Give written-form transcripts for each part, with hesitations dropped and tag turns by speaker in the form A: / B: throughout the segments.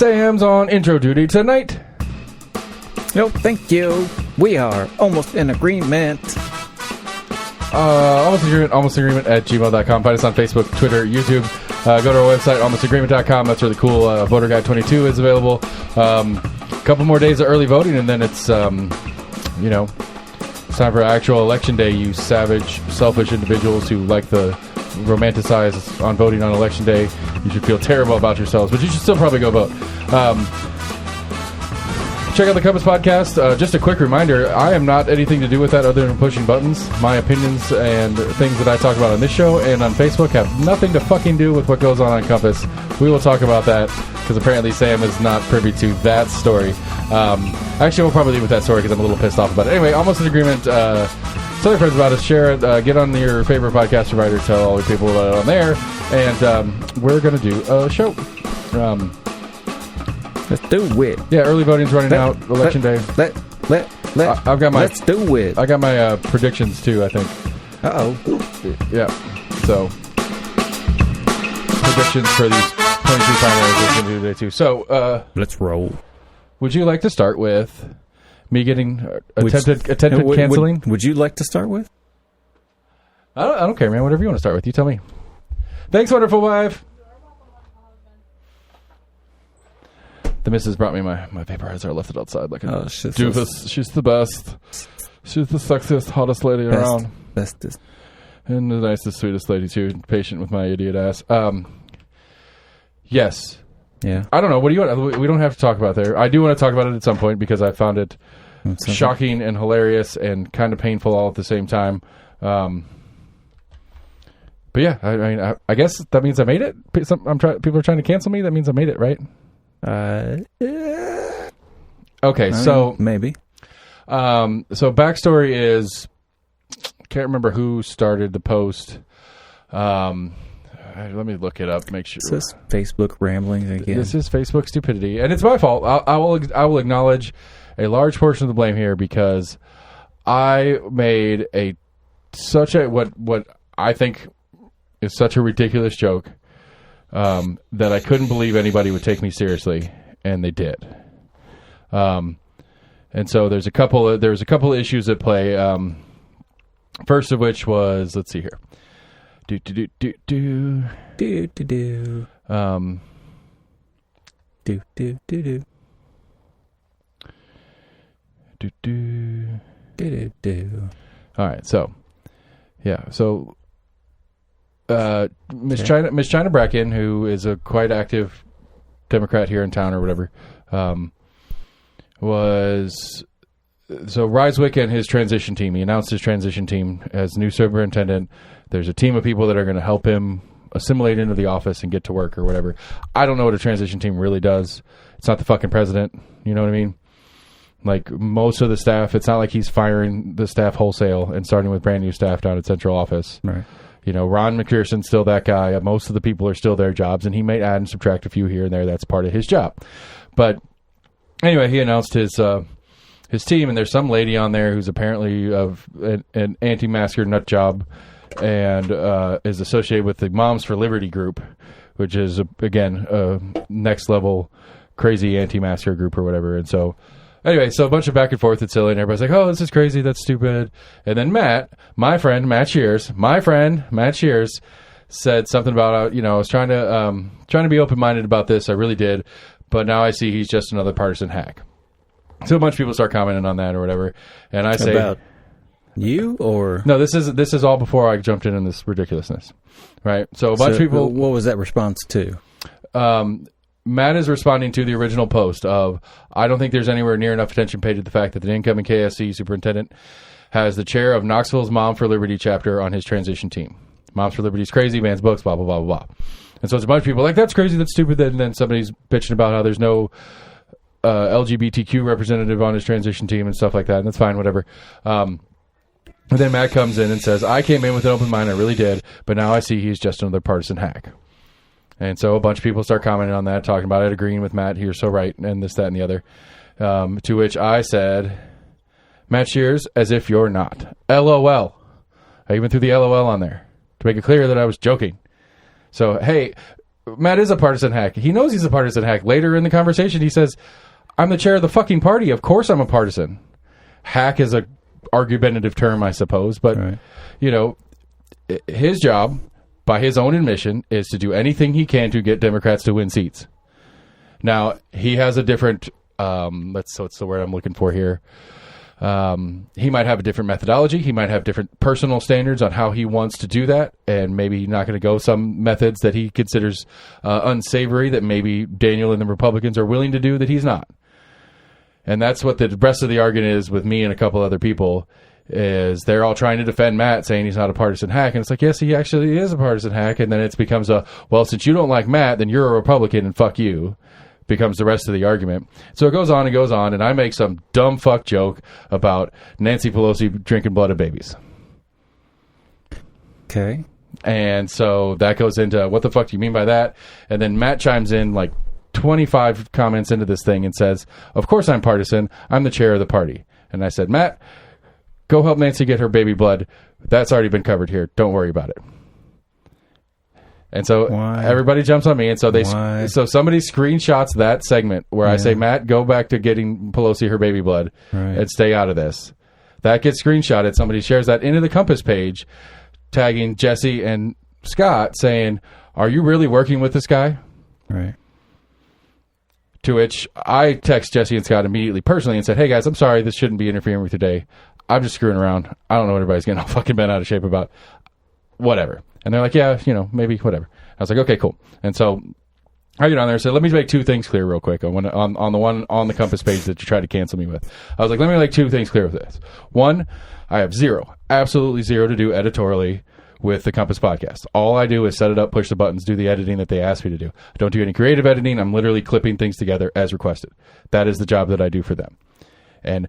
A: Sam's on intro duty tonight.
B: No, thank you. We are almost in agreement.
A: Almost agreement at gmail.com. Find us on Facebook, Twitter, YouTube. Go to our website, almostagreement.com. That's really cool. Voter Guide 22 is available. A couple more days of early voting, and then it's, it's time for actual election day, you savage, selfish individuals who like the romanticize on voting on election day. You should feel terrible about yourselves, but you should still probably go vote. Check out the Compass Podcast. Just a quick reminder, I am not anything to do with that other than pushing buttons. My opinions and things that I talk about on this show and on Facebook have nothing to fucking do with what goes on Compass. We will talk about that because apparently Sam is not privy to that story. Actually, we'll probably leave with that story because I'm a little pissed off about it. Anyway, almost in agreement. Tell your friends about us. Share it. Get on your favorite podcast provider. Tell all the people about it on there. And we're going to do a show.
B: Let's do it.
A: Yeah, early voting's running out. Election day. I've got my.
B: Let's do it.
A: I got my predictions too, I think. Yeah. So predictions for these 22 primaries we're going to do today too. So
B: let's roll.
A: Would you like to start with me getting attempted canceling?
B: Would you like to start with?
A: I don't care, man. Whatever you want to start with, you tell me. Thanks, wonderful wife. The missus brought me my vaporizer. I left it outside like a doofus. She's the best. She's the sexiest, hottest lady around.
B: Bestest.
A: And the nicest, sweetest lady, too. Patient with my idiot ass. Yes.
B: Yeah.
A: I don't know. What do you want? We don't have to talk about there. I do want to talk about it at some point because I found it shocking and hilarious and kind of painful all at the same time. But yeah, I mean, I guess that means I made it. People are trying to cancel me. That means I made it, right? Okay, so
B: maybe.
A: So backstory is, can't remember who started the post. Let me look it up. Make sure.
B: This is Facebook ramblings again.
A: This is Facebook stupidity, and it's my fault. I will acknowledge a large portion of the blame here because I made what I think is such a ridiculous joke. That I couldn't believe anybody would take me seriously, and they did. And so there's a couple of issues at play. First of which was, let's see here. All right, so yeah, so. Miss China Bracken, who is a quite active Democrat here in town or whatever, was so Ryswick and his transition team. He announced his transition team as new superintendent. There's a team of people that are going to help him assimilate into the office and get to work or whatever. I don't know what a transition team really does. It's not the fucking president. You know what I mean? Like most of the staff, it's not like he's firing the staff wholesale and starting with brand new staff down at central office.
B: Right.
A: You know, Ron McPherson's still that guy. Most of the people are still their jobs, and he may add and subtract a few here and there. That's part of his job. But anyway, he announced his team, and there's some lady on there who's apparently an anti-masker nut job and is associated with the Moms for Liberty group, which is, again, a next-level crazy anti-masker group or whatever. And so... Anyway, so a bunch of back and forth. It's silly, and everybody's like, "Oh, this is crazy. That's stupid." And then my friend Matt Shears, said something about, I was trying to be open-minded about this. I really did, but now I see he's just another partisan hack. So a bunch of people start commenting on that or whatever, and I say,
B: about you or
A: no? This is all before I jumped in this ridiculousness, right? So a bunch of people.
B: What was that response to?
A: Matt is responding to the original post of, I don't think there's anywhere near enough attention paid to the fact that the incoming KSC superintendent has the chair of Knoxville's Mom for Liberty chapter on his transition team. Moms for Liberty's crazy, bans books, blah, blah, blah, blah, blah. And so it's a bunch of people like, that's crazy, that's stupid. And then somebody's bitching about how there's no LGBTQ representative on his transition team and stuff like that. And that's fine, whatever. And then Matt comes in and says, I came in with an open mind, I really did, but now I see he's just another partisan hack. And so a bunch of people start commenting on that, talking about it, agreeing with Matt, you're so right, and this, that, and the other. To which I said, Matt Shears, as if you're not. LOL. I even threw the LOL on there to make it clear that I was joking. So, hey, Matt is a partisan hack. He knows he's a partisan hack. Later in the conversation, he says, I'm the chair of the fucking party. Of course I'm a partisan. Hack is a argumentative term, I suppose. But, his job, by his own admission, is to do anything he can to get Democrats to win seats. Now, he has a different, what's the word I'm looking for here? He might have a different methodology. He might have different personal standards on how he wants to do that. And maybe he's not going to go some methods that he considers unsavory that maybe Daniel and the Republicans are willing to do that he's not. And that's what the rest of the argument is with me and a couple other people, is they're all trying to defend Matt, saying he's not a partisan hack. And it's like, yes, he actually is a partisan hack. And then it becomes well, since you don't like Matt, then you're a Republican and fuck you. Becomes the rest of the argument. So it goes on and goes on, and I make some dumb fuck joke about Nancy Pelosi drinking blood of babies.
B: Okay.
A: And so that goes into, what the fuck do you mean by that? And then Matt chimes in like 25 comments into this thing and says, of course I'm partisan. I'm the chair of the party. And I said, Matt, go help Nancy get her baby blood. That's already been covered here. Don't worry about it. And so everybody jumps on me, and so so somebody screenshots that segment where I say, Matt, go back to getting Pelosi her baby blood and stay out of this. That gets screenshotted. Somebody shares that into the Compass page, tagging Jesse and Scott, saying, are you really working with this guy?
B: Right.
A: To which I text Jesse and Scott immediately personally and said, hey guys, I'm sorry, this shouldn't be interfering with your day. I'm just screwing around. I don't know what everybody's getting all fucking bent out of shape about. Whatever. And they're like, yeah, maybe, whatever. I was like, okay, cool. And so I get on there and said, let me make two things clear real quick on the one on the Compass page that you tried to cancel me with. I was like, let me make two things clear with this. One, I have absolutely zero to do editorially with the Compass podcast. All I do is set it up, push the buttons, do the editing that they ask me to do. I don't do any creative editing. I'm literally clipping things together as requested. That is the job that I do for them. And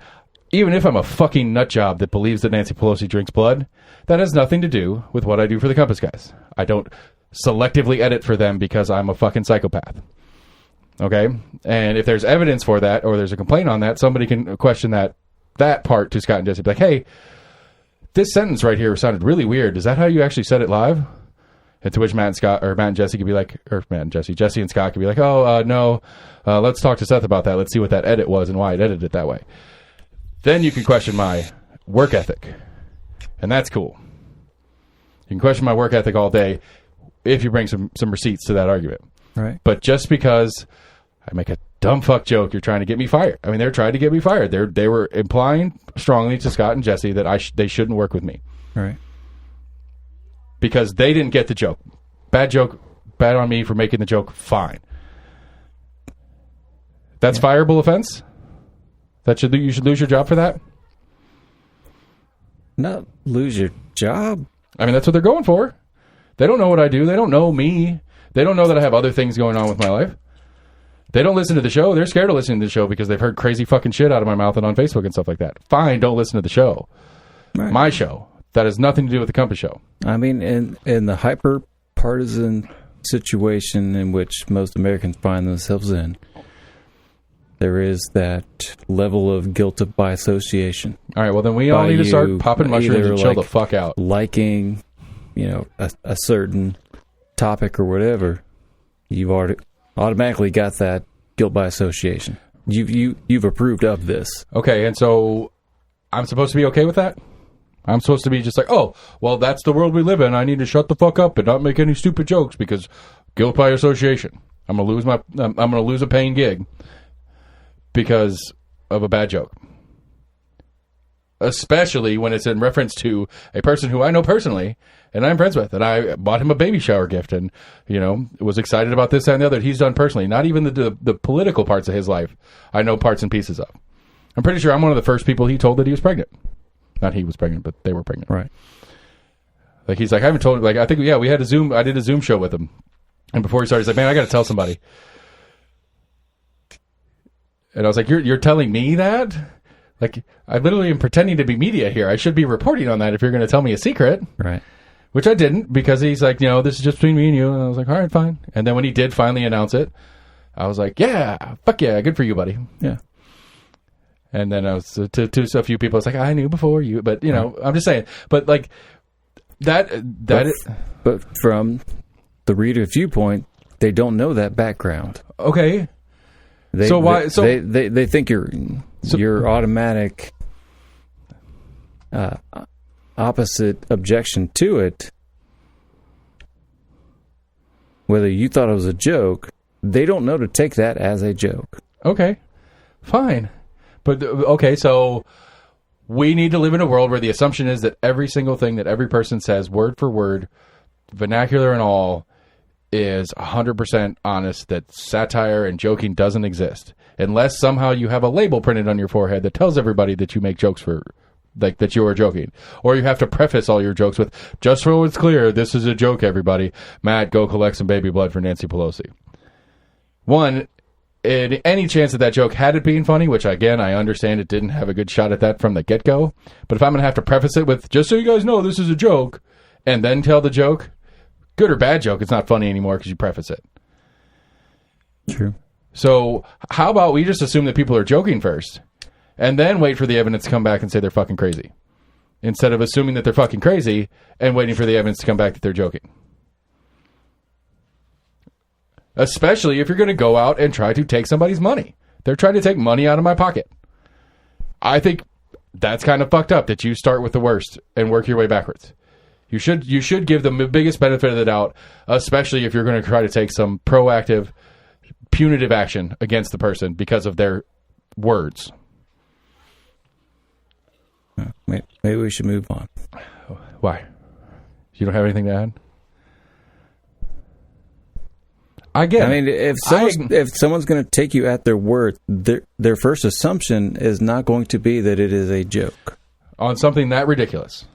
A: even if I'm a fucking nut job that believes that Nancy Pelosi drinks blood, that has nothing to do with what I do for the Compass guys. I don't selectively edit for them because I'm a fucking psychopath. Okay? And if there's evidence for that, or there's a complaint on that, somebody can question that part to Scott and Jesse. Be like, hey, this sentence right here sounded really weird. Is that how you actually said it live? And to which Matt and Jesse could be like, Jesse and Scott could be like, no, let's talk to Seth about that. Let's see what that edit was and why it edited it that way. Then you can question my work ethic. And that's cool. You can question my work ethic all day if you bring some receipts to that argument.
B: Right.
A: But just because I make a dumb fuck joke, you're trying to get me fired. I mean, they're trying to get me fired. They were implying strongly to Scott and Jesse that they shouldn't work with me.
B: Right.
A: Because they didn't get the joke. Bad joke. Bad on me for making the joke. Fine. That's fireable offense? You should lose your job for that?
B: Not lose your job.
A: I mean, that's what they're going for. They don't know what I do. They don't know me. They don't know that I have other things going on with my life. They don't listen to the show. They're scared of listening to the show because they've heard crazy fucking shit out of my mouth and on Facebook and stuff like that. Fine, don't listen to the show.
B: Right.
A: My show. That has nothing to do with the Compass show.
B: I mean, in the hyper-partisan situation in which most Americans find themselves in, there is that level of guilt by association.
A: All right, well, then we all need to start popping mushrooms and chill the fuck out.
B: Liking, a certain topic or whatever, you've already automatically got that guilt by association. You've approved of this.
A: Okay, and so I'm supposed to be okay with that? I'm supposed to be just like, oh, well, that's the world we live in. I need to shut the fuck up and not make any stupid jokes because guilt by association. I'm gonna lose a paying gig because of a bad joke. Especially when it's in reference to a person who I know personally and I'm friends with. And I bought him a baby shower gift and, was excited about this and the other that he's done personally. Not even the political parts of his life I know parts and pieces of. I'm pretty sure I'm one of the first people he told that he was pregnant. Not he was pregnant, but they were pregnant.
B: Right.
A: Like, he's like, I haven't told, like, I think, we had I did a Zoom show with him. And before he started, he's like, man, I got to tell somebody. And I was like, you're telling me that? Like, I literally am pretending to be media here. I should be reporting on that if you're going to tell me a secret.
B: Right.
A: Which I didn't, because he's like, this is just between me and you. And I was like, all right, fine. And then when he did finally announce it, I was like, yeah, fuck yeah, good for you, buddy.
B: Yeah.
A: And then I was to a few people, I was like, I knew before you. But, I'm just saying. But, like, but from the reader viewpoint,
B: They don't know that background.
A: Okay.
B: They,
A: So why- so-
B: they think your automatic opposite objection to it, whether you thought it was a joke, they don't know to take that as a joke.
A: Okay. Fine. But, okay, so we need to live in a world where the assumption is that every single thing that every person says, word for word, vernacular and all, is 100% honest, that satire and joking doesn't exist. Unless somehow you have a label printed on your forehead that tells everybody that you make jokes for, like, that you are joking. Or you have to preface all your jokes with, just so it's clear, this is a joke, everybody. Matt, go collect some baby blood for Nancy Pelosi. One, in any chance that that joke had it being funny, which, again, I understand it didn't have a good shot at that from the get-go, but if I'm going to have to preface it with, just so you guys know this is a joke, and then tell the joke, good or bad joke, it's not funny anymore because you preface it.
B: True.
A: So how about we just assume that people are joking first, and then wait for the evidence to come back and say they're fucking crazy, instead of assuming that they're fucking crazy and waiting for the evidence to come back that they're joking. Especially if you're going to go out and try to take somebody's money. They're trying to take money out of my pocket. I think that's kind of fucked up that you start with the worst and work your way backwards. You should give them the biggest benefit of the doubt, especially if you're going to try to take some proactive, punitive action against the person because of their words.
B: Maybe we should move on.
A: Why? You don't have anything to add? I mean,
B: if someone's going to take you at their word, their first assumption is not going to be that it is a joke
A: on something that ridiculous.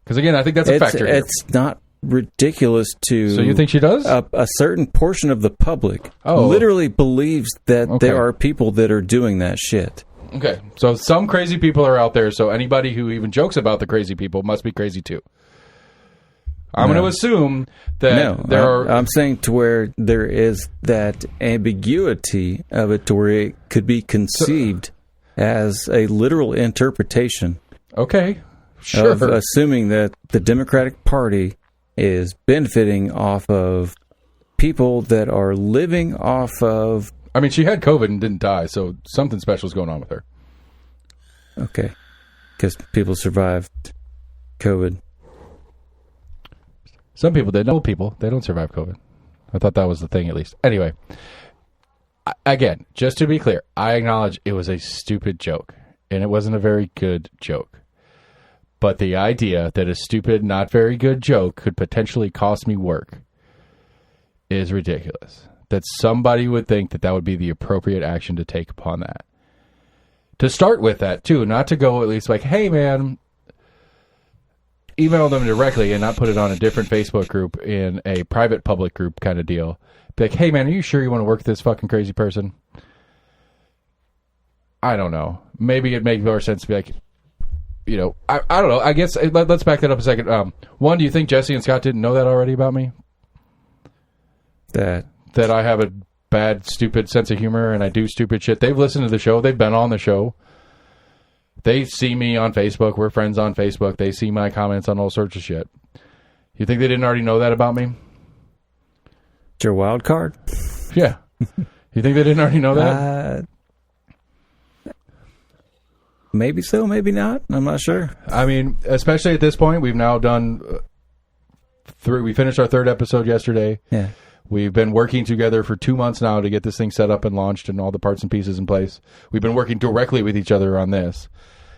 A: Because again, I think that's a factor.
B: It's not ridiculous to.
A: So you think she does?
B: A certain portion of the public literally believes that there are people that are doing that shit.
A: Okay, so some crazy people are out there. So anybody who even jokes about the crazy people must be crazy too. I'm going to assume that there are...
B: I'm saying to where there is that ambiguity of it to where it could be conceived as a literal interpretation.
A: Okay, sure.
B: Of assuming that the Democratic Party is benefiting off of people that are living off of...
A: I mean, she had COVID and didn't die, so something special is going on with her.
B: Okay. Because people survived COVID.
A: Some people did. No people. They don't survive COVID. I thought that was the thing, at least. Anyway, again, just to be clear, I acknowledge it was a stupid joke, and it wasn't a very good joke. But the idea that a stupid, not very good joke could potentially cost me work is ridiculous. That somebody would think that that would be the appropriate action to take upon that. To start with that, too, not to go at least like, hey, man... email them directly and not put it on a different Facebook group in a private public group kind of deal. Be like, hey man, are you sure you want to work with this fucking crazy person? I don't know. Maybe it'd make more sense to be like, you know, I don't know. I guess let's back that up a second. One, do you think Jesse and Scott didn't know that already about me? That I have a bad, stupid sense of humor and I do stupid shit. They've listened to the show. They've been on the show. They see me on Facebook. We're friends on Facebook. They see my comments on all sorts of shit. You think they didn't already know that about me?
B: It's your wild card?
A: Yeah. You think they didn't already know that?
B: Maybe so, maybe not. I'm not sure.
A: I mean, especially at this point, we've now done... we finished our third episode yesterday.
B: Yeah.
A: We've been working together for 2 months now to get this thing set up and launched and all the parts and pieces in place. We've been working directly with each other on this.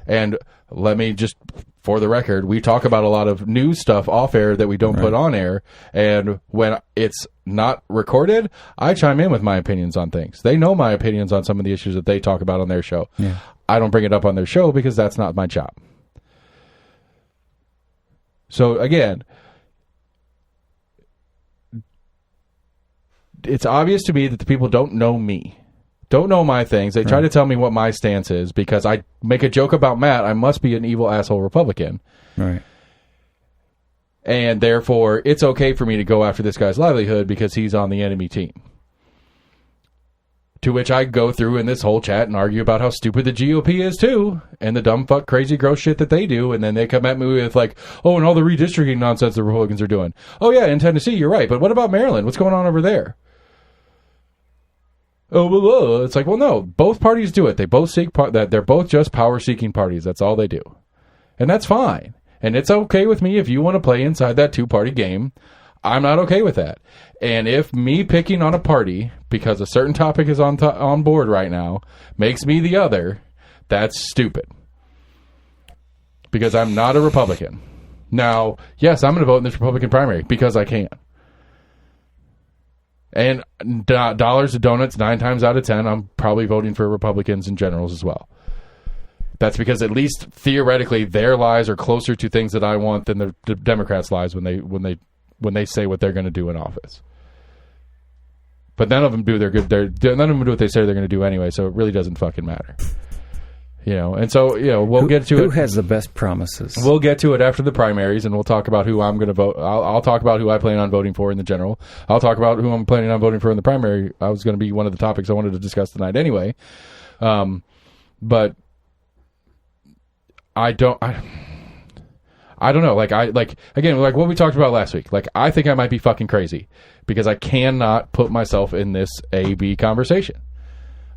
A: And let me just, for the record, we talk about a lot of news stuff off air that we don't put on air. And when it's not recorded, I chime in with my opinions on things. They know my opinions on some of the issues that they talk about on their show.
B: Yeah.
A: I don't bring it up on their show because that's not my job. So again... it's obvious to me that the people don't know me, don't know my things. They try to tell me what my stance is because I make a joke about Matt. I must be an evil asshole Republican.
B: Right.
A: And therefore, it's okay for me to go after this guy's livelihood because he's on the enemy team. To which I go through in this whole chat and argue about how stupid the GOP is too, and the dumb fuck crazy gross shit that they do, and then they come at me with like, oh, and all the redistricting nonsense the Republicans are doing. Oh yeah, in Tennessee, you're right, but what about Maryland? What's going on over there? Oh, well, it's like, well, no, both parties do it. They both seek that. They're both just power-seeking parties. That's all they do, and that's fine. And it's okay with me if you want to play inside that two-party game. I'm not okay with that. And if me picking on a party because a certain topic is on board right now makes me the other, that's stupid. Because I'm not a Republican. Now, yes, I'm going to vote in this Republican primary because I can. And dollars to donuts, 9 times out of 10, I'm probably voting for Republicans in generals as well. That's because at least theoretically their lies are closer to things that I want than the Democrats' lies when they say what they're going to do in office. But none of them do none of them do what they say they're going to do anyway, so it really doesn't fucking matter. And so, we'll get to it.
B: Who has the best promises?
A: We'll get to it after the primaries, and we'll talk about who I'm going to vote. I'll talk about who I plan on voting for in the general. I'll talk about who I'm planning on voting for in the primary. I was going to be one of the topics I wanted to discuss tonight anyway. But I don't know. Again, what we talked about last week. I think I might be fucking crazy because I cannot put myself in this A-B conversation.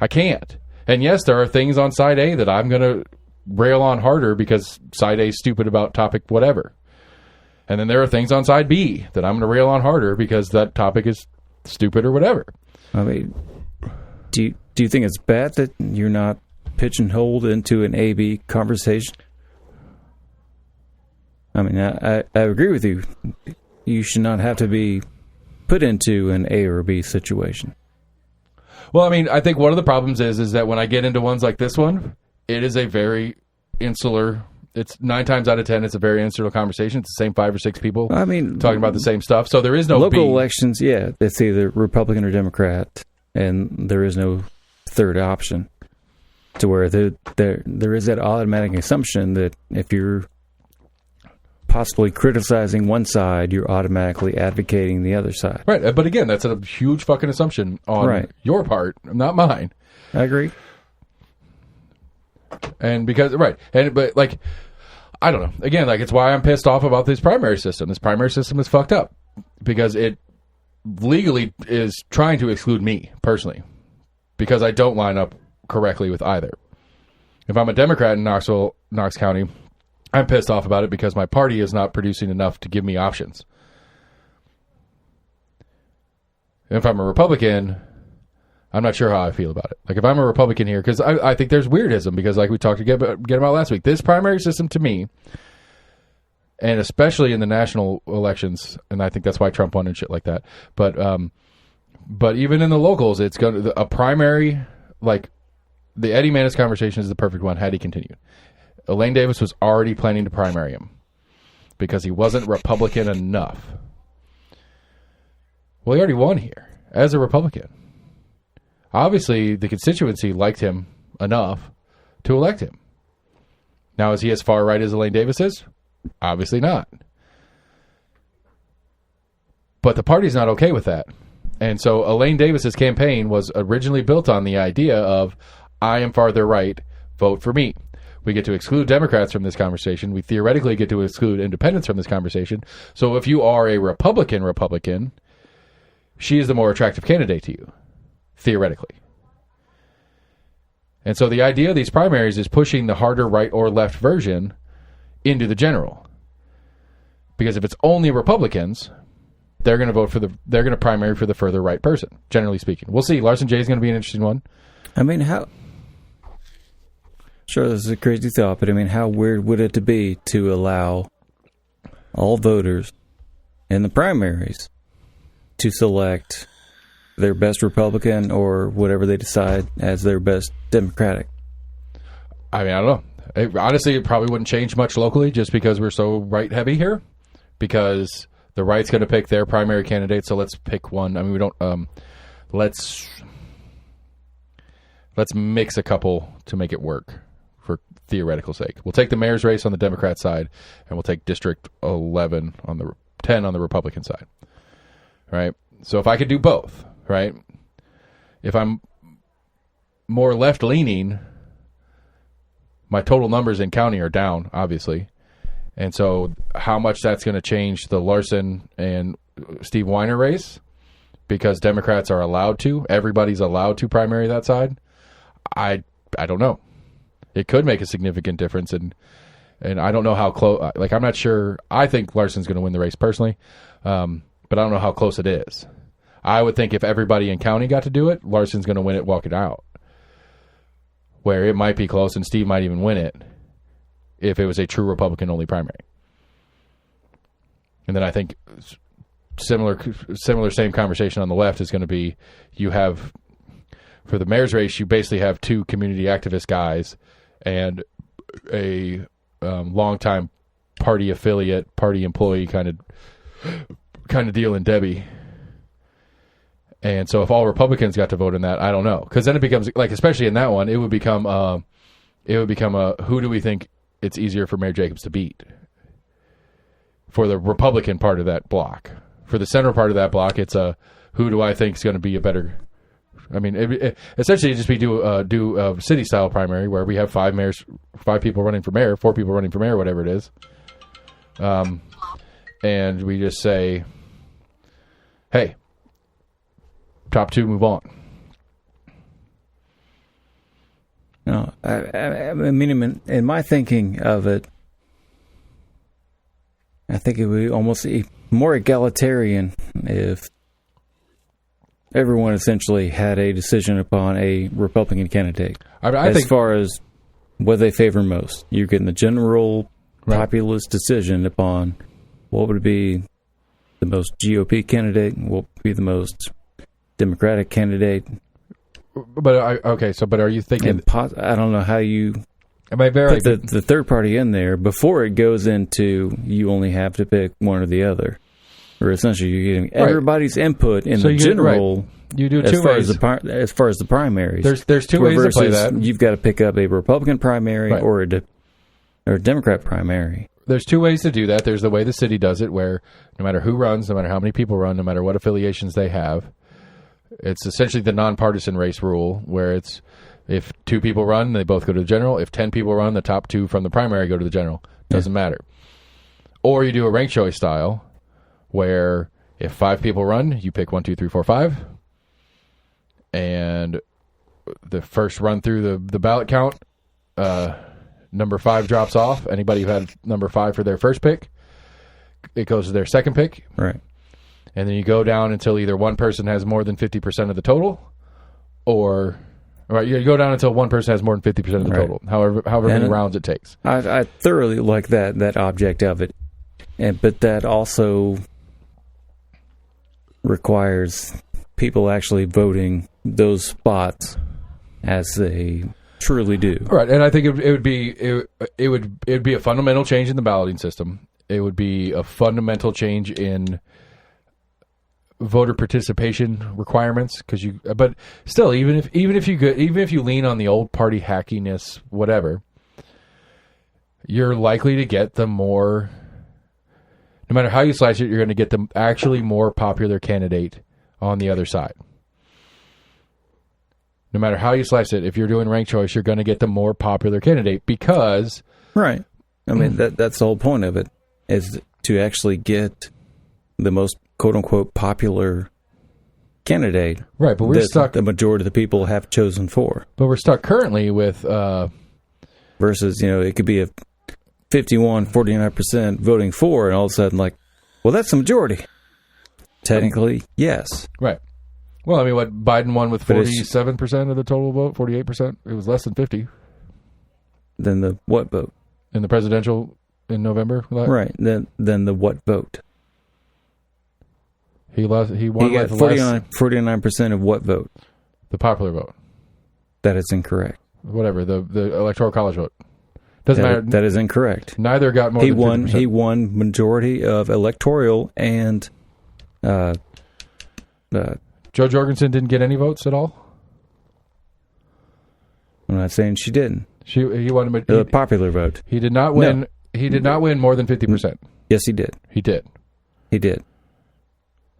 A: I can't. And yes, there are things on side A that I'm going to rail on harder because side A is stupid about topic whatever. And then there are things on side B that I'm going to rail on harder because that topic is stupid or whatever.
B: I mean, do you think it's bad that you're not pigeonholed into an A-B conversation? I mean, I agree with you. You should not have to be put into an A or B situation.
A: Well, I mean, I think one of the problems is that when I get into ones like this one, it is a very insular. It's 9 times out of 10, it's a very insular conversation. It's the same 5 or 6 people.
B: I mean,
A: talking about the same stuff. So there is no
B: local elections. Yeah, it's either Republican or Democrat, and there is no third option. To where there is that automatic assumption that if you're possibly criticizing one side, you're automatically advocating the other side.
A: Right, but again, that's a huge fucking assumption on your part, not mine.
B: I agree.
A: And because, but I don't know. Again, it's why I'm pissed off about this primary system. This primary system is fucked up because it legally is trying to exclude me, personally, because I don't line up correctly with either. If I'm a Democrat in Knox County, I'm pissed off about it because my party is not producing enough to give me options. If I'm a Republican, I'm not sure how I feel about it. If I'm a Republican here, because I think there's weirdism, because we talked about last week, this primary system to me, and especially in the national elections, and I think that's why Trump won and shit like that, but even in the locals, it's going to, a primary, the Eddie Manis conversation is the perfect one had he continued. Elaine Davis was already planning to primary him because he wasn't Republican enough. Well, he already won here as a Republican. Obviously, the constituency liked him enough to elect him. Now, is he as far right as Elaine Davis is? Obviously not. But the party's not okay with that. And so Elaine Davis's campaign was originally built on the idea of, I am farther right, vote for me. We get to exclude Democrats from this conversation. We theoretically get to exclude independents from this conversation. So if you are a Republican, she is the more attractive candidate to you, theoretically. And so the idea of these primaries is pushing the harder right or left version into the general. Because if it's only Republicans, they're going to primary for the further right person, generally speaking. We'll see. Larson J is going to be an interesting one.
B: I mean, sure, this is a crazy thought, but I mean, how weird would it be to allow all voters in the primaries to select their best Republican or whatever they decide as their best Democratic?
A: I mean, I don't know. Honestly, it probably wouldn't change much locally just because we're so right-heavy here. Because the right's going to pick their primary candidate, so let's pick one. I mean, we don't... let's mix a couple to make it work for theoretical sake. We'll take the mayor's race on the Democrat side, and we'll take District 10 on the Republican side. Right? So if I could do both, right? If I'm more left-leaning, my total numbers in county are down, obviously. And so how much that's going to change the Larson and Steve Weiner race, because Democrats are allowed to, everybody's allowed to primary that side, I don't know. It could make a significant difference, and I don't know how close. Like, I'm not sure. I think Larson's going to win the race personally, but I don't know how close it is. I would think if everybody in county got to do it, Larson's going to win it, walk it out. Where it might be close, and Steve might even win it if it was a true Republican-only primary. And then I think similar same conversation on the left is going to be, you have, for the mayor's race, you basically have two community activist guys and a longtime party affiliate, party employee kind of deal in Debbie. And so if all Republicans got to vote in that, I don't know. Because then it becomes, like, especially in that one, it would become a who do we think it's easier for Mayor Jacobs to beat? For the Republican part of that block. For the center part of that block, it's a who do I think is going to be a better... I mean, essentially it'd just be do a city-style primary where we have 5 people running for mayor, 4 people running for mayor, whatever it is. And we just say, hey, top 2 move on.
B: No, I mean, in my thinking of it, I think it would be almost more egalitarian if everyone essentially had a decision upon a Republican candidate.
A: I think,
B: as far as what they favor most, you're getting the general populist decision upon what would be the most GOP candidate, what would be the most Democratic candidate.
A: But but are you thinking?
B: I don't know how you
A: put
B: the third party in there before it goes into you only have to pick one or the other. Or essentially, you're getting everybody's input in the general.
A: You do two ways.
B: As far as the primaries.
A: There's 2 ways to play that.
B: You've got to pick up a Republican primary or a Democrat primary.
A: There's 2 ways to do that. There's the way the city does it, where no matter who runs, no matter how many people run, no matter what affiliations they have, it's essentially the nonpartisan race rule, where it's if 2 people run, they both go to the general. If 10 people run, the top 2 from the primary go to the general. Doesn't matter. Or you do a ranked choice style, where if 5 people run, you pick 1, 2, 3, 4, 5, and the first run through the ballot count, number 5 drops off. Anybody who had number 5 for their first pick, it goes to their second pick.
B: Right.
A: And then you go down until either one person has more than 50% of the total, or you go down until one person has more than 50% of the total, however many rounds it takes.
B: I thoroughly like that object of it, but that also requires people actually voting those spots as they truly do.
A: Right, and I think it would be a fundamental change in the balloting system. It would be a fundamental change in voter participation requirements, but still, even if you lean on the old party hackiness, whatever, you're likely to get the more. No matter how you slice it, you're going to get the actually more popular candidate on the other side. No matter how you slice it, if you're doing ranked choice, you're going to get the more popular candidate because...
B: Right. I mean, that's the whole point of it, is to actually get the most quote-unquote popular candidate.
A: Right, but we're stuck...
B: the majority of the people have chosen for.
A: But we're stuck currently with...
B: versus, it could be a 49% voting for, and all of a sudden, well, that's the majority. Technically, yes.
A: Right. Well, I mean, what Biden won with 47% of the total vote, 48%. It was less than 50.
B: Then the what vote?
A: In the presidential in November.
B: Right. Then the what vote?
A: He lost. He won.
B: He got 49% of what vote?
A: The popular vote.
B: That is incorrect.
A: Whatever the electoral college vote. Doesn't matter.
B: That is incorrect.
A: Neither got more than 50%.
B: He won majority of electoral and
A: Jo Jorgensen didn't get any votes at all?
B: I'm not saying she didn't.
A: He won
B: the popular vote.
A: He did not win. No. He did not win more than 50%.
B: Yes, he did.
A: He did.
B: He did.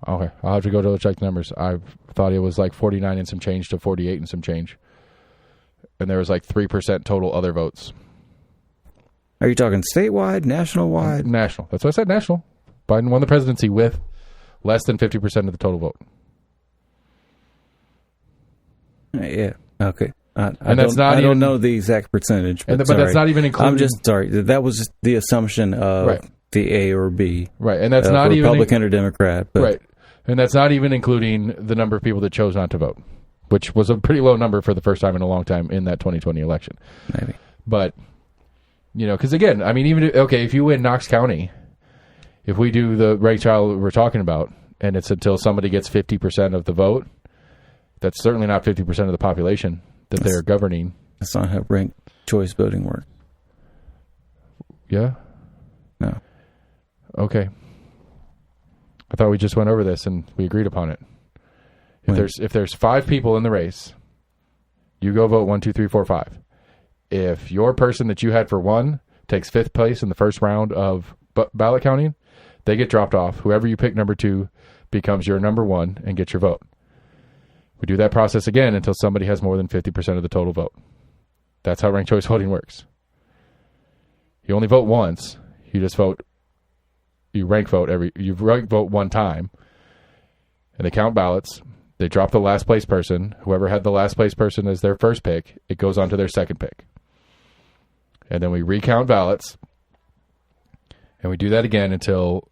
A: Okay, I'll have to go to check the numbers. I thought it was like 49 and some change to 48 and some change. and there was like 3% total other votes.
B: Are you talking statewide, national-wide?
A: National. That's what I said, national. Biden won the presidency with less than 50% of the total vote.
B: Yeah. Okay. I
A: don't
B: know the exact percentage, but
A: that's not even including.
B: I'm just sorry. That was just the assumption of the A or B.
A: Right, and that's not even
B: Republican or Democrat. But.
A: Right, and that's not even including the number of people that chose not to vote, which was a pretty low number for the first time in a long time in that 2020 election.
B: Maybe,
A: but because again, I mean, even if you win Knox County, if we do the ranked child we're talking about, and it's until somebody gets 50% of the vote, that's certainly not 50% of the population that they're governing.
B: That's not how ranked choice voting works.
A: Yeah?
B: No.
A: Okay. I thought we just went over this and we agreed upon it. If there's 5 people in the race, you go vote 1, 2, 3, 4, 5. If your person that you had for 1 takes 5th place in the first round of ballot counting, they get dropped off. Whoever you pick number 2 becomes your number 1 and gets your vote. We do that process again until somebody has more than 50% of the total vote. That's how ranked choice voting works. You only vote once. You just vote. You rank vote one time, and they count ballots. They drop the last place person. Whoever had the last place person as their first pick, it goes on to their second pick. And then we recount ballots, and we do that again until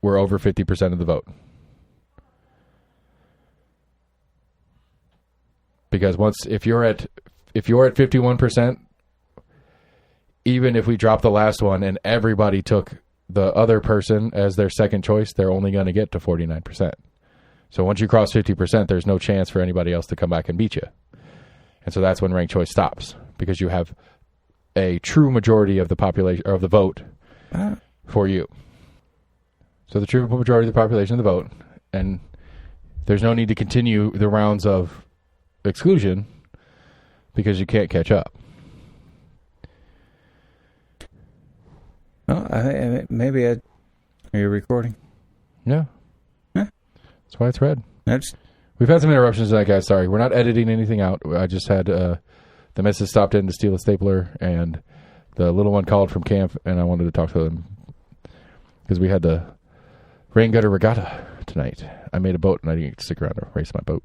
A: we're over 50% of the vote. Because if you're at 51%, even if we drop the last one and everybody took the other person as their second choice, they're only going to get to 49%. So once you cross 50%, there's no chance for anybody else to come back and beat you. And so that's when ranked choice stops, because you have a true majority of the population or of the vote for you. So the true majority of the population of the vote, and there's no need to continue the rounds of exclusion because you can't catch up.
B: Well, are you recording?
A: Yeah. That's why it's red.
B: That's
A: We've had some interruptions tonight, guys. Sorry. We're not editing anything out. I just had the missus stopped in to steal a stapler, and the little one called from camp, and I wanted to talk to them because we had the rain gutter regatta tonight. I made a boat, and I didn't get to stick around to race my boat.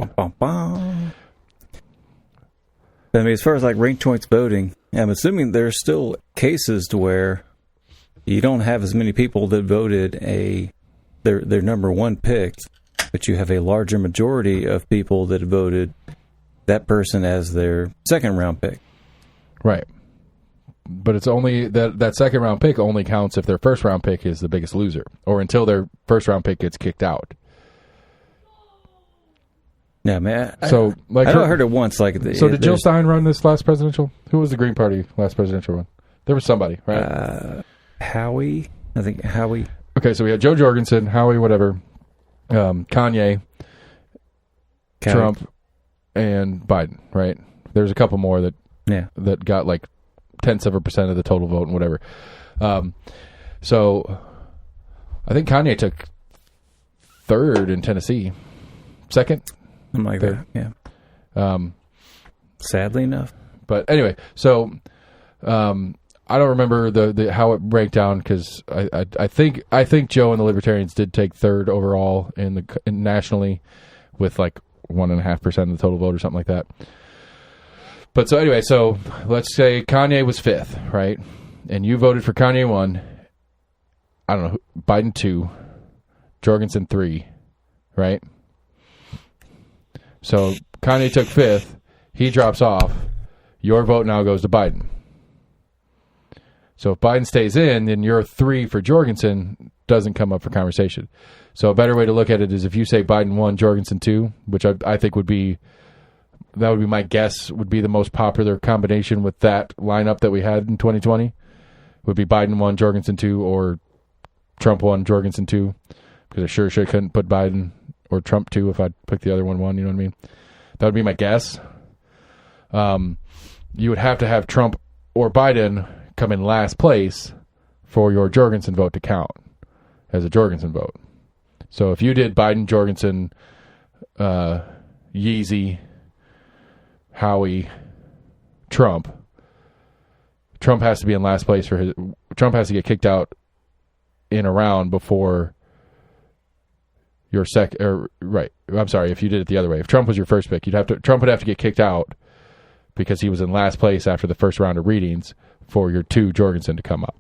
B: I mean, as far as like ranked choice voting, I'm assuming there's still cases to where you don't have as many people that voted their number 1 pick, but you have a larger majority of people that voted that person as their second round pick.
A: Right. But it's only that second round pick only counts if their first round pick is the biggest loser, or until their first round pick gets kicked out.
B: Yeah, man.
A: I
B: heard it once.
A: Did Jill Stein run this last presidential? Who was the Green Party last presidential one? There was somebody, right?
B: Howie. I think Howie.
A: Okay, so we had Joe Jorgensen, Howie, whatever, Kanye, Trump, and Biden, right? There's a couple more that got like 0.1% of the total vote and whatever. So I think Kanye took 3rd in Tennessee. 2nd?
B: Something like that, yeah. Sadly enough.
A: But anyway, so I don't remember the how it break down, because I think Joe and the Libertarians did take 3rd overall in nationally with like 1.5% of the total vote or something like that. But so anyway, so let's say Kanye was 5th, right? And you voted for Kanye 1. I don't know, Biden 2, Jorgensen 3, right? So Kanye took 5th. He drops off. Your vote now goes to Biden. So if Biden stays in, then your 3 for Jorgensen doesn't come up for conversation. So a better way to look at it is if you say Biden 1, Jorgensen 2, which I think would be my guess, would be the most popular combination with that lineup that we had in 2020, would be Biden 1, Jorgensen 2, or Trump 1, Jorgensen 2, because I sure couldn't put Biden or Trump 2 if I'd pick the other one, you know what I mean? That would be my guess. You would have to have Trump or Biden come in last place for your Jorgensen vote to count as a Jorgensen vote. So if you did Biden, Jorgensen, Yeezy, Howie, Trump has to be in last place Trump has to get kicked out in a round before your right. I'm sorry, if you did it the other way. If Trump was your first pick, Trump would have to get kicked out because he was in last place after the first round of readings for your 2 Jorgensen to come up.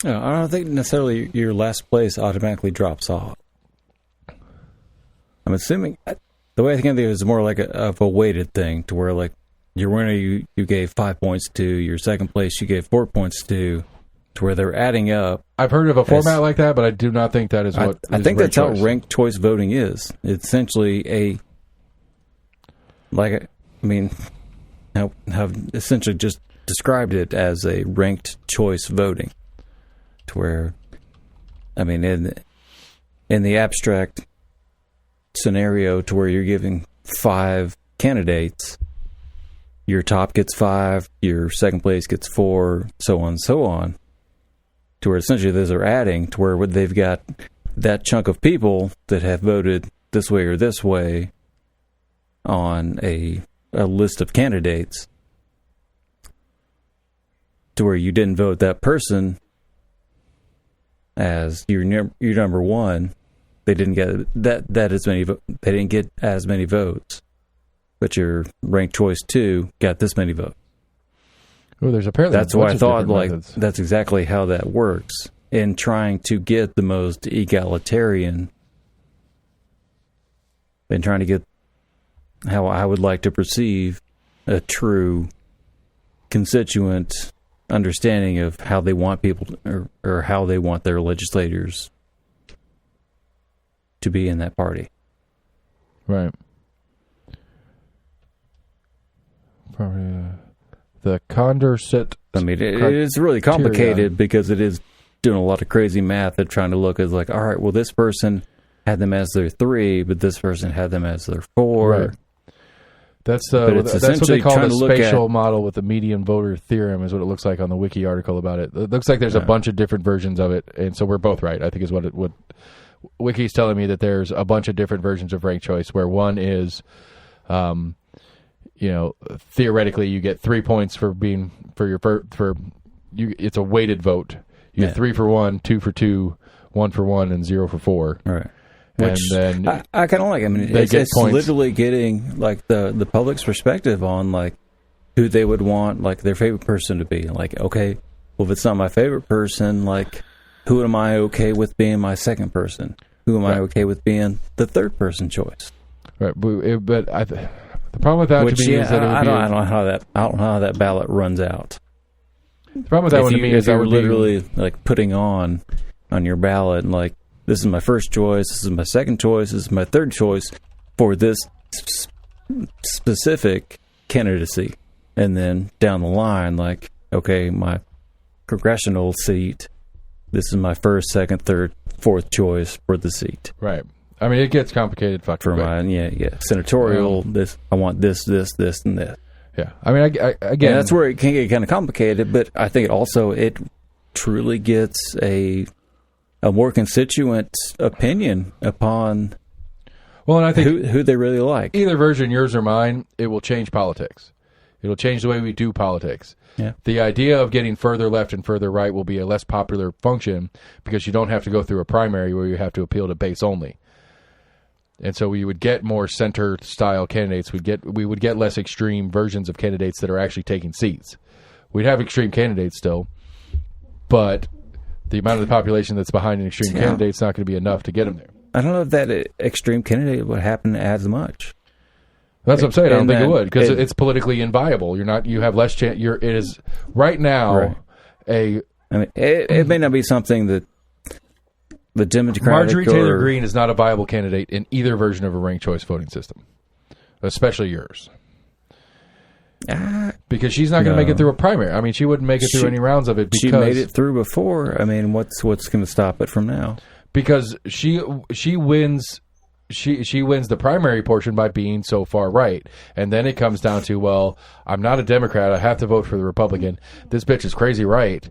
B: No, I don't think necessarily your last place automatically drops off. I'm assuming the way I think of it is more like a weighted thing, to where like your winner you gave 5 points to, your second place you gave 4 points to where they're adding up.
A: I've heard of a format like that, but I do not think that is what
B: I think that's how ranked choice voting is. It's essentially have essentially just described it as a ranked choice voting, to where, I mean, in the abstract scenario, to where you're giving 5 candidates, your top gets 5, your second place gets 4, so on and so on, to where essentially those are adding to where they've got that chunk of people that have voted this way or this way on a list of candidates, to where you didn't vote that person as your number one. They didn't get that as many. They didn't get as many votes, but your ranked choice 2 got this many votes.
A: Oh, there's apparently
B: that's why I thought that's exactly how that works in trying to get the most egalitarian, and trying to get how I would like to perceive a true constituent understanding of how they want people or how they want their legislators to be in that party.
A: Right. The Condorcet.
B: I mean, it's really complicated because it is doing a lot of crazy math and trying to look as like, all right, well, this person had them as their 3, but this person had them as their 4.
A: Right. That's what they call the spatial model with the median voter theorem, is what it looks like on the wiki article about it. It looks like there's a bunch of different versions of it, and so we're both right, I think, is what Wiki's telling me, that there's a bunch of different versions of ranked choice, where one is, theoretically you get 3 points for it's a weighted vote. You get 3 for 1, 2 for 2, 1 for 1, and 0 for 4.
B: Right.
A: And then
B: I kind of like. I mean, it's literally getting like the public's perspective on like who they would want like their favorite person to be. Like, okay, well, if it's not my favorite person, like who am I okay with being my second person? Who am I okay with being the third person choice?
A: Right, but the problem with that to me is that I don't
B: know how that ballot runs out.
A: The problem with that one to me is that
B: you're literally like putting on your ballot and like, this is my first choice, this is my second choice, this is my third choice for this specific candidacy. And then down the line, like, okay, my congressional seat, this is my first, second, third, fourth choice for the seat.
A: Right. I mean, it gets complicated.
B: For my senatorial, I want this, and this.
A: Yeah. I mean, again,
B: that's where it can get kind of complicated, but I think it truly gets a more constituent opinion upon
A: and I think
B: who they really like.
A: Either version, yours or mine, it will change politics. It'll change the way we do politics.
B: Yeah.
A: The idea of getting further left and further right will be a less popular function because you don't have to go through a primary where you have to appeal to base only. And so we would get more center-style candidates. We would get less extreme versions of candidates that are actually taking seats. We'd have extreme candidates still, but the amount of the population that's behind an extreme candidate is not going to be enough to get them there.
B: I don't know if that extreme candidate would happen as much.
A: That's what I'm saying. I don't think it would, because it's politically inviable. You have less chance. It is right now
B: it may not be something that the Democratic
A: Marjorie Taylor Greene is not a viable candidate in either version of a ranked choice voting system, especially yours. Because she's not going to make it through a primary. I mean, she wouldn't make it through any rounds of it. Because
B: she made it through before. I mean, what's going to stop it from now?
A: Because she wins. She wins the primary portion by being so far right, and then it comes down to, well, I'm not a Democrat, I have to vote for the Republican. This bitch is crazy right,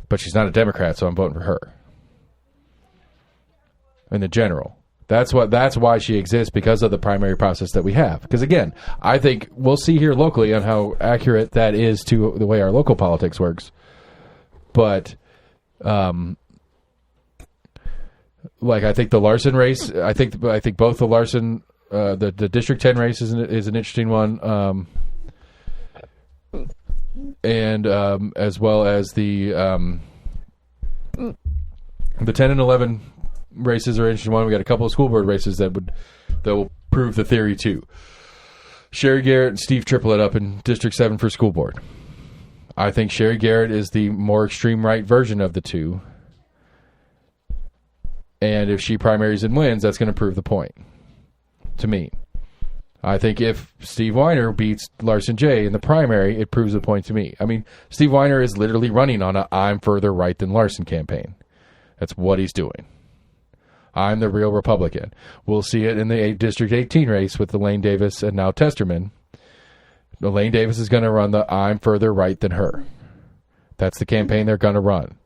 A: but she's not a Democrat, so I'm voting for her. In the general, That's why she exists, because of the primary process that we have. Because again, I think we'll see here locally on how accurate that is to the way our local politics works. But, like, I think the Larson race, I think both the Larson, the District 10 race is an interesting one, and as well as the 10 and 11 races are an interesting one. We got a couple of school board races that will prove the theory too. Sherry Garrett and Steve Triplett up in District 7 for school board. I think Sherry Garrett is the more extreme right version of the two. And if she primaries and wins, that's going to prove the point to me. I think if Steve Weiner beats Larson J in the primary, it proves the point to me. I mean, Steve Weiner is literally running on a I'm further right than Larson campaign. That's what he's doing. I'm the real Republican. We'll see it in the District 18 race with Elaine Davis and now Testerman. Elaine Davis is going to run the I'm further right than her. That's the campaign they're going to run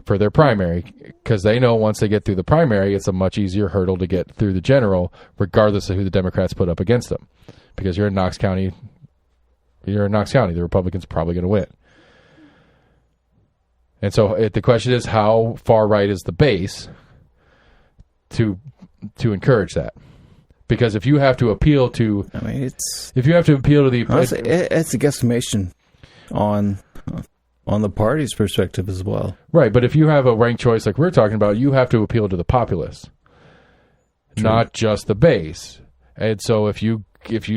A: for their primary, because they know once they get through the primary, it's a much easier hurdle to get through the general, regardless of who the Democrats put up against them. Because you're in Knox County, the Republicans are probably going to win. And so the question is, how far right is the base to encourage that? Because if you have to appeal to,
B: it's
A: the
B: honestly, it's a guesstimation on the party's perspective as well.
A: Right, but if you have a ranked choice like we're talking about, you have to appeal to the populace, not just the base. And so if you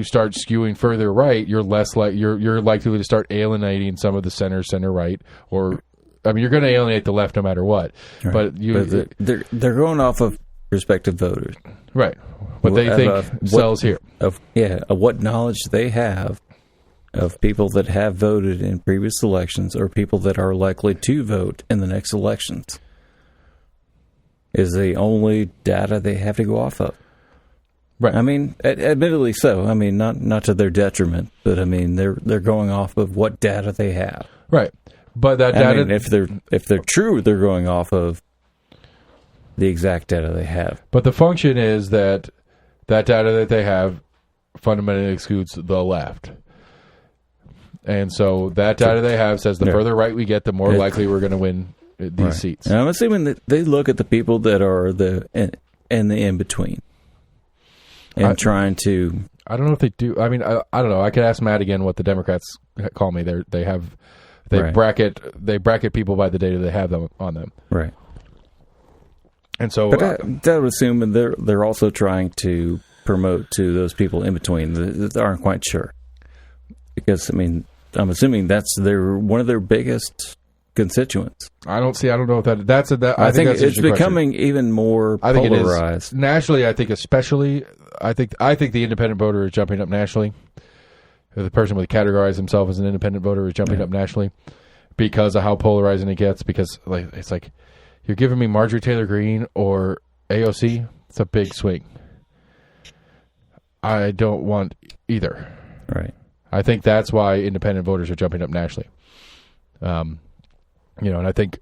A: start skewing further right, you're less you're likely to start alienating some of the center right, or I mean, you're going to alienate the left no matter what. Right. But
B: they're going off of prospective voters,
A: right? What they think sells here,
B: of what knowledge they have of people that have voted in previous elections or people that are likely to vote in the next elections is the only data they have to go off of.
A: Right.
B: I mean, admittedly so. I mean, not to their detriment, but I mean, they're going off of what data they have.
A: Right. But that data,
B: if they're true, they're going off of the exact data they have.
A: But the function is that data that they have fundamentally excludes the left. And so that data they have says the further right we get, the more likely we're going to win these seats.
B: And I'm assuming that they look at the people that are in the in-between and trying to...
A: I don't know if they do. I mean, I don't know. I could ask Matt again what the Democrats call me. They bracket people by the data they have on them.
B: Right.
A: And so...
B: But I would assume they're also trying to promote to those people in between that aren't quite sure. Because, I mean, I'm assuming that's one of their biggest constituents.
A: I don't know if that's
B: I think it's becoming even more polarized.
A: Nationally, I think especially, I think the independent voter is jumping up nationally. The person would categorize himself as an independent voter is jumping up nationally because of how polarizing it gets. Because it's like, you're giving me Marjorie Taylor Greene or AOC. It's a big swing. I don't want either.
B: Right.
A: I think that's why independent voters are jumping up nationally. And I think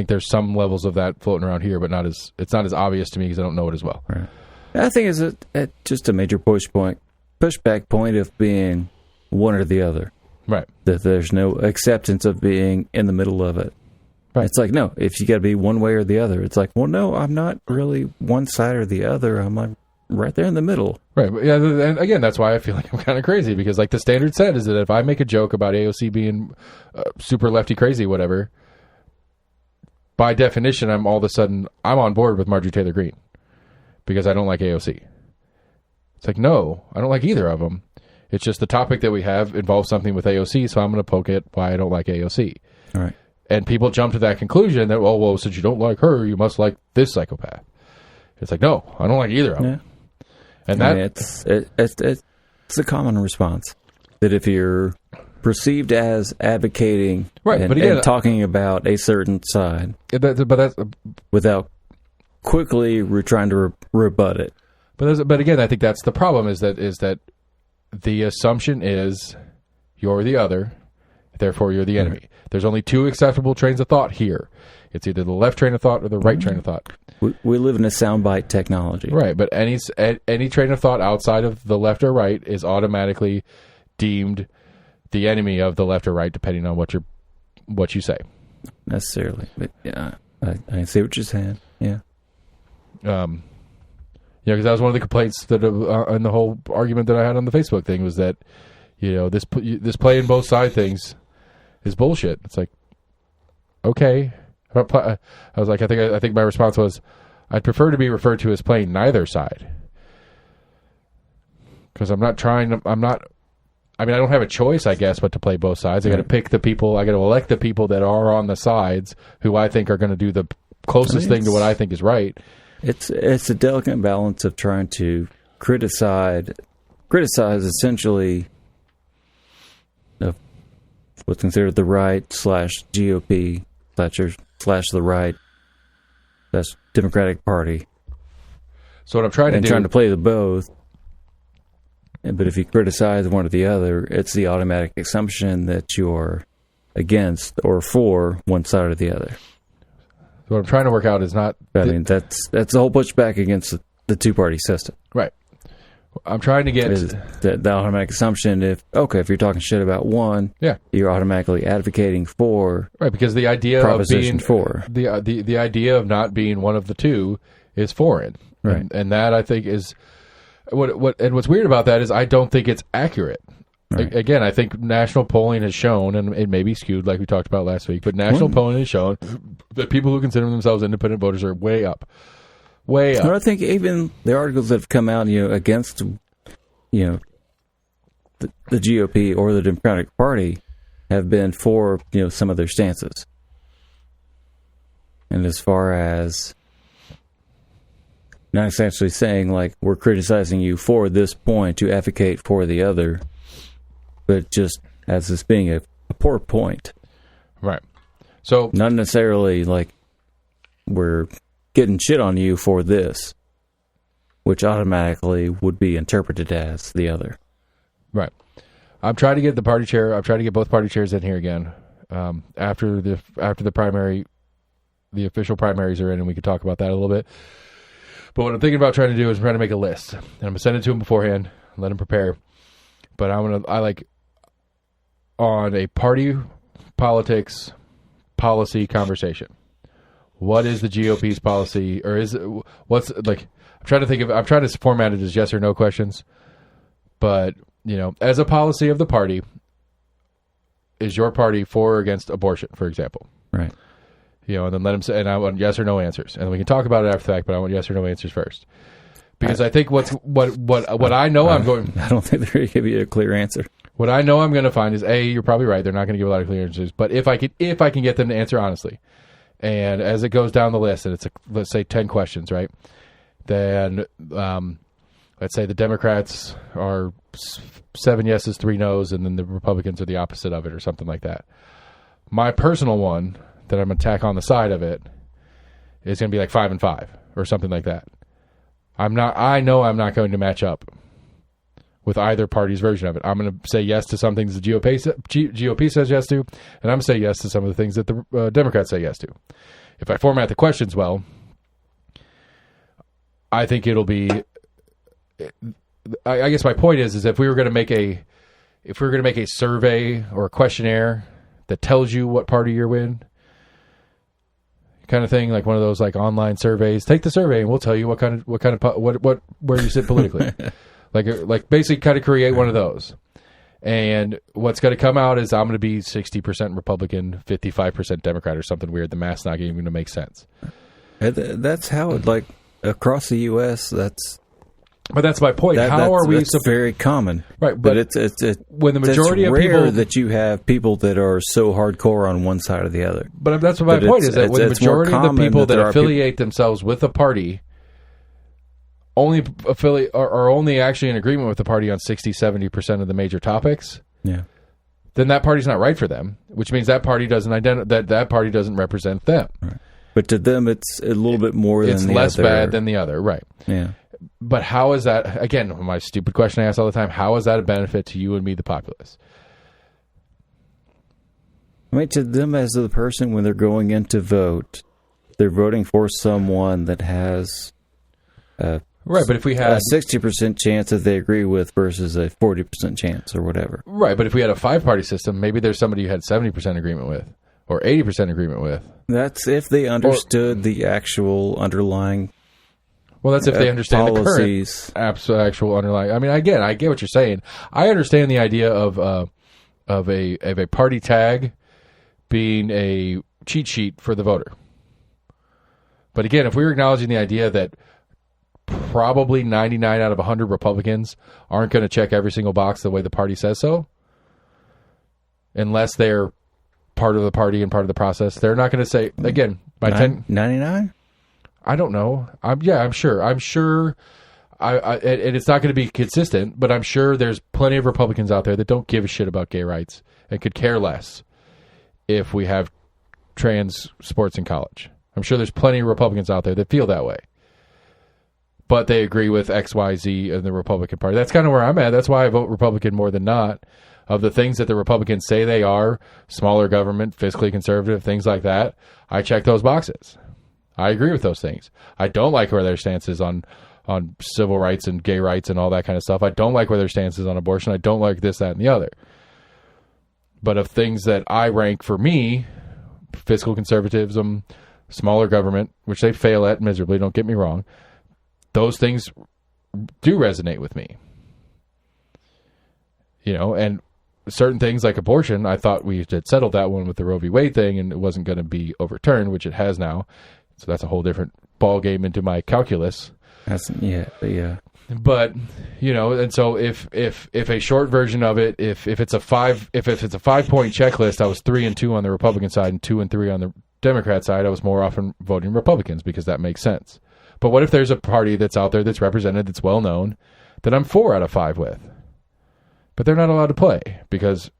A: there's some levels of that floating around here, but it's not as obvious to me because I don't know it as well.
B: Right. I think it's just a major pushback point of being one or the other.
A: Right.
B: That there's no acceptance of being in the middle of it. Right. It's like, no, if you got to be one way or the other, it's like, well, no, I'm not really one side or the other. I'm like right there in the middle.
A: Right. Yeah. And again, that's why I feel like I'm kind of crazy because like the standard said is that if I make a joke about AOC being super lefty crazy, whatever, by definition, I'm on board with Marjorie Taylor Greene because I don't like AOC. It's like, no, I don't like either of them. It's just the topic that we have involves something with AOC, so I'm going to poke at why I don't like AOC.
B: All right.
A: And people jump to that conclusion that, well, since you don't like her, you must like this psychopath. It's like, no, I don't like either of them.
B: Yeah.
A: And
B: it's a common response that if you're perceived as advocating and talking about a certain side,
A: that's
B: without quickly trying to rebut it.
A: But again, I think that's the problem is that the assumption is you're the other, therefore you're the enemy. There's only two acceptable trains of thought here. It's either the left train of thought or the right train of thought.
B: We live in a soundbite technology.
A: Right, but any train of thought outside of the left or right is automatically deemed the enemy of the left or right, depending on what you say.
B: Necessarily, but yeah, I see what you're saying. Yeah.
A: Because that was one of the complaints that in the whole argument that I had on the Facebook thing was that, this playing both side things is bullshit. It's like, okay, I was like, I think my response was, I'd prefer to be referred to as playing neither side, because I don't have a choice, I guess, but to play both sides. I got to pick the people. I got to elect the people that are on the sides who I think are going to do the closest thing to what I think is right.
B: It's a delicate balance of trying to criticize essentially what's considered the right / GOP / the right / Democratic Party.
A: So what I'm trying
B: to play the both. But if you criticize one or the other, it's the automatic assumption that you're against or for one side or the other.
A: What I'm trying to work out is not...
B: that's the whole pushback against the two-party system.
A: Right. I'm trying to get...
B: The automatic assumption, if you're talking shit about one, you're automatically advocating for...
A: Right, because the idea of being...
B: for.
A: The idea of not being one of the two is foreign.
B: Right.
A: And that, I think, is... what's weird about that is I don't think it's accurate. Right. Again, I think national polling has shown, and it may be skewed like we talked about last week, but national polling has shown that people who consider themselves independent voters are way up. Way up.
B: But I think even the articles that have come out, against, the GOP or the Democratic Party have been for, some of their stances. And as far as not essentially saying, like, we're criticizing you for this point to advocate for the other, but just as this being a poor point.
A: Right. So
B: not necessarily like we're getting shit on you for this, which automatically would be interpreted as the other.
A: Right. I'm trying to get the party chair. I'm trying to get both party chairs in here again. After the primary, the official primaries are in, and we could talk about that a little bit. But what I'm thinking about trying to do is trying to make a list, and I'm gonna send it to him beforehand, let him prepare. But I like on a party politics policy conversation. What is the GOP's policy, or what's like? I'm trying to format it as yes or no questions. But as a policy of the party, is your party for or against abortion, for example?
B: Right.
A: And then let him say, and I want yes or no answers, and we can talk about it after the fact. But I want yes or no answers first, because I think what I know I'm going.
B: I don't think they're going to give you a clear answer.
A: What I know I'm going to find is you're probably right. They're not going to give a lot of clear answers. But if I can get them to answer honestly, and as it goes down the list, and it's let's say 10 questions, right? Then let's say the Democrats are 7 yeses, 3 nos, and then the Republicans are the opposite of it, or something like that. My personal one that I'm going to tack on the side of it is going to be like 5 and 5 or something like that. I know I'm not going to match up with either party's version of it. I'm going to say yes to some things the GOP says yes to, and I'm going to say yes to some of the things that the Democrats say yes to. If I format the questions well, I think it'll be. I guess my point is if we were going to make a survey or a questionnaire that tells you what party you're in, kind of thing, like one of those like online surveys. Take the survey and we'll tell you where you sit politically. like basically kind of create one of those. And what's going to come out is I'm going to be 60% Republican, 55% Democrat, or something weird. The math's not even going to make sense.
B: That's how it, like across the U.S.
A: But that's my point.
B: That's very common,
A: right?
B: But it's
A: when the majority of people
B: that you have people that are so hardcore on one side or the other.
A: But that's what my point is, that when the majority of the people that affiliate themselves with a party only are only actually in agreement with the party on 60-70% of the major topics, then that party's not right for them, which means that party doesn't that party doesn't represent them.
B: Right. But to them, it's a little bit more than the other.
A: It's less bad than the other, right?
B: Yeah.
A: But how is that, again, my stupid question I ask all the time, how is that a benefit to you and me, the populace?
B: I mean, to them as the person, when they're going in to vote, they're voting for someone that has
A: Right, but if we had
B: a 60% chance that they agree with versus a 40% chance or whatever.
A: Right, but if we had a 5-party system, maybe there's somebody you had 70% agreement with or 80% agreement with.
B: That's if they understood the actual underlying.
A: Well, that's if they understand
B: policies.
A: The current actual underlying. I mean, again, I get what you're saying. I understand the idea of a party tag being a cheat sheet for the voter. But again, if we were acknowledging the idea that probably 99 out of 100 Republicans aren't going to check every single box the way the party says so, unless they're part of the party and part of the process, they're not going to say, again, by
B: 99?
A: I don't know. I'm sure. And it's not going to be consistent, but I'm sure there's plenty of Republicans out there that don't give a shit about gay rights and could care less if we have trans sports in college. I'm sure there's plenty of Republicans out there that feel that way. But they agree with X, Y, Z in the Republican Party. That's kind of where I'm at. That's why I vote Republican more than not. Of the things that the Republicans say they are, smaller government, fiscally conservative, things like that, I check those boxes. I agree with those things. I don't like where their stance is on civil rights and gay rights and all that kind of stuff. I don't like where their stance is on abortion. I don't like this, that, and the other. But of things that I rank for me, fiscal conservatism, smaller government, which they fail at miserably, don't get me wrong, those things do resonate with me. You know, and certain things like abortion, I thought we had settled that one with the Roe v. Wade thing and it wasn't going to be overturned, which it has now. So that's a whole different ball game into my calculus.
B: Yeah.
A: But, you know, and so if a short version of it, if it's a 5-point checklist, I was 3 and 2 on the Republican side and 2 and 3 on the Democrat side, I was more often voting Republicans because that makes sense. But what if there's a party that's out there that's represented, that's well known, that I'm 4 out of 5 with? But they're not allowed to play because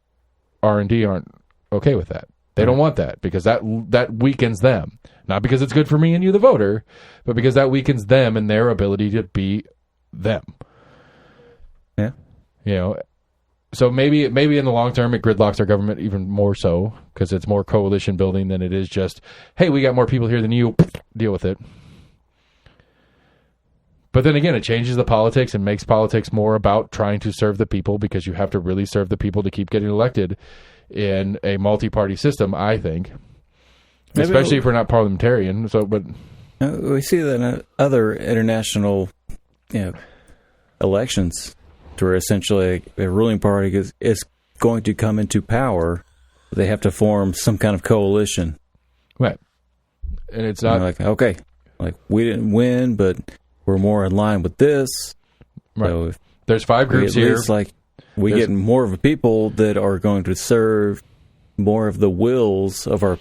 A: R&D aren't okay with that. They don't want that because that weakens them. Not because it's good for me and you, the voter, but because that weakens them and their ability to be them.
B: Yeah.
A: You know, so maybe in the long term it gridlocks our government even more so because it's more coalition building than it is just, hey, we got more people here than you, deal with it. But then again, it changes the politics and makes politics more about trying to serve the people because you have to really serve the people to keep getting elected in a multi-party system, I think. Maybe especially if we're not parliamentarian. So, but
B: we see that in other international, elections, where essentially a ruling party is going to come into power. They have to form some kind of coalition,
A: right? And it's not
B: like we didn't win, but we're more in line with this.
A: Right.
B: So if
A: there's 5 groups here.
B: We get more of the people that are going to serve more of the wills of our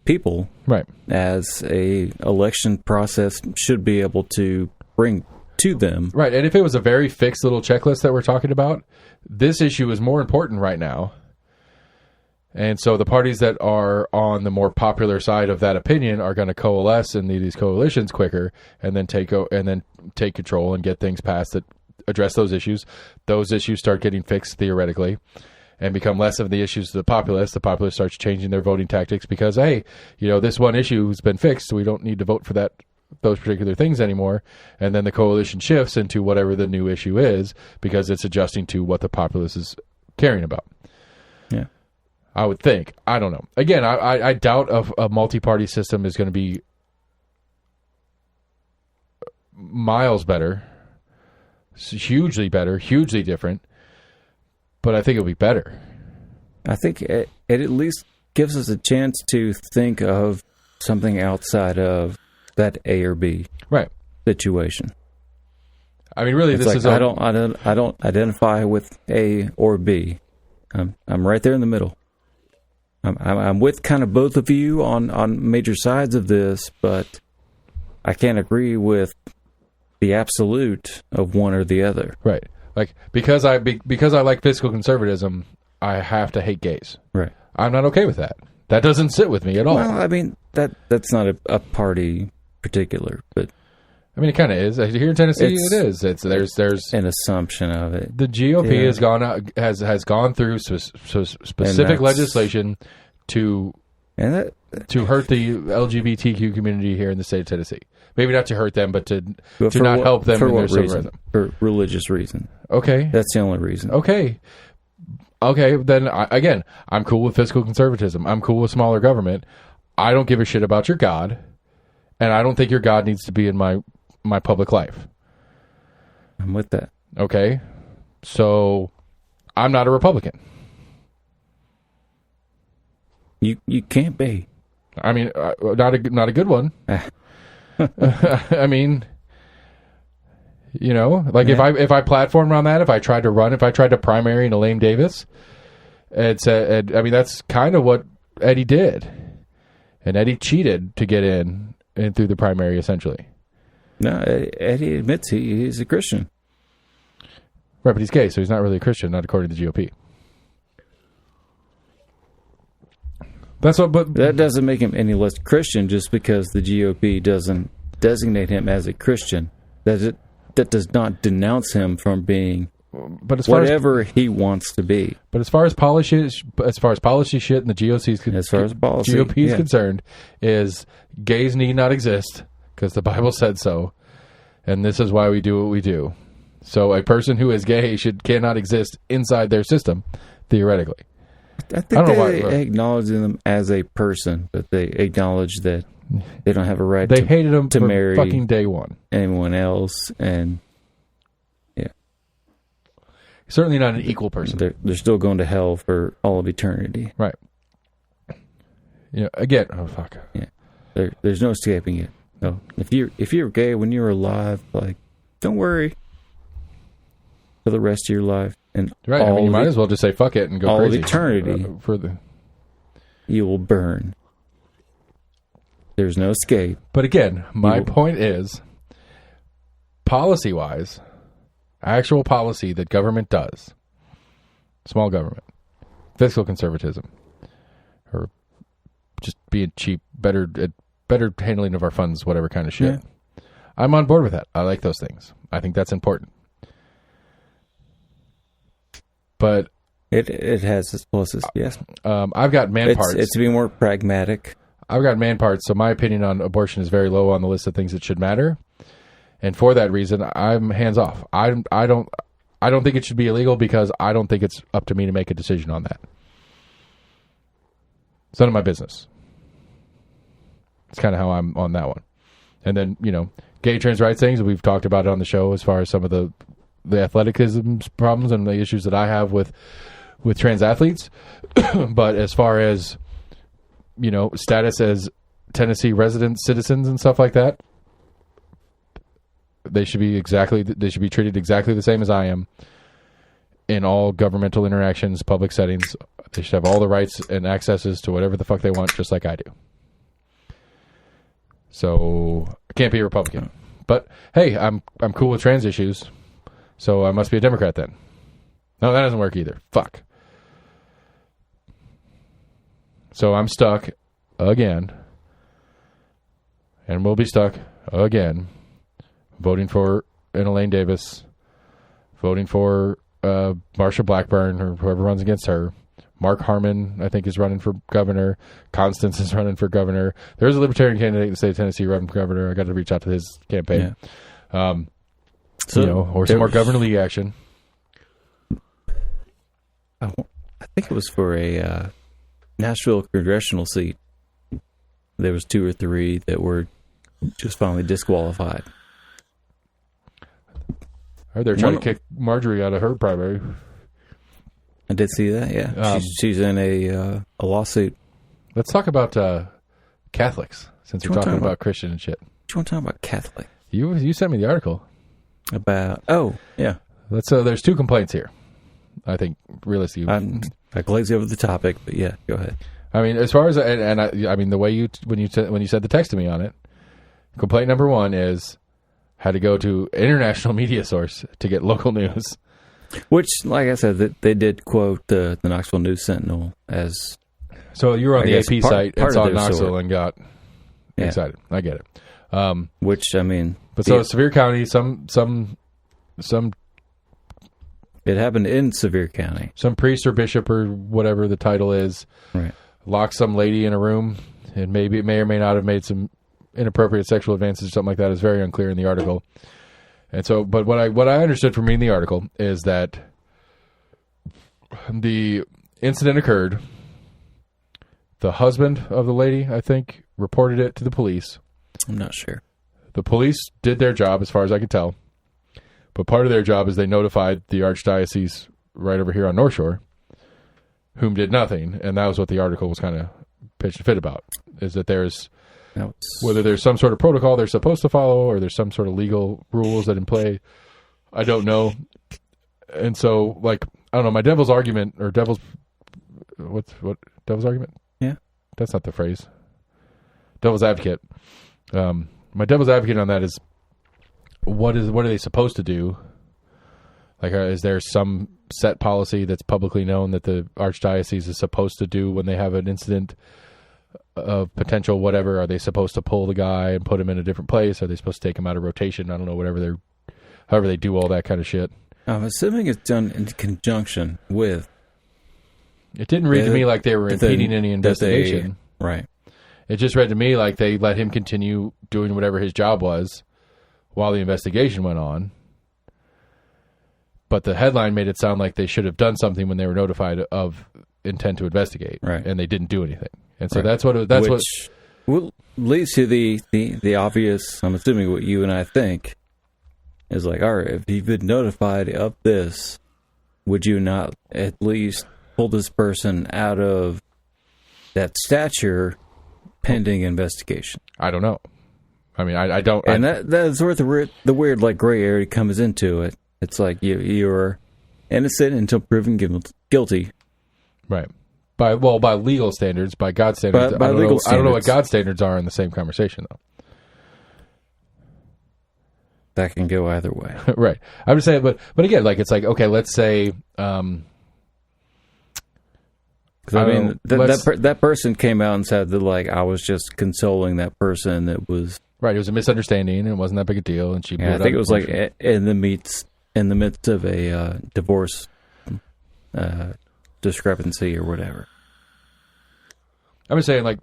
B: people,
A: right?
B: As a election process should be able to bring to them,
A: right? And if it was a very fixed little checklist that we're talking about, this issue is more important right now. And so the parties that are on the more popular side of that opinion are going to coalesce and lead these coalitions quicker, and then take control and get things passed that address those issues. Those issues start getting fixed theoretically and become less of the issues to the populace. The populace starts changing their voting tactics because, hey, this one issue has been fixed, so we don't need to vote for those particular things anymore. And then the coalition shifts into whatever the new issue is because it's adjusting to what the populace is caring about.
B: Yeah.
A: I would think. I don't know. Again, I doubt a multi-party system is going to be miles better, hugely better, hugely different, but I think it'll be better.
B: I think it at least gives us a chance to think of something outside of that A or B situation.
A: I mean, really,
B: it's I don't identify with A or B. I'm right there in the middle. I'm with kind of both of you on major sides of this, but I can't agree with the absolute of one or the other.
A: Right. Like because I like fiscal conservatism, I have to hate gays.
B: Right.
A: I'm not okay with that. That doesn't sit with me at all.
B: Well, I mean that's not a party particular, but
A: I mean it kind of is. Here in Tennessee, it is. There's
B: an assumption of it.
A: The GOP has gone through specific legislation to
B: And
A: hurt the LGBTQ community here in the state of Tennessee. Maybe not to hurt them, but to
B: for
A: not
B: what-
A: help them
B: for
A: in their
B: what
A: civil
B: reason?
A: rights.
B: For religious reason.
A: Okay.
B: That's the only reason.
A: Okay. Then again, I'm cool with fiscal conservatism. I'm cool with smaller government. I don't give a shit about your God, and I don't think your God needs to be in my public life.
B: I'm with that.
A: Okay? So I'm not a Republican.
B: You can't be.
A: I mean, not a good one. I mean, you know, like
B: Yeah.
A: if I platformed on that, if I tried to primary in Elaine Davis, I mean, that's kind of what Eddie did, and Eddie cheated to get in through the primary, essentially.
B: No, Eddie admits he's a Christian.
A: Right, but he's gay, so he's not really a Christian, not according to the GOP. That's what, but
B: That doesn't make him any less Christian just because the GOP doesn't designate him as a Christian. That does not denounce him from being
A: but as far
B: whatever he wants to be.
A: as policy shit, and the GOP is concerned, is gays need not exist because the Bible said so, and this is why we do what we do. So a person who is gay cannot exist inside their system, theoretically.
B: I think
A: I don't know
B: they
A: why-
B: acknowledge them as a person, but they acknowledge that they don't have a right
A: They
B: to
A: hated him
B: to
A: from
B: marry
A: fucking day one.
B: anyone else, and
A: Certainly not an equal person.
B: they're still going to hell for all of eternity.
A: Right. You know, again, oh fuck.
B: There's no escaping it. No, if you're gay when you're alive, like, don't worry for the rest of your life, and
A: Right. I mean, you might as well just say fuck it and go
B: all of
A: crazy.
B: eternity.
A: For the.
B: You will burn. There's no escape.
A: But again, my point is, policy-wise, actual policy that government does, small government, fiscal conservatism, or just being cheap, better handling of our funds, whatever kind of shit.
B: Yeah.
A: I'm on board with that. I like those things. I think that's important. But
B: It has its pluses. Yes,
A: I've got man parts.
B: It's to be more pragmatic.
A: I've got man parts, so my opinion on abortion is very low on the list of things that should matter. And for that reason, I'm hands off. I don't think it should be illegal because I don't think it's up to me to make a decision on that. It's none of my business. It's kind of how I'm on that one. And then, you know, gay trans rights things, we've talked about it on the show as far as some of the athleticism problems and the issues that I have with trans athletes. But as far as, you know, status as Tennessee resident citizens and stuff like that, they should be treated exactly the same as I am in all governmental interactions, public settings. They should have all the rights and accesses to whatever the fuck they want, just like I do. So I can't be a Republican, but hey, I'm cool with trans issues, so I must be a Democrat then. No, that doesn't work either. Fuck. So I'm stuck again, and we'll be stuck again, voting for Elaine Davis, voting for Marsha Blackburn or whoever runs against her. Mark Harmon, I think, is running for governor. Constance is running for governor. There's a libertarian candidate in the state of Tennessee running for governor. I got to reach out to his campaign. Yeah.
B: So
A: you know, or some more Governor Lee action.
B: I think it was for a Nashville congressional seat. There was 2 or 3 that were just finally disqualified.
A: Or they're trying to kick Marjorie out of her primary.
B: I did see that. Yeah, she's in a lawsuit.
A: Let's talk about Catholics since we're talking about Christian and shit.
B: Do you want to talk about Catholic?
A: You sent me the article
B: About
A: Let's. There's 2 complaints here. I think realistically,
B: I glazed over the topic, but yeah, go ahead.
A: I mean, as far as I mean, the way when you said the text to me on it, complaint number 1 is had to go to international media source to get local news.
B: Which, like I said, they did quote the Knoxville News Sentinel as.
A: So you were on the AP site and saw
B: of their
A: Knoxville
B: story.
A: and got excited. I get it.
B: Which, I mean,
A: but so Sevier County, some
B: it happened in Sevier County.
A: some priest or bishop or whatever the title is,
B: Right.
A: locked some lady in a room and maybe may or may not have made some inappropriate sexual advances or something like that is very unclear in the article. And so, but what I understood from reading the article is that the incident occurred. The husband of the lady, I think, reported it to the police.
B: I'm not sure.
A: The police did their job as far as I could tell. But part of their job is they notified the Archdiocese right over here on North Shore, whom did nothing. And that was what the article was kind of pitched a fit about, is that there's, whether there's some sort of protocol they're supposed to follow or there's some sort of legal rules that in play, I don't know. And so, like, I don't know, my devil's argument, or devil's, what devil's argument?
B: Yeah.
A: That's not the phrase. Devil's advocate. My devil's advocate on that is, what are they supposed to do? Like, is there some set policy that's publicly known that the Archdiocese is supposed to do when they have an incident of potential whatever? Are they supposed to pull the guy and put him in a different place? Are they supposed to take him out of rotation? I don't know, however they do all that kind of shit.
B: I'm assuming it's done in conjunction with.
A: It didn't read to me like they were impeding any investigation.
B: Right.
A: It just read to me like they let him continue doing whatever his job was while the investigation went on. But the headline made it sound like they should have done something when they were notified of intent to investigate.
B: Right.
A: And they didn't do anything. And so
B: right.
A: that's what
B: leads to the obvious, I'm assuming what you and I think, is like, all right, if you've been notified of this, would you not at least pull this person out of that stature pending investigation?
A: I don't know. I mean, I don't.
B: And that's where the weird, like, gray area comes into it. It's like you're innocent until proven guilty.
A: Right. By legal standards, by God's standards. I don't know what God's standards are in the same conversation, though.
B: That can go either way.
A: Right. I'm just saying, but again, like, it's like, okay, let's say,
B: I mean, that person came out and said that, like, I was just consoling that person. That was
A: right. It was a misunderstanding, and it wasn't that big a deal. And she,
B: I think it was like in the midst of a divorce discrepancy or whatever.
A: I'm just saying, like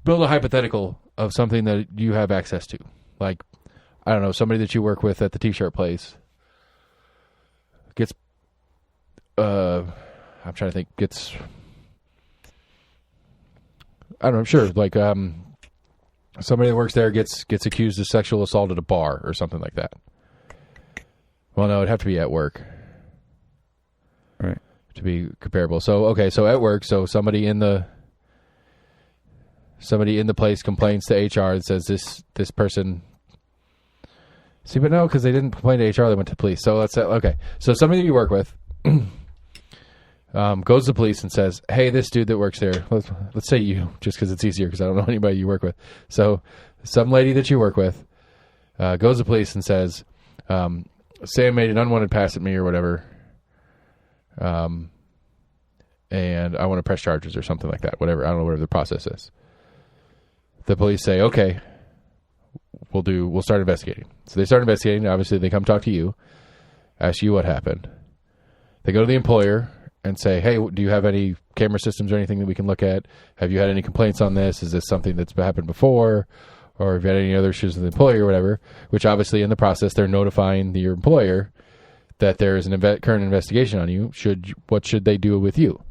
A: build a hypothetical of something that you have access to. Like, I don't know, somebody that you work with at the t-shirt place gets, I'm trying to think, I don't know, sure, like, somebody that works there gets accused of sexual assault at a bar or something like that. Well, no, it'd have to be at work.
B: Right.
A: To be comparable. So, okay, so at work, so somebody in the place complains to HR and says this person. See, but no, because they didn't complain to HR, they went to the police. So let's say, okay, so somebody that you work with goes to the police and says, hey, this dude that works there, let's say you, just because it's easier because I don't know anybody you work with. So some lady that you work with goes to the police and says, Sam made an unwanted pass at me or whatever, and I want to press charges or something like that, whatever. I don't know whatever the process is. The police say, okay, we'll start investigating. So they start investigating. Obviously, they come talk to you, ask you what happened. They go to the employer and say, hey, do you have any camera systems or anything that we can look at? Have you had any complaints on this? Is this something that's happened before? Or have you had any other issues with the employer or whatever? Which obviously in the process, they're notifying your employer that there is an current investigation on you. What should they do with you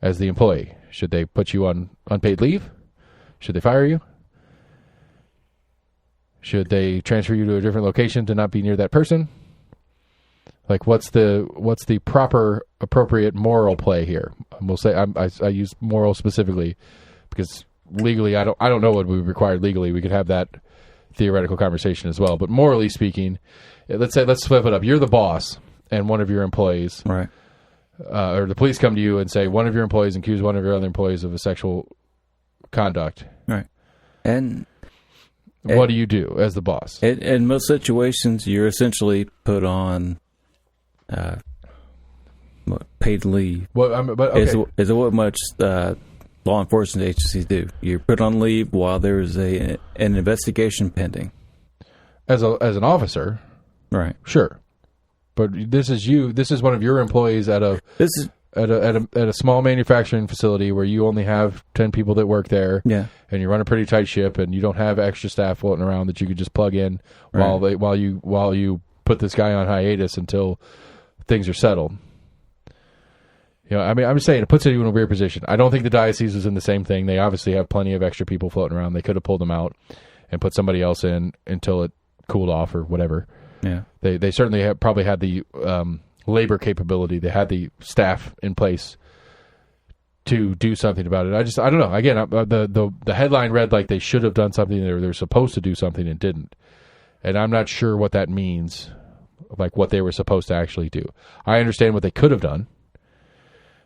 A: as the employee? Should they put you on unpaid leave? Should they fire you? Should they transfer you to a different location to not be near that person? Like, what's the proper, appropriate moral play here? We'll say I use moral specifically because legally I don't know what would be required legally. We could have that theoretical conversation as well. But morally speaking, let's flip it up. You're the boss, and one of your employees,
B: right,
A: or the police come to you and say one of your employees accused one of your other employees of a sexual conduct.
B: Right. And
A: what do you do as the boss?
B: In most situations, you're essentially put on paid leave.
A: Okay.
B: Is what much law enforcement agencies do. You're put on leave while there is an investigation pending.
A: As an officer,
B: right?
A: Sure. But this is you. This is one of your employees at a small manufacturing facility where you only have 10 people that work there.
B: Yeah.
A: And you run a pretty tight ship, and you don't have extra staff floating around that you could just plug in while you put this guy on hiatus until things are settled. You know, I mean, I'm just saying, it puts you in a weird position. I don't think the diocese was in the same thing. They obviously have plenty of extra people floating around. They could have pulled them out and put somebody else in until it cooled off or whatever.
B: Yeah.
A: They certainly probably had the labor capability. They had the staff in place to do something about it. I don't know. Again, the headline read like they should have done something, or they're supposed to do something and didn't. And I'm not sure what that means, like what they were supposed to actually do. I understand what they could have done,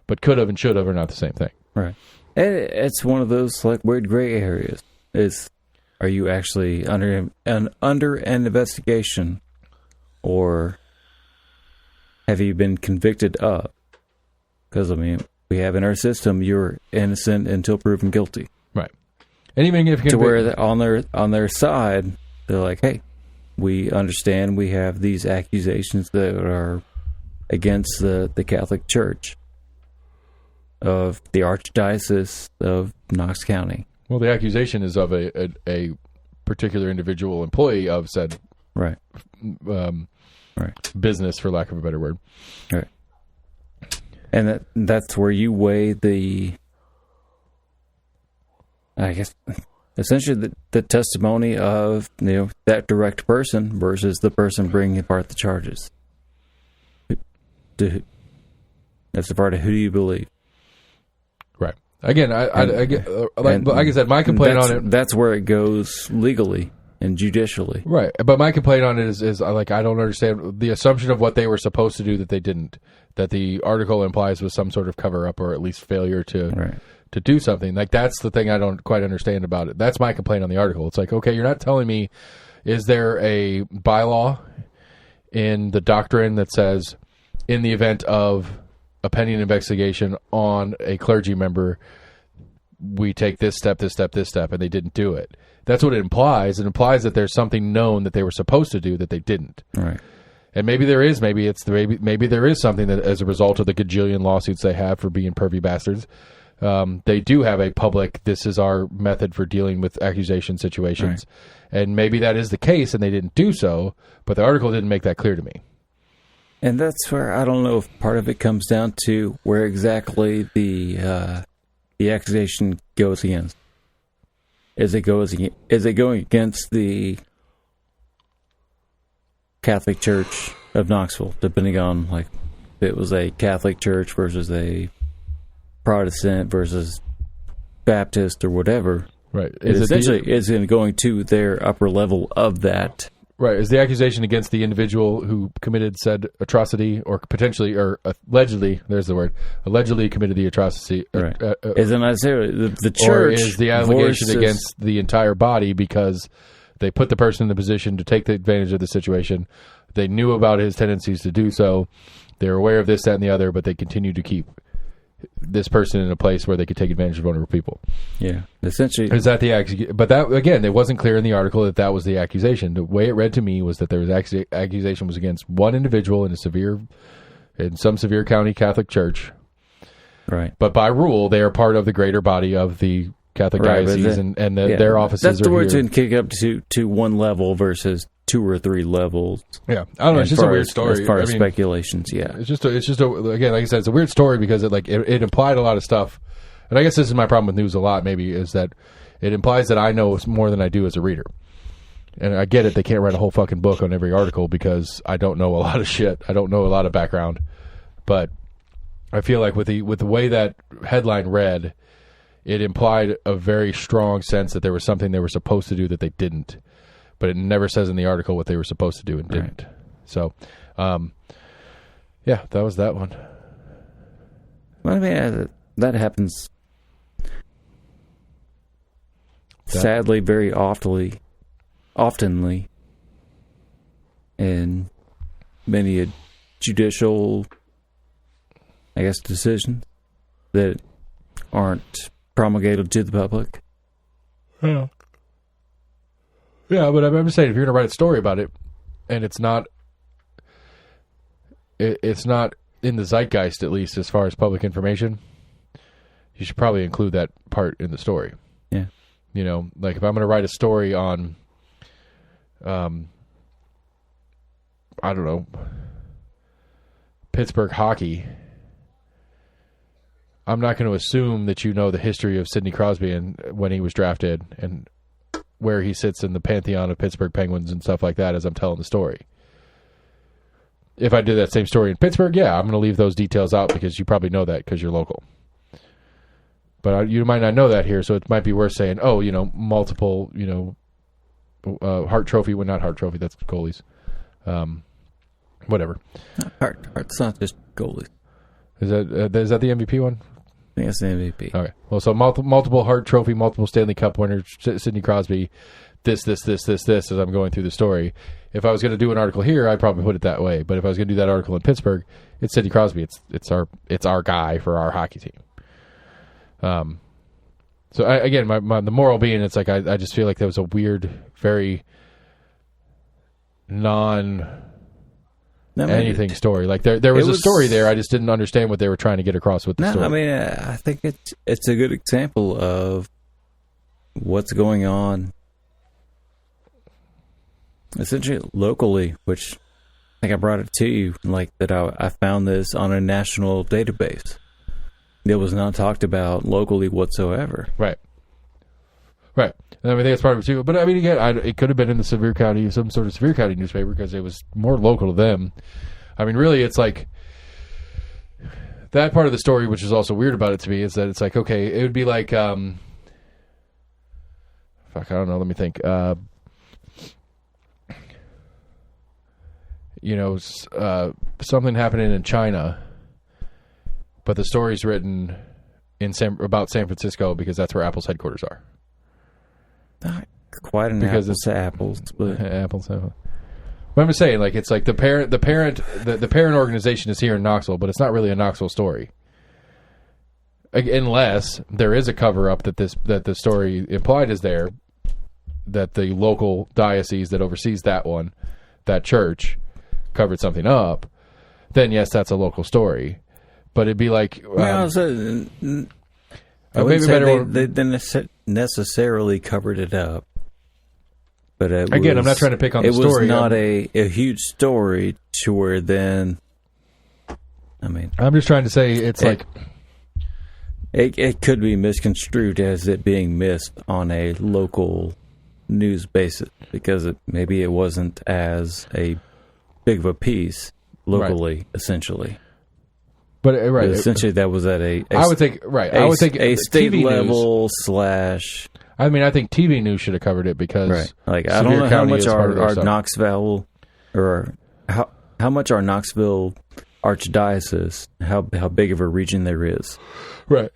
A: but could have and should have are not the same thing.
B: Right. And it's one of those like weird gray areas. Are you actually under an investigation, or have you been convicted of? Because, I mean, we have in our system, you're innocent until proven guilty.
A: Right. And even if
B: to where on their side, they're like, hey, we understand we have these accusations that are against the Catholic Church of the Archdiocese of Knox County.
A: Well, the accusation is of a particular individual employee of said
B: right
A: business, for lack of a better word.
B: Right. And that's where you weigh I guess, essentially the testimony of, you know, that direct person versus the person bringing apart the charges. That's the part of who do you believe?
A: Right. Again, like I said, my complaint on it...
B: That's where it goes legally and judicially.
A: Right. But my complaint on it is like, I don't understand the assumption of what they were supposed to do that they didn't. That the article implies was some sort of cover-up or at least failure to do something. Like, that's the thing I don't quite understand about it. That's my complaint on the article. It's like, okay, you're not telling me, is there a bylaw in the doctrine that says, in the event of a pending investigation on a clergy member, we take this step, and they didn't do it. That's what it implies. It implies that there's something known that they were supposed to do that they didn't.
B: Right.
A: And maybe there is. Maybe there is something that, as a result of the gajillion lawsuits they have for being pervy bastards, they do have a public, this is our method for dealing with accusation situations. Right. And maybe that is the case, and they didn't do so, but the article didn't make that clear to me.
B: And that's where I don't know if part of it comes down to where exactly the accusation goes against. Is it going against the Catholic Church of Knoxville, depending on like if it was a Catholic church versus a Protestant versus Baptist or whatever?
A: Right.
B: Is it going to their upper level of that?
A: Right. Is the accusation against the individual who committed said atrocity, or potentially, or allegedly, there's the word, allegedly committed the atrocity?
B: Right. Isn't necessarily the church?
A: Or is the allegation against the entire body because they put the person in the position to take the advantage of the situation? They knew about his tendencies to do so. They're aware of this, that, and the other, but they continue to keep this person in a place where they could take advantage of vulnerable people.
B: Yeah, essentially.
A: Is that the accusation? But that, again, it wasn't clear in the article that was the accusation. The way it read to me was that there was accusation was against one individual in some severe county Catholic church.
B: Right.
A: But by rule, they are part of the greater body of the Catholic diocese, and their offices
B: that's the
A: are
B: words
A: here.
B: Can kick up to one level versus 2 or 3 levels.
A: Yeah, I don't know. It's just a weird story.
B: As far as speculations, yeah.
A: It's just again, like I said, it's a weird story because it implied a lot of stuff. And I guess this is my problem with news a lot, maybe, is that it implies that I know more than I do as a reader. And I get it, they can't write a whole fucking book on every article because I don't know a lot of shit. I don't know a lot of background. But I feel like with the way that headline read, it implied a very strong sense that there was something they were supposed to do that they didn't. But it never says in the article what they were supposed to do and didn't. Right. So, yeah, that was that one.
B: Well, I mean, that happens sadly very oftenly in many judicial, I guess, decisions that aren't promulgated to the public.
A: Yeah. Yeah, but I'm just saying, if you're going to write a story about it, and it's not... it's not in the zeitgeist, at least as far as public information. You should probably include that part in the story.
B: Yeah.
A: You know, like if I'm going to write a story on, I don't know, Pittsburgh hockey, I'm not going to assume that you know the history of Sidney Crosby and when he was drafted and where he sits in the pantheon of Pittsburgh Penguins and stuff like that as I'm telling the story. If I did that same story in Pittsburgh, yeah, I'm going to leave those details out because you probably know that because you're local. But you might not know that here, so it might be worth saying, oh, you know, multiple, you know, Hart Trophy, well, not Hart Trophy, that's goalies. Whatever.
B: Hart's not just goalies.
A: Is that the MVP one?
B: I think that's the MVP.
A: Okay. Well, so multiple Hart Trophy, multiple Stanley Cup winners, Sidney Crosby, this, as I'm going through the story. If I was going to do an article here, I'd probably put it that way. But if I was going to do that article in Pittsburgh, it's Sidney Crosby. It's our guy for our hockey team. So again, the moral being, it's like I just feel like that was a weird, very anything story. Like there was a story there. I just didn't understand what they were trying to get across with the story.
B: I mean, I think it's a good example of what's going on essentially locally, which I think I brought it to you, like that I found this on a national database. It was not talked about locally whatsoever.
A: Right. And I think that's part of it too. But I mean, again, it could have been in the Sevier County, some sort of Sevier County newspaper, because it was more local to them. I mean, really, it's like that part of the story, which is also weird about it to me, is that it's like, okay, it would be like, I don't know. Let me think. You know, something happening in China, but the story's written about San Francisco because that's where Apple's headquarters are.
B: Not quite an
A: because
B: apples to apples, but
A: apples. But I'm just saying, like it's like the parent organization is here in Knoxville, but it's not really a Knoxville story, unless there is a cover up that the story implied is there, that the local diocese that oversees that church, covered something up. Then yes, that's a local story. But it'd be like,
B: maybe better. They didn't necessarily covered it up, but I'm
A: not trying to pick on the story.
B: It was not a huge story to where then. I mean,
A: I'm just trying to say it's like
B: it could be misconstrued as it being missed on a local news basis because maybe it wasn't as a big of a piece locally, essentially.
A: But
B: essentially, that was at
A: I would think
B: a state
A: TV
B: level
A: news, / I mean, I think TV news should have covered it because
B: like I don't know how much our Knoxville or how much our Knoxville archdiocese, how big of a region there is.
A: Right.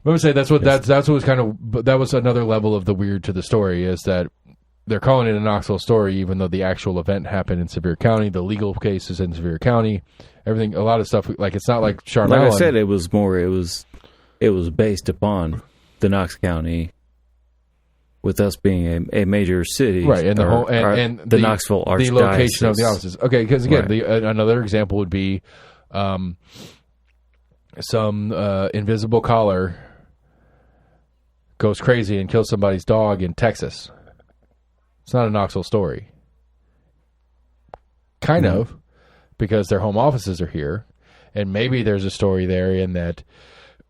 A: I would say that was another level of the weird to the story, is that they're calling it a Knoxville story, even though the actual event happened in Sevier County. The legal case is in Sevier County. Everything, a lot of stuff, like it's not like Charmel.
B: Like I said, it was based upon the Knox County, with us being a major city,
A: right? And the
B: Knoxville Archdiocese,
A: the location of the offices. Okay, because again, another example would be some invisible collar goes crazy and kills somebody's dog in Texas. It's not a Knoxville story. Kind of, because their home offices are here, and maybe there's a story there in that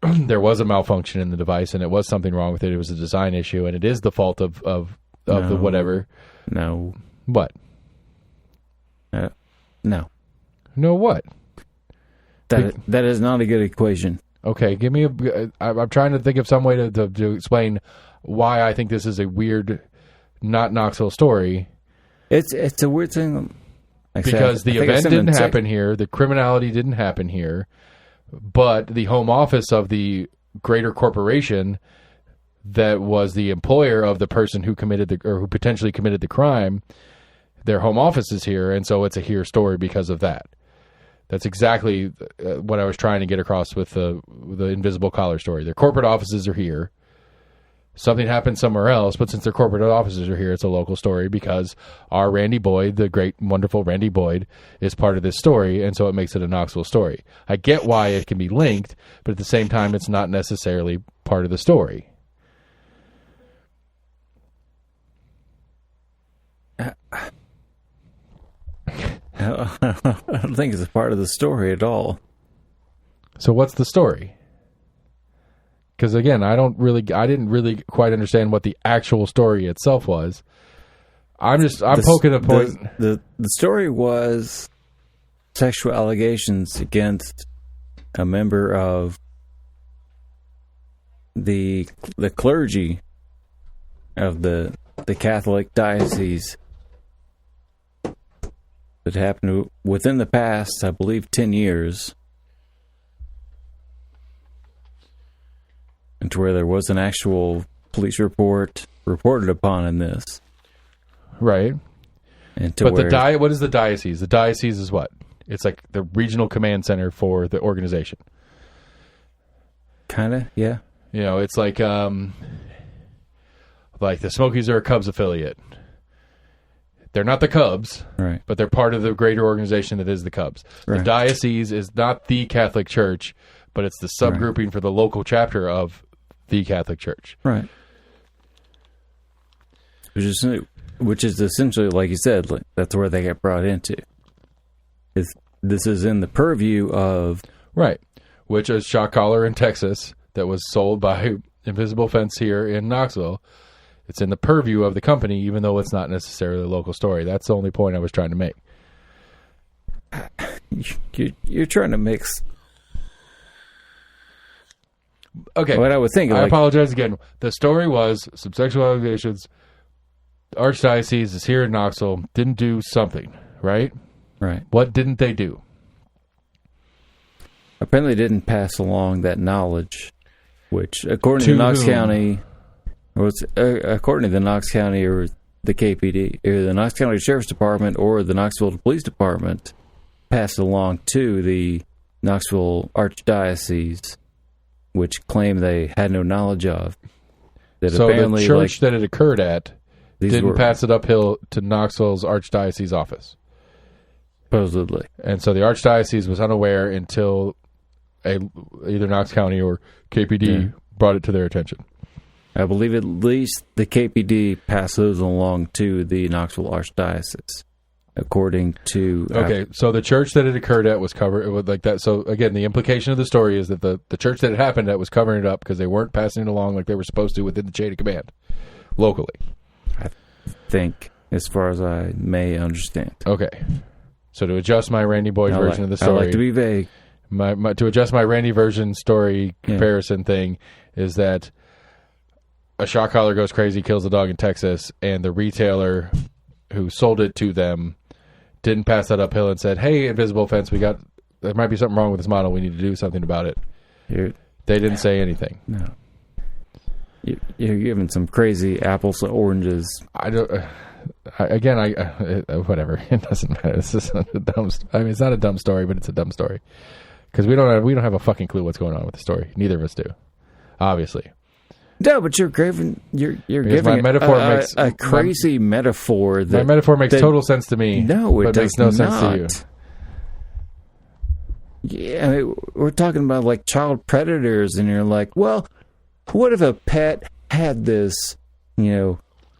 A: there was a malfunction in the device and it was something wrong with it. It was a design issue, and it is the fault of the whatever.
B: No.
A: What?
B: No.
A: No what?
B: That is not a good equation.
A: Okay, give me I'm trying to think of some way to explain why I think this is a weird, not Knoxville story.
B: It's a weird thing.
A: Because the event didn't happen here, the criminality didn't happen here, but the home office of the greater corporation that was the employer of the person who who potentially committed the crime, their home office is here, and so it's a here story because of that. That's exactly what I was trying to get across with the invisible collar story. Their corporate offices are here. something happened somewhere else, but since their corporate offices are here, it's a local story because our Randy Boyd, the great, wonderful Randy Boyd, is part of this story, and so it makes it a Knoxville story. I get why it can be linked, but at the same time, it's not necessarily part of the story.
B: I don't think it's a part of the story at all.
A: So what's the story? Because again, I didn't really quite understand what the actual story itself was. I'm poking a point.
B: The story was sexual allegations against a member of the clergy of the Catholic diocese that happened within the past, I believe, 10 years. And to where there was an actual police report reported upon in this.
A: Right.
B: And
A: what is the diocese? The diocese is what? It's like the regional command center for the organization.
B: Kind of, yeah.
A: You know, it's like the Smokies are a Cubs affiliate. They're not the Cubs,
B: right,
A: but they're part of the greater organization that is the Cubs. Right. The diocese is not the Catholic Church, but it's the subgrouping for the local chapter of the Catholic Church.
B: Right. Which is essentially, like you said, that's where they get brought into. This is in the purview of...
A: Right. Which is Shock Collar in Texas that was sold by Invisible Fence here in Knoxville. It's in the purview of the company, even though it's not necessarily a local story. That's the only point I was trying to make.
B: You're trying to mix...
A: Okay.
B: What I would think...
A: I apologize again. The story was some sexual allegations. Archdiocese is here in Knoxville. Didn't do something, right?
B: Right.
A: What didn't they do?
B: Apparently didn't pass along that knowledge, which, according to Knox County... according to the Knox County or the KPD, or the Knox County Sheriff's Department or the Knoxville Police Department, passed along to the Knoxville Archdiocese, which claimed they had no knowledge of.
A: So the church that it occurred at didn't pass it uphill to Knoxville's Archdiocese office.
B: Supposedly.
A: And so the Archdiocese was unaware until either Knox County or KPD brought it to their attention.
B: I believe at least the KPD passed those along to the Knoxville Archdiocese, according to...
A: Okay, so the church that it occurred at was covered with like that. So again, the implication of the story is that the church that it happened at was covering it up because they weren't passing it along like they were supposed to within the chain of command, locally.
B: I think, as far as I may understand.
A: Okay. So to adjust my Randy Boyd version of the story...
B: I like to be vague.
A: To adjust my Randy version story comparison thing is that a shock collar goes crazy, kills a dog in Texas, and the retailer who sold it to them didn't pass that uphill and said, "Hey, Invisible Fence, there might be something wrong with this model. We need to do something about it." They didn't say anything.
B: No. You're giving some crazy apples to oranges.
A: I don't. Whatever. It doesn't matter. It's just a dumb. I mean, it's not a dumb story, but it's a dumb story because we don't have a fucking clue what's going on with the story. Neither of us do, obviously.
B: No, but you're giving
A: my metaphor makes
B: a crazy metaphor.
A: My metaphor makes total sense to me.
B: No, it
A: makes no sense to
B: you. Yeah, I mean, we're talking about like child predators, and you're like, well, what if a pet had this,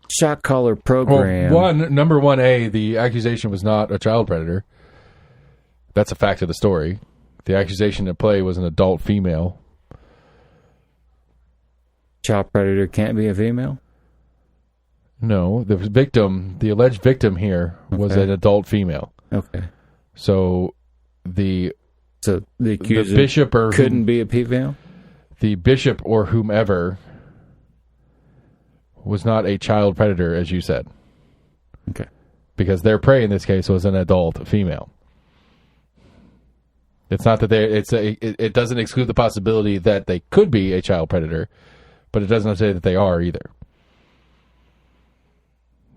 B: shock collar program?
A: Well, number 1A, the accusation was not a child predator. That's a fact of the story. The accusation at play was an adult female.
B: Child predator can't be a female?
A: No, the alleged victim here was an adult female.
B: Okay.
A: So the
B: accuser
A: bishop
B: couldn't be a female?
A: The bishop or whomever was not a child predator, as you said.
B: Okay.
A: Because their prey in this case was an adult female. It's not that it doesn't exclude the possibility that they could be a child predator, but it doesn't say that they are either.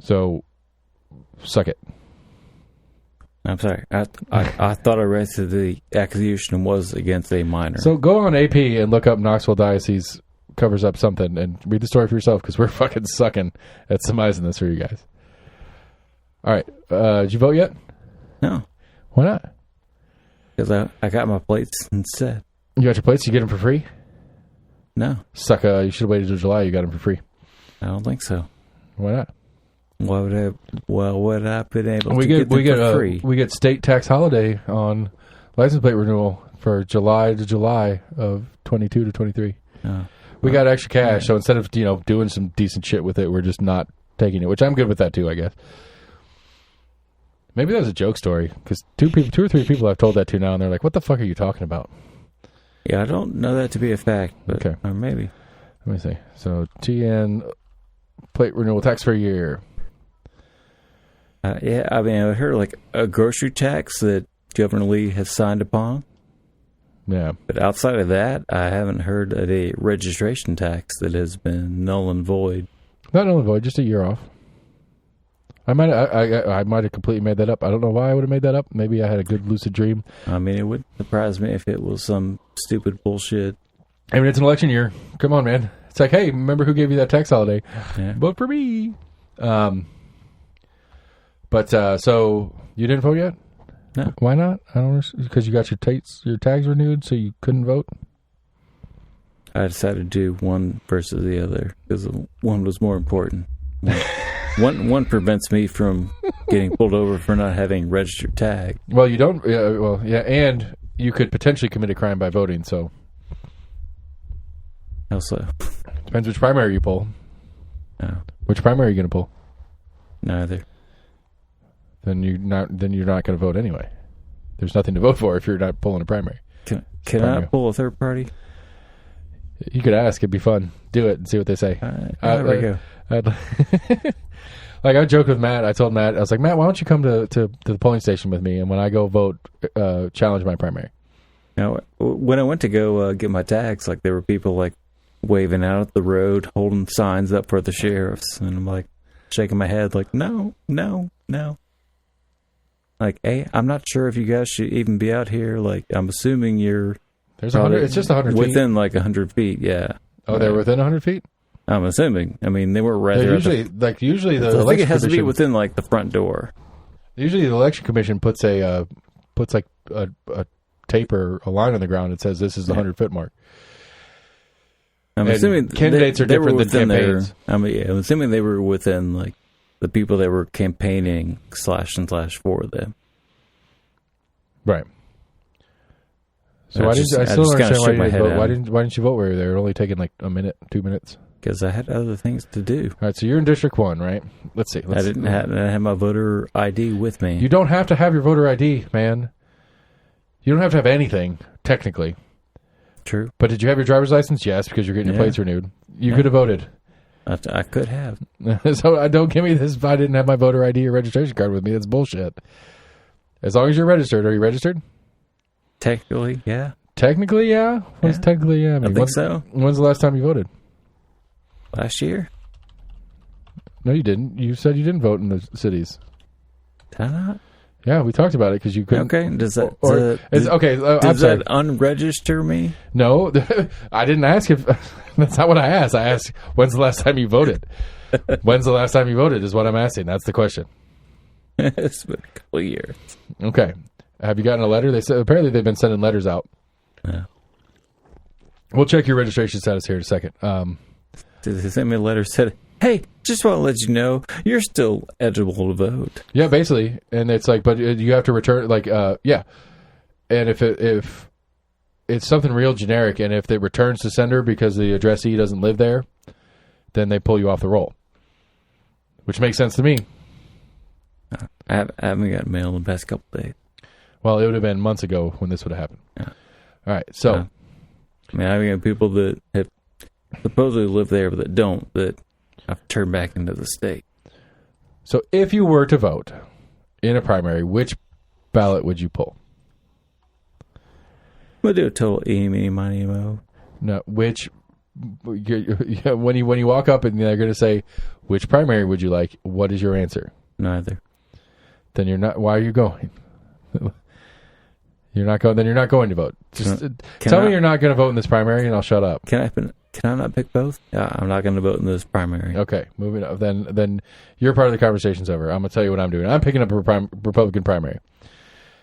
A: So, suck it.
B: I'm sorry. I thought I read that the accusation was against a minor.
A: So go on AP and look up Knoxville Diocese covers up something. And read the story for yourself because we're fucking sucking at surmising this for you guys. All right. Did you vote yet?
B: No.
A: Why not?
B: Because I got my plates instead.
A: You got your plates? You get them for free?
B: No.
A: Sucker. You should have waited till July. You got them for free.
B: I don't think so.
A: Why not?
B: Why would I? Well, would I been able to get them for free?
A: We get state tax holiday on license plate renewal for July to July of 22 to 23. We got extra cash, so instead of doing some decent shit with it, we're just not taking it, which I'm good with that too, I guess. Maybe that was a joke story because two or three people I've told that to now, and they're like, "What the fuck are you talking about?"
B: Yeah, I don't know that to be a fact, but
A: okay,
B: or maybe.
A: Let me see. So TN plate renewal tax for a year.
B: Yeah, I mean, I heard like a grocery tax that Governor Lee has signed upon.
A: Yeah.
B: But outside of that, I haven't heard of a registration tax that has been null and void.
A: Not null and void, just a year off. I might have completely made that up. I don't know why I would have made that up. Maybe I had a good lucid dream.
B: I mean, it would surprise me if it was some stupid bullshit.
A: I mean, it's an election year. Come on, man. It's like, hey, remember who gave you that tax holiday?
B: Yeah.
A: Vote for me. But so you didn't vote yet?
B: No.
A: Why not? I don't understand. Because you got your tags renewed, so you couldn't vote?
B: I decided to do one versus the other because one was more important. One prevents me from getting pulled over for not having registered tag.
A: Well, you don't. Yeah, and you could potentially commit a crime by voting. So,
B: How so?
A: Depends which primary you pull.
B: No,
A: Which primary are you going to pull?
B: neither.
A: Then you're not going to vote anyway. There's nothing to vote for if you're not pulling a primary.
B: Can I pull a third party?
A: You could ask. It'd be fun. Do it and see what they say.
B: All right, there we go.
A: Like I joked with Matt. I told Matt, I was like, Matt, why don't you come to the polling station with me? And when I go vote, challenge my primary.
B: Now, when I went to go get my tags, like there were people like waving out at the road, holding signs up for the sheriffs, and I'm like shaking my head, like no. Like, hey, I'm not sure if you guys should even be out here. Like, I'm assuming you're.
A: There's 100. It's just 100 feet.
B: Within like 100 feet, yeah.
A: Oh, they're within 100 feet.
B: I'm assuming. I mean, they were rather.
A: Usually the
B: I think
A: election
B: it has to be
A: commission
B: within like the front door.
A: Usually the election commission puts a tape or a line on the ground that says this is the 100-foot mark.
B: I'm
A: And
B: assuming
A: candidates are different than campaigns.
B: I'm assuming they were within like the people that were campaigning / for them.
A: Right. So
B: I
A: I
B: just
A: still don't
B: kinda
A: understand why
B: shook
A: you
B: my
A: didn't
B: head
A: vote.
B: at
A: Why didn't you vote where you were there? It only taken like a minute, 2 minutes.
B: Because I had other things to do.
A: All right, so you're in District 1, right? Let's see.
B: I didn't have my voter ID with me.
A: You don't have to have your voter ID, man. You don't have to have anything, technically.
B: True.
A: But did you have your driver's license? Yes, because you're getting your plates renewed. You could have voted.
B: I could have.
A: So don't give me this if I didn't have my voter ID or registration card with me. That's bullshit. As long as you're registered. Are you registered?
B: Technically, yeah.
A: Technically, yeah. What's technically, yeah?
B: I think so.
A: When's the last time you voted?
B: Last year.
A: No, you didn't. You said you didn't vote in the cities.
B: Did I not?
A: Yeah, we talked about it because you couldn't.
B: Okay. Does that
A: does
B: that unregister me?
A: No, I didn't ask if. That's not what I asked. I asked, when's the last time you voted? When's the last time you voted is what I'm asking. That's the question.
B: It's been a couple of years.
A: Okay. Have you gotten a letter? They said apparently they've been sending letters out.
B: Yeah.
A: We'll check your registration status here in a second.
B: They sent me a letter said, "Hey, just want to let you know you're still eligible to vote."
A: Yeah, basically, and it's like, but you have to return, like, yeah. And if it's something real generic, and if it returns to sender because the addressee doesn't live there, then they pull you off the roll, which makes sense to me.
B: I haven't got mail in the past couple of days.
A: Well, it would have been months ago when this would have happened.
B: Yeah.
A: All right, so
B: I mean, I've got people that have supposedly live there but that don't, that I've turned back into the state.
A: So if you were to vote in a primary, which ballot would you pull?
B: We'll do a total eeny, meeny, miny, mo.
A: No, which when you walk up and they're going to say, which primary would you like? What is your answer?
B: Neither.
A: Then you're not. Why are you going? You're not going. Then you're not going to vote. Just tell me you're not going to vote in this primary, and I'll shut up.
B: Can Can I not pick both? I'm not going to vote in this primary.
A: Okay, moving on. Then your part of the conversation's over. I'm going to tell you what I'm doing. I'm picking up a Republican primary.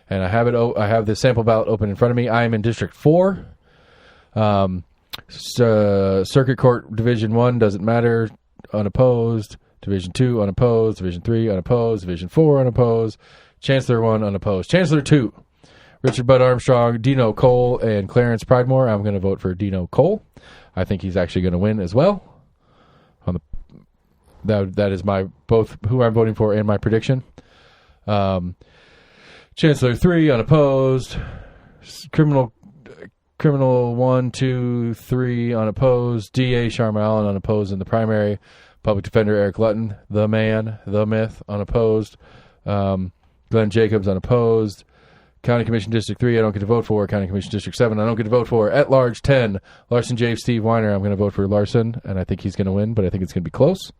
A: And I have I have the sample ballot open in front of me. I am in District 4. Circuit Court Division 1 doesn't matter. Unopposed. Division 2 unopposed. Division 3 unopposed. Division 4 unopposed. Chancellor 1 unopposed. Chancellor 2. Richard Bud Armstrong, Dino Cole, and Clarence Pridemore. I'm going to vote for Dino Cole. I think he's actually going to win as well. That is my both who I'm voting for and my prediction. Chancellor 3 unopposed. Criminal 1, 2, 3 unopposed. DA Sharma Allen unopposed in the primary. Public Defender Eric Lutton, the man, the myth, unopposed. Glenn Jacobs unopposed. County Commission District 3, I don't get to vote for. County Commission District 7, I don't get to vote for. At large, 10, Larson J. Steve Weiner. I'm going to vote for Larson, and I think he's going to win, but I think it's going to be close.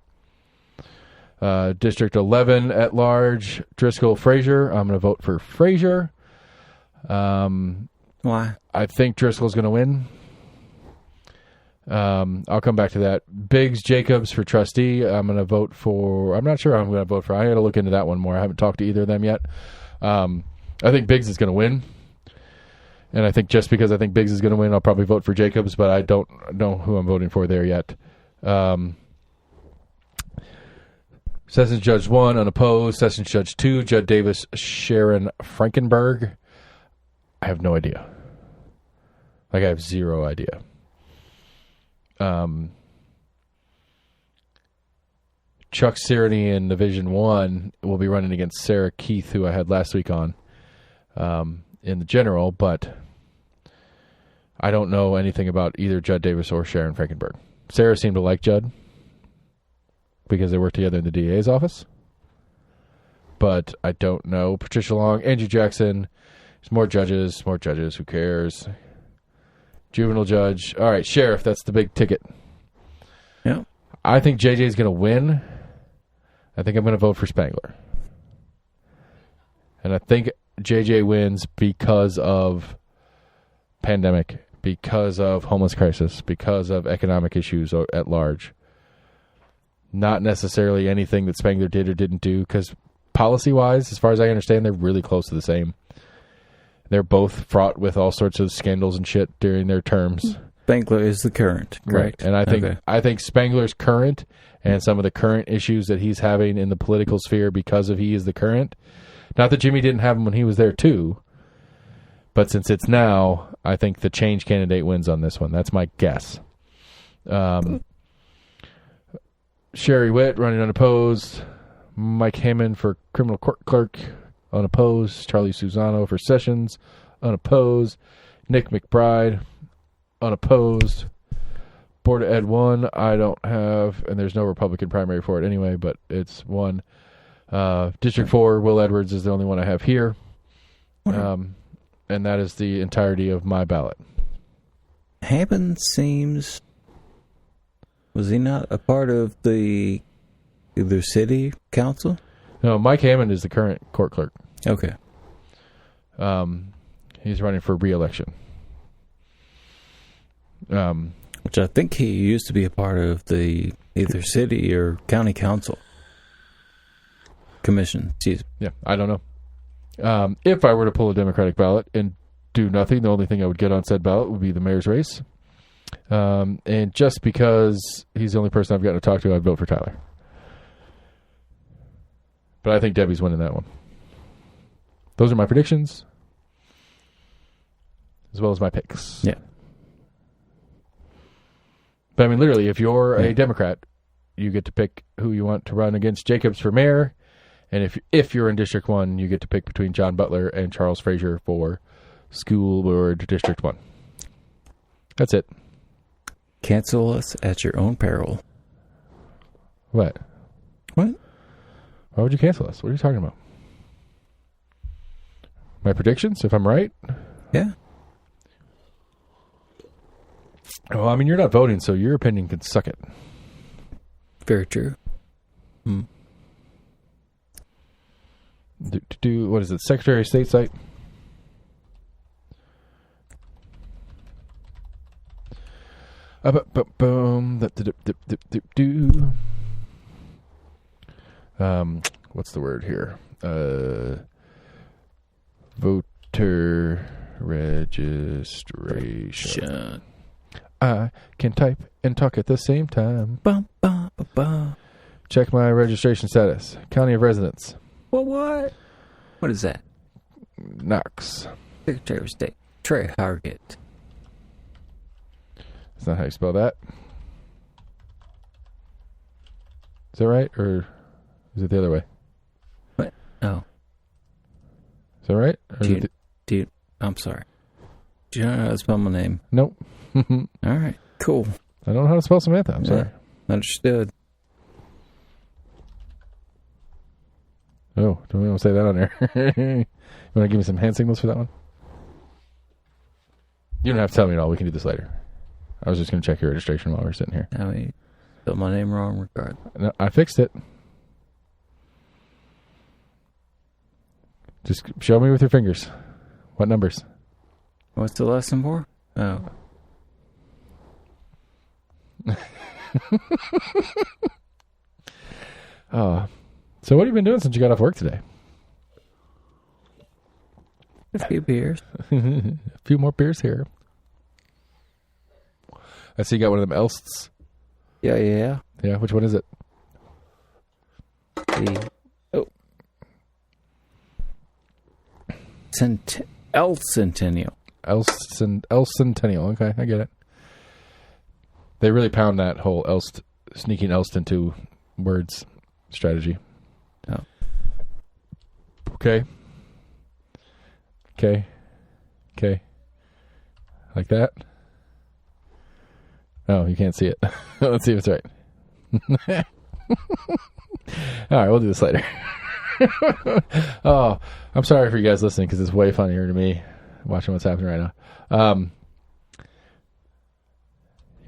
A: District 11, at large, Driscoll Frazier. I'm going to vote for Frazier.
B: Why?
A: I think Driscoll's going to win. I'll come back to that. Biggs Jacobs for trustee. I'm going to vote for. I'm not sure who I'm going to vote for. I got to look into that one more. I haven't talked to either of them yet. I think Biggs is going to win. And I think just because I think Biggs is going to win, I'll probably vote for Jacobs, but I don't know who I'm voting for there yet. Sessions Judge 1, unopposed. Sessions Judge 2, Judd Davis, Sharon Frankenberg. I have no idea. I have zero idea. Chuck Cerny in Division 1 will be running against Sarah Keith, who I had last week on in the general, but I don't know anything about either Judd Davis or Sharon Frankenberg. Sarah seemed to like Judd because they worked together in the DA's office, but I don't know. Patricia Long, Andrew Jackson, there's more judges, who cares? Juvenile judge. All right, sheriff, that's the big ticket.
B: Yeah.
A: I think JJ is going to win. I think I'm going to vote for Spangler. And I think JJ wins because of pandemic, because of homeless crisis, because of economic issues at large. Not necessarily anything that Spangler did or didn't do, because policy-wise, as far as I understand, they're really close to the same. They're both fraught with all sorts of scandals and shit during their terms.
B: Spangler is the current, correct?
A: Right. And I think Spangler's current and some of the current issues that he's having in the political sphere because of he is the current. Not that Jimmy didn't have them when he was there too, but since it's now, I think the change candidate wins on this one. That's my guess. Sherry Witt running unopposed. Mike Hammond for criminal court clerk, unopposed. Charlie Susano for Sessions, unopposed. Nick McBride, unopposed. Board of Ed 1, I don't have, and there's no Republican primary for it anyway, but it's 1. District 4, Will Edwards is the only one I have here. And that is the entirety of my ballot.
B: Hammond seems... Was he not a part of the either city council?
A: No, Mike Hammond is the current court clerk.
B: Okay.
A: He's running for re-election.
B: Which I think he used to be a part of the either city or county council commission. Jeez.
A: Yeah, I don't know. If I were to pull a Democratic ballot and do nothing, the only thing I would get on said ballot would be the mayor's race. And just because he's the only person I've gotten to talk to, I'd vote for Tyler. But I think Debbie's winning that one. Those are my predictions, as well as my picks.
B: Yeah.
A: But I mean, literally, if you're a Democrat, you get to pick who you want to run against Jacobs for mayor. And if you're in District 1, you get to pick between John Butler and Charles Frazier for school board District 1. That's it.
B: Cancel us at your own peril.
A: What?
B: What?
A: Why would you cancel us? What are you talking about? My predictions, if I'm right?
B: Yeah.
A: Well, I mean, you're not voting, so your opinion can suck it.
B: Very true.
A: What is it? Secretary of State site? Boom. What's the word here? Voter registration. I can type and talk at the same time.
B: Bum, bum, bum, bum.
A: Check my registration status. County of residence.
B: What? What is that?
A: Knox.
B: Secretary of State. Trey Hargett.
A: That's not how you spell that. Is that right? Or is it the other way?
B: What? Oh.
A: Is that right? Or
B: Dude, I'm sorry. Do you know how to spell my name?
A: Nope.
B: All right, cool.
A: I don't know how to spell Samantha. I'm sorry.
B: Understood.
A: Oh, don't we want to say that on there? You want to give me some hand signals for that one? You don't have to tell me at all. We can do this later. I was just going to check your registration while we're sitting here.
B: I mean, spelled my name wrong regardless.
A: No, I fixed it. Just show me with your fingers. What numbers?
B: What's the lesson for? Oh.
A: So what have you been doing since you got off work today?
B: A few beers.
A: A few more beers here. I see you got one of them Elsts.
B: Yeah.
A: Yeah, which one is it?
B: El Centennial.
A: El Centennial. Okay, I get it. They really pound that whole sneaking Elst into words strategy.
B: Oh.
A: Okay. Like that? Oh, you can't see it. Let's see if it's right. All right, we'll do this later. Oh, I'm sorry for you guys listening because it's way funnier to me watching what's happening right now.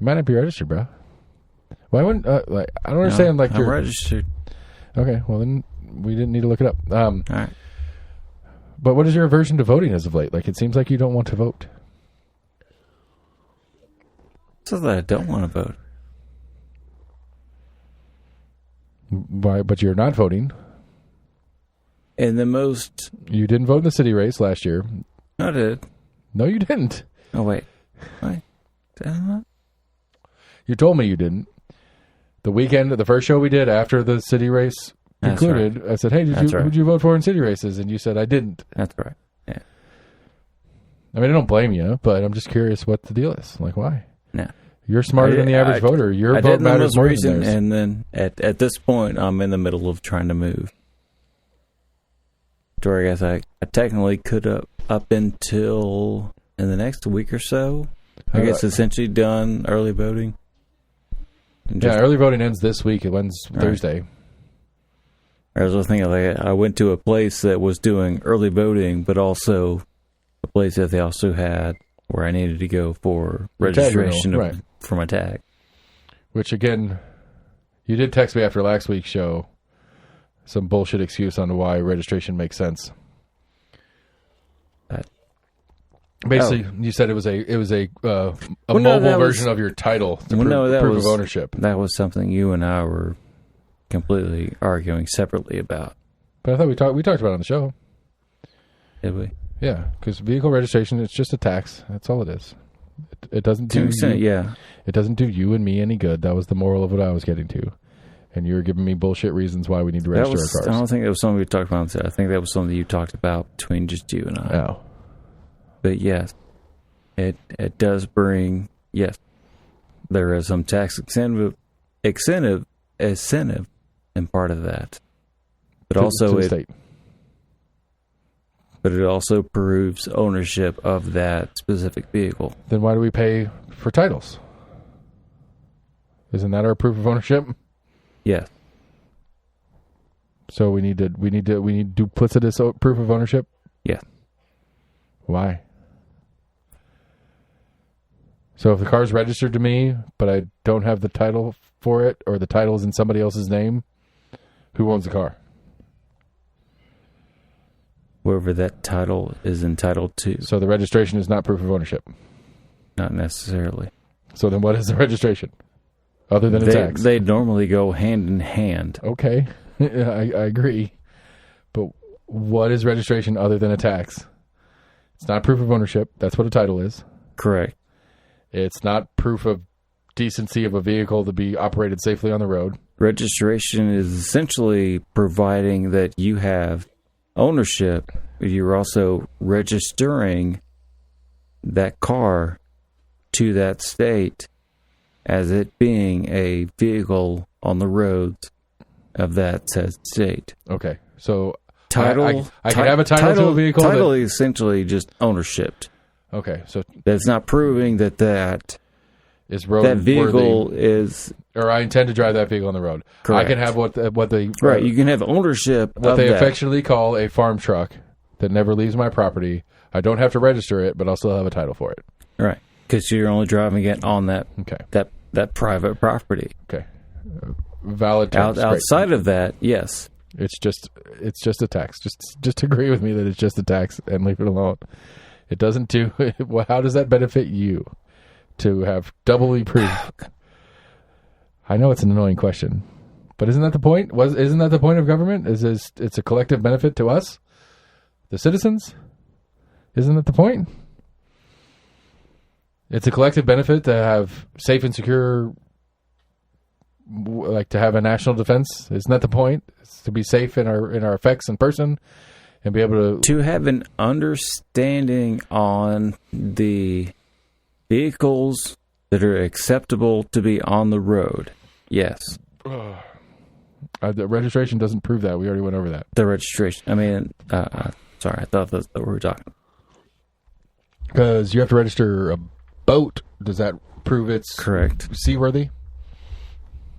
A: You might not be registered, bro. Why wouldn't I don't understand?
B: I'm registered.
A: Okay, well then we didn't need to look it up.
B: All right.
A: But what is your aversion to voting as of late? Like, it seems like you don't want to vote.
B: So that I don't want to vote.
A: Why? But you're not voting.
B: And the most...
A: You didn't vote in the city race last year.
B: I did.
A: No, you didn't.
B: Oh, wait. Wait. Did I not?
A: You told me you didn't. The weekend, the first show we did after the city race concluded, right. I said, hey, who'd you vote for in city races? And you said, I didn't.
B: That's right. Yeah.
A: I mean, I don't blame you, but I'm just curious what the deal is. Like, why?
B: No.
A: You're smarter than the average voter. Your vote matters more than theirs.
B: And then at this point, I'm in the middle of trying to move. To where I guess I technically could up until in the next week or so. I guess essentially done early voting.
A: Early voting ends this week. It ends Thursday.
B: I was thinking, like, I went to a place that was doing early voting, but also a place that they also had where I needed to go for registration for my tag. Which,
A: again, you did text me after last week's show some bullshit excuse on why registration makes sense. Basically, you said it was a mobile version of your title to proof of ownership.
B: That was something you and I were completely arguing separately about.
A: But I thought we talked about it on the show.
B: Did we?
A: Yeah, because vehicle registration, it's just a tax. That's all it is. It doesn't do It doesn't do you and me any good. That was the moral of what I was getting to. And you were giving me bullshit reasons why we need to register our cars.
B: I don't think that was something we talked about. I think that was something you talked about between just you and I.
A: Oh.
B: But yes, it does bring, yes, there is some tax incentive in part of that. But but it also proves ownership of that specific vehicle.
A: Then why do we pay for titles? Isn't that our proof of ownership?
B: Yes.
A: So we need duplicitous proof of ownership?
B: Yeah.
A: Why? So if the car's registered to me, but I don't have the title for it, or the title is in somebody else's name, who owns the car?
B: Whoever that title is entitled to.
A: So the registration is not proof of ownership?
B: Not necessarily.
A: So then what is the registration? Other than a tax.
B: They normally go hand in hand.
A: Okay. I agree. But what is registration other than a tax? It's not proof of ownership. That's what a title is.
B: Correct.
A: It's not proof of decency of a vehicle to be operated safely on the road.
B: Registration is essentially providing that you have ownership, but you're also registering that car to that state as it being a vehicle on the roads of that said state.
A: Okay. So
B: Title,
A: I can have a title to a vehicle.
B: Title is essentially just ownership.
A: Okay, so
B: that's not proving that
A: is road
B: that vehicle
A: worthy,
B: is,
A: or I intend to drive that vehicle on the road.
B: Correct.
A: I can have what they
B: right. You can have ownership
A: what
B: of
A: they
B: that.
A: affectionately call a farm truck that never leaves my property. I don't have to register it, but I'll still have a title for it.
B: Right, because you're only driving it on that that private property.
A: Okay, valid terms.
B: Outside of that, yes.
A: It's just a tax. Just agree with me that it's just a tax and leave it alone. It doesn't do. How does that benefit you to have doubly proof? I know it's an annoying question, but isn't that the point? Isn't that the point of government? It's a collective benefit to us, the citizens? Isn't that the point? It's a collective benefit to have safe and secure, like to have a national defense. Isn't that the point? It's to be safe in our effects in person and be able
B: to have an understanding on the vehicles that are acceptable to be on the road. Yes.
A: The registration doesn't prove that. We already went over that.
B: The registration. I mean, sorry, I thought that's what we were talking.
A: Because you have to register a boat. Does that prove it's
B: correct
A: seaworthy?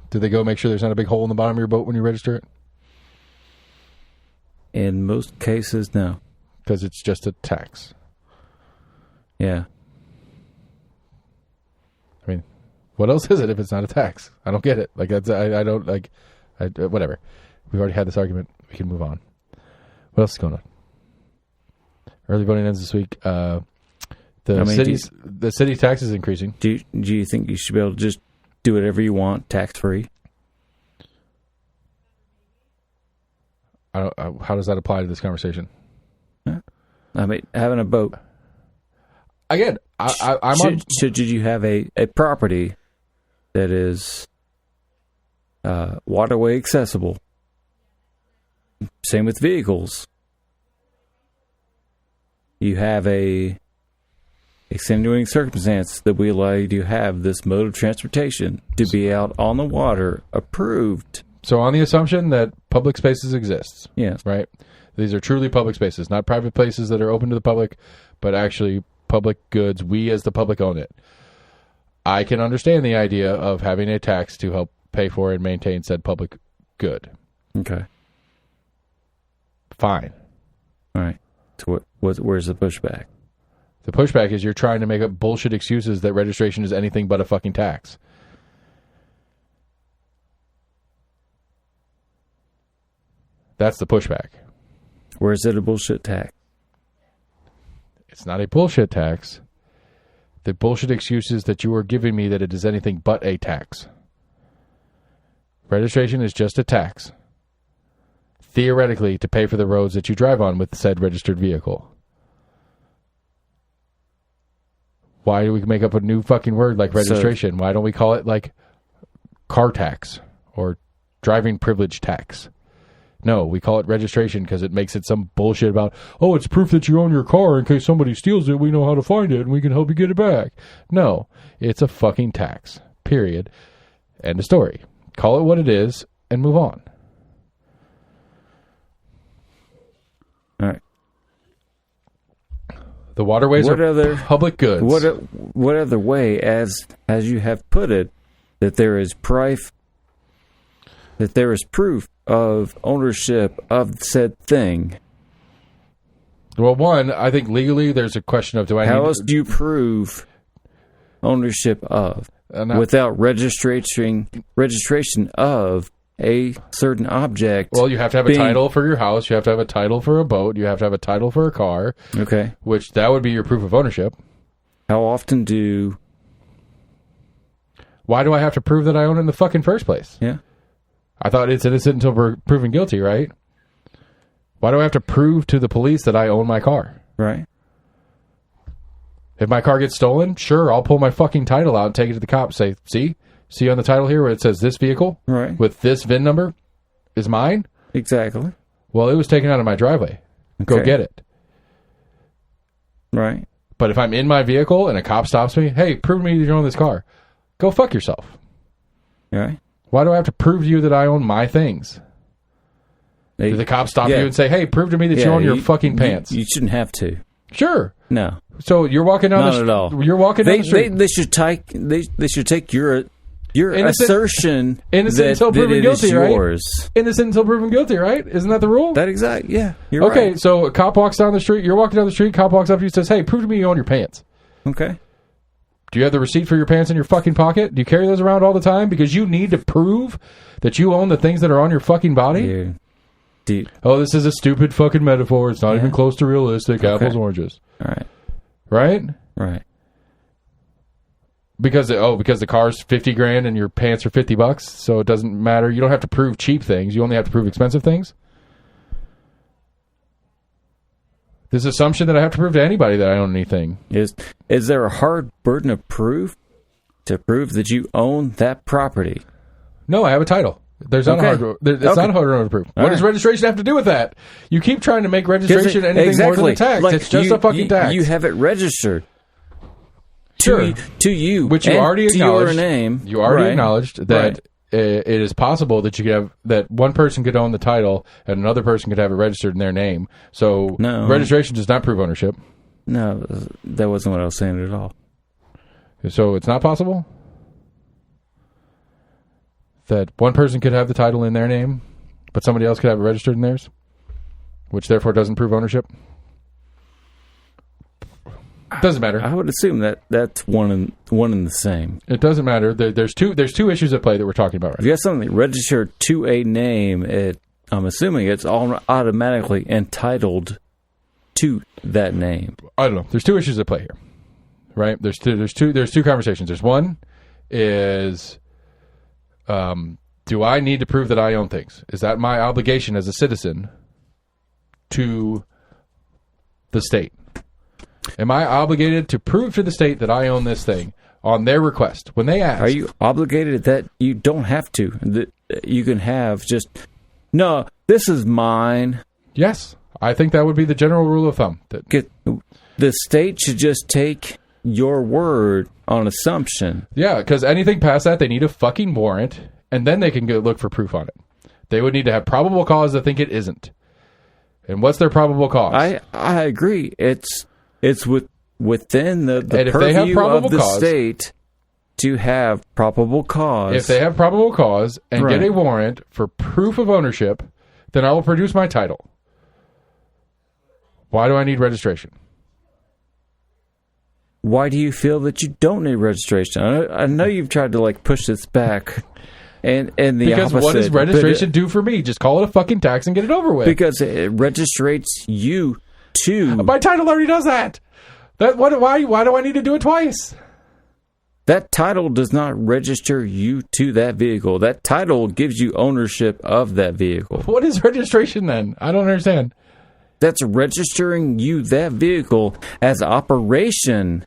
A: Do they go make sure there's not a big hole in the bottom of your boat when you register it?
B: In most cases, no.
A: Because it's just a tax.
B: Yeah.
A: I mean, what else is it if it's not a tax? I don't get it. Like, that's, I don't, like, whatever. We've already had this argument. We can move on. What else is going on? Early voting ends this week. The city tax is increasing.
B: Do you think you should be able to just do whatever you want tax-free?
A: How does that apply to this conversation?
B: I mean, having a boat.
A: Again,
B: should you have a property that is waterway accessible? Same with vehicles. You have a extenuating circumstance that we allow you to have this mode of transportation to be out on the water approved.
A: So on the assumption that public spaces exist,
B: yes,
A: right? These are truly public spaces, not private places that are open to the public, but actually public goods. We as the public own it. I can understand the idea of having a tax to help pay for and maintain said public good.
B: Okay.
A: Fine.
B: All right. So where's the pushback?
A: The pushback is you're trying to make up bullshit excuses that registration is anything but a fucking tax. That's the pushback.
B: Where is it a bullshit tax?
A: It's not a bullshit tax. The bullshit excuses that you are giving me that it is anything but a tax. Registration is just a tax. Theoretically, to pay for the roads that you drive on with said registered vehicle. Why do we make up a new fucking word like registration? Why don't we call it like car tax or driving privilege tax? No, we call it registration because it makes it some bullshit about, oh, it's proof that you own your car in case somebody steals it. We know how to find it and we can help you get it back. No, it's a fucking tax. Period. End of story. Call it what it is and move on.
B: All right.
A: The waterways are public goods.
B: What other way, as you have put it, that there is proof of ownership of said thing?
A: Well, one, I think legally there's a question of
B: how else do you prove ownership of without registration of a certain object?
A: Well, you have to have a title for your house. You have to have a title for a boat. You have to have a title for a car.
B: Okay.
A: Which that would be your proof of ownership.
B: How often do
A: Why do I have to prove that I own it in the fucking first place?
B: Yeah.
A: I thought it's innocent until we're proven guilty, right? Why do I have to prove to the police that I own my car?
B: Right.
A: If my car gets stolen, sure, I'll pull my fucking title out and take it to the cops. Say, see on the title here where it says this vehicle with this VIN number is mine?
B: Exactly.
A: Well, it was taken out of my driveway. Go get it.
B: Right.
A: But if I'm in my vehicle and a cop stops me, hey, prove to me that you own this car. Go fuck yourself.
B: Right.
A: Why do I have to prove to you that I own my things? Do the cops stop you and say, hey, prove to me that you own your fucking pants?
B: You shouldn't have to.
A: Sure.
B: No.
A: So you're walking down
B: Not at all.
A: You're walking down the street.
B: They should take your assertion
A: innocent until proven
B: it
A: guilty,
B: is yours.
A: Right? Innocent until proven guilty, right? Isn't that the rule?
B: Yeah. You're right.
A: Okay, so a cop walks down the street. You're walking down the street. Cop walks up to you and says, hey, prove to me you own your pants.
B: Okay.
A: Do you have the receipt for your pants in your fucking pocket? Do you carry those around all the time? Because you need to prove that you own the things that are on your fucking body?
B: Dude.
A: Oh, this is a stupid fucking metaphor. It's not even close to realistic. Okay. Apples, oranges.
B: All right.
A: Right?
B: Right.
A: Because the car's $50,000 and your pants are $50, so it doesn't matter. You don't have to prove cheap things. You only have to prove expensive things. This assumption that I have to prove to anybody that I own anything.
B: Is there a hard burden of proof to prove that you own that property?
A: No, I have a title. There's not a hard. It's not a hard burden of proof. What does registration have to do with that? You keep trying to make registration anything more than a tax.
B: Like
A: it's just a fucking tax.
B: You have it registered.
A: Sure.
B: To you,
A: which you already acknowledged.
B: To your name.
A: You already acknowledged that it is possible that you could have that one person could own the title and another person could have it registered in their name. So registration does not prove ownership.
B: No, that wasn't what I was saying at all.
A: So it's not possible that one person could have the title in their name, but somebody else could have it registered in theirs, which therefore doesn't prove ownership. Doesn't matter.
B: I would assume that that's one and the same.
A: It doesn't matter. There's two issues at play that we're talking about right
B: now. If you have something registered to a name, I'm assuming it's all automatically entitled to that name.
A: I don't know. There's two issues at play here, right? There's two conversations. There's one is, do I need to prove that I own things? Is that my obligation as a citizen to the state? Am I obligated to prove to the state that I own this thing on their request when they ask?
B: Are you obligated that you don't have to? That you can have just, no, this is mine.
A: Yes. I think that would be the general rule of thumb.
B: The state should just take your word on assumption.
A: Yeah, because anything past that, they need a fucking warrant, and then they can go look for proof on it. They would need to have probable cause to think it isn't. And what's their probable cause?
B: I agree. It's within the purview of the state to have probable cause.
A: If they have probable cause and get a warrant for proof of ownership, then I will produce my title. Why do I need registration?
B: Why do you feel that you don't need registration? I know you've tried to push this back. And the
A: because
B: opposite,
A: what does registration do for me? Just call it a fucking tax and get it over with.
B: Because it registrates you to...
A: My title already does that. Why do I need to do it twice?
B: That title does not register you to that vehicle. That title gives you ownership of that vehicle.
A: What is registration then? I don't understand.
B: That's registering you that vehicle as operation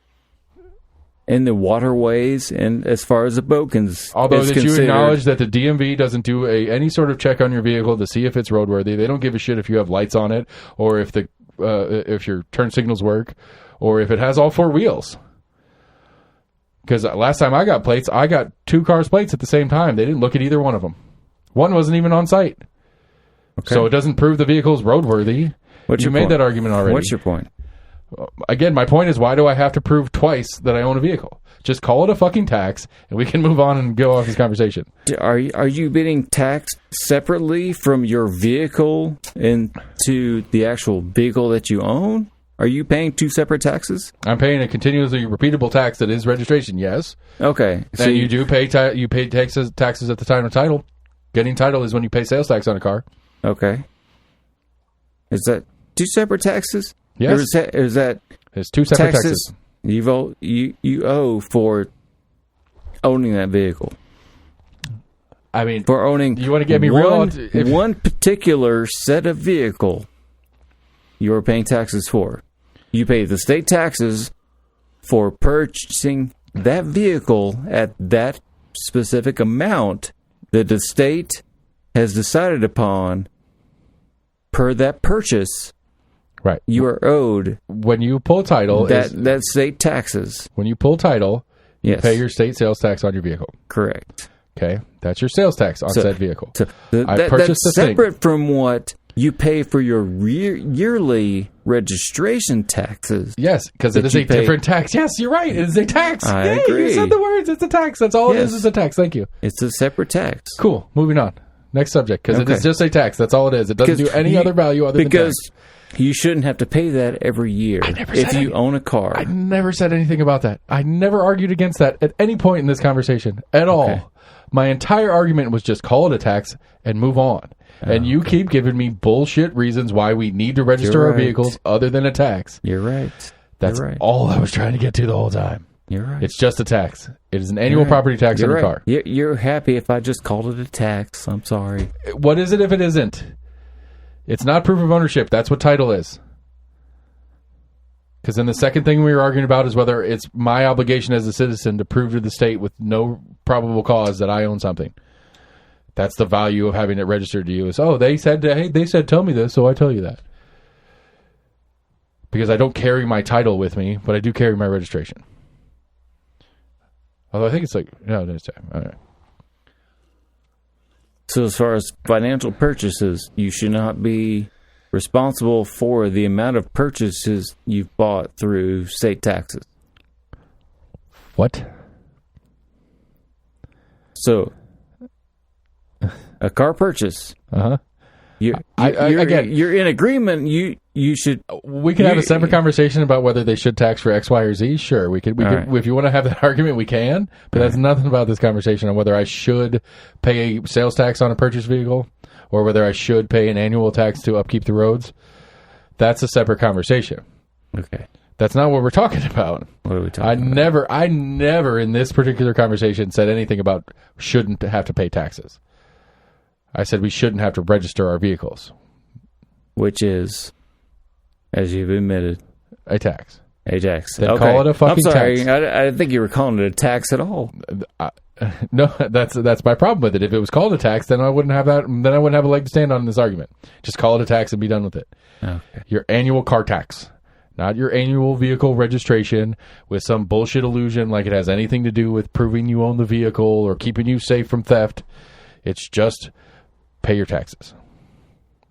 B: in the waterways and as far as the boat is
A: Although that
B: considered.
A: You acknowledge that the DMV doesn't do any sort of check on your vehicle to see if it's roadworthy. They don't give a shit if you have lights on it or if your turn signals work or if it has all four wheels. Because last time I got plates, I got two cars' plates at the same time. They didn't look at either one of them. One wasn't even on site. Okay. So it doesn't prove the vehicle's roadworthy. You made that argument already.
B: What's your point?
A: Again, my point is, why do I have to prove twice that I own a vehicle? Just call it a fucking tax, and we can move on and go off this conversation.
B: Are you being taxed separately from your vehicle into the actual vehicle that you own? Are you paying two separate taxes?
A: I'm paying a continuously repeatable tax that is registration, yes.
B: Okay.
A: So and you do pay you pay taxes at the time of title. Getting title is when you pay sales tax on a car.
B: Okay. Is that two separate taxes?
A: Yes.
B: Or is that
A: it's two separate taxes.
B: You owe for owning that vehicle.
A: I mean,
B: For owning
A: you want to get me real?
B: one particular set of vehicle you're paying taxes for. You pay the state taxes for purchasing that vehicle at that specific amount that the state has decided upon per that purchase.
A: Right.
B: You are owed
A: When you pull title,
B: that state taxes.
A: when you pull title, you
B: Yes.
A: pay your state sales tax on your vehicle.
B: Correct.
A: Okay, that's your sales tax on said vehicle.
B: So
A: I
B: that's
A: purchased the thing.
B: separate from what you pay for your yearly registration taxes.
A: Yes, because it
B: that
A: is
B: you
A: a
B: pay-
A: different tax. Yes, you're right. It is a tax.
B: I
A: Yay,
B: agree.
A: You said the words. It's a tax. That's all it
B: Yes.
A: is a tax. Thank you.
B: It's a separate tax.
A: Cool. Moving on. Next subject, because it
B: Okay.
A: is just a tax. That's all it is. It doesn't do any other value other
B: because
A: than tax.
B: you shouldn't have to pay that every year
A: never
B: if
A: said
B: you own a car.
A: I never said anything about that. I never argued against that at any point in this conversation at all.
B: Okay.
A: My entire argument was just call it a tax and move on. And you keep giving me bullshit reasons why we need to register
B: You're
A: our
B: right.
A: vehicles other than a tax.
B: You're right.
A: That's
B: You're right.
A: all I was trying to get to the whole time.
B: You're right.
A: It's just a tax. It is an annual
B: You're right.
A: property tax on
B: You're
A: your
B: right.
A: car.
B: You're happy if I just called it a tax. I'm sorry.
A: What is it if it isn't? It's not proof of ownership. That's what title is. Because then the second thing we were arguing about is whether it's my obligation as a citizen to prove to the state with no probable cause that I own something. That's the value of having it registered to you. Is they said tell me this, so I tell you that. Because I don't carry my title with me, but I do carry my registration. Although I think it's no, it's all right.
B: So as far as financial purchases, you should not be responsible for the amount of purchases you've bought through state taxes.
A: What?
B: So a car purchase,
A: Uh-huh. Again,
B: you're in agreement. You should.
A: We can have a separate conversation about whether they should tax for X, Y, or Z. Sure, we could.
B: right.
A: If you want to have that argument, we can. But that's nothing about this conversation on whether I should pay a sales tax on a purchased vehicle or whether I should pay an annual tax to upkeep the roads. That's a separate conversation.
B: Okay.
A: That's not what we're talking about.
B: What are we talking about?
A: I never in this particular conversation said anything about shouldn't have to pay taxes. I said we shouldn't have to register our vehicles.
B: Which is, as you've admitted,
A: A tax.
B: a tax.
A: Then call it a fucking
B: I'm sorry.
A: tax.
B: I didn't think you were calling it a tax at all.
A: No, that's my problem with it. If it was called a tax, then I wouldn't have that. Then I wouldn't have a leg to stand on in this argument. Just call it a tax and be done with it.
B: Okay.
A: Your annual car tax, not your annual vehicle registration with some bullshit illusion like it has anything to do with proving you own the vehicle or keeping you safe from theft. It's just pay your taxes.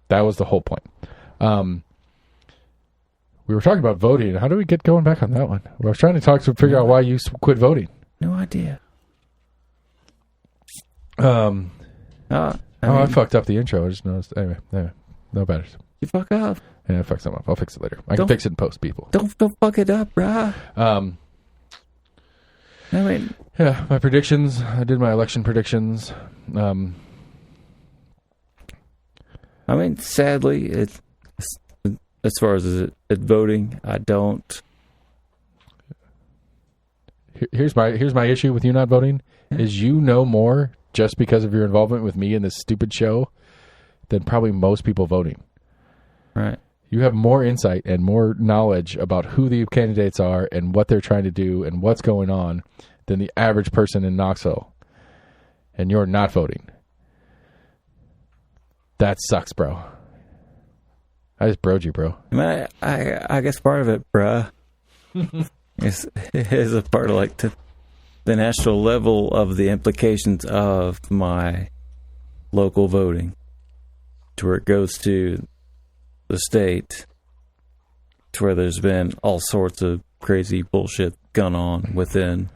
A: That was the whole point. We were talking about voting. How do we get going back on that one? I was trying to figure out why you quit voting.
B: No idea.
A: I fucked up the intro. I just noticed. Anyway, no better.
B: You fuck up.
A: Yeah, I fucked something up. I'll fix it later. I can fix it in post, people.
B: Don't fuck it up, bruh. I mean,
A: Yeah, my predictions. I did my election predictions.
B: Sadly, it's as far as it voting, I don't.
A: Here's my issue with you not voting is you know more just because of your involvement with me in this stupid show than probably most people voting.
B: Right.
A: You have more insight and more knowledge about who the candidates are and what they're trying to do and what's going on than the average person in Knoxville. And you're not voting. That sucks, bro. I just broed you, bro.
B: I guess part of it, bruh, is a part of like the national level of the implications of my local voting, to where it goes to the state, to where there's been all sorts of crazy bullshit gone on within,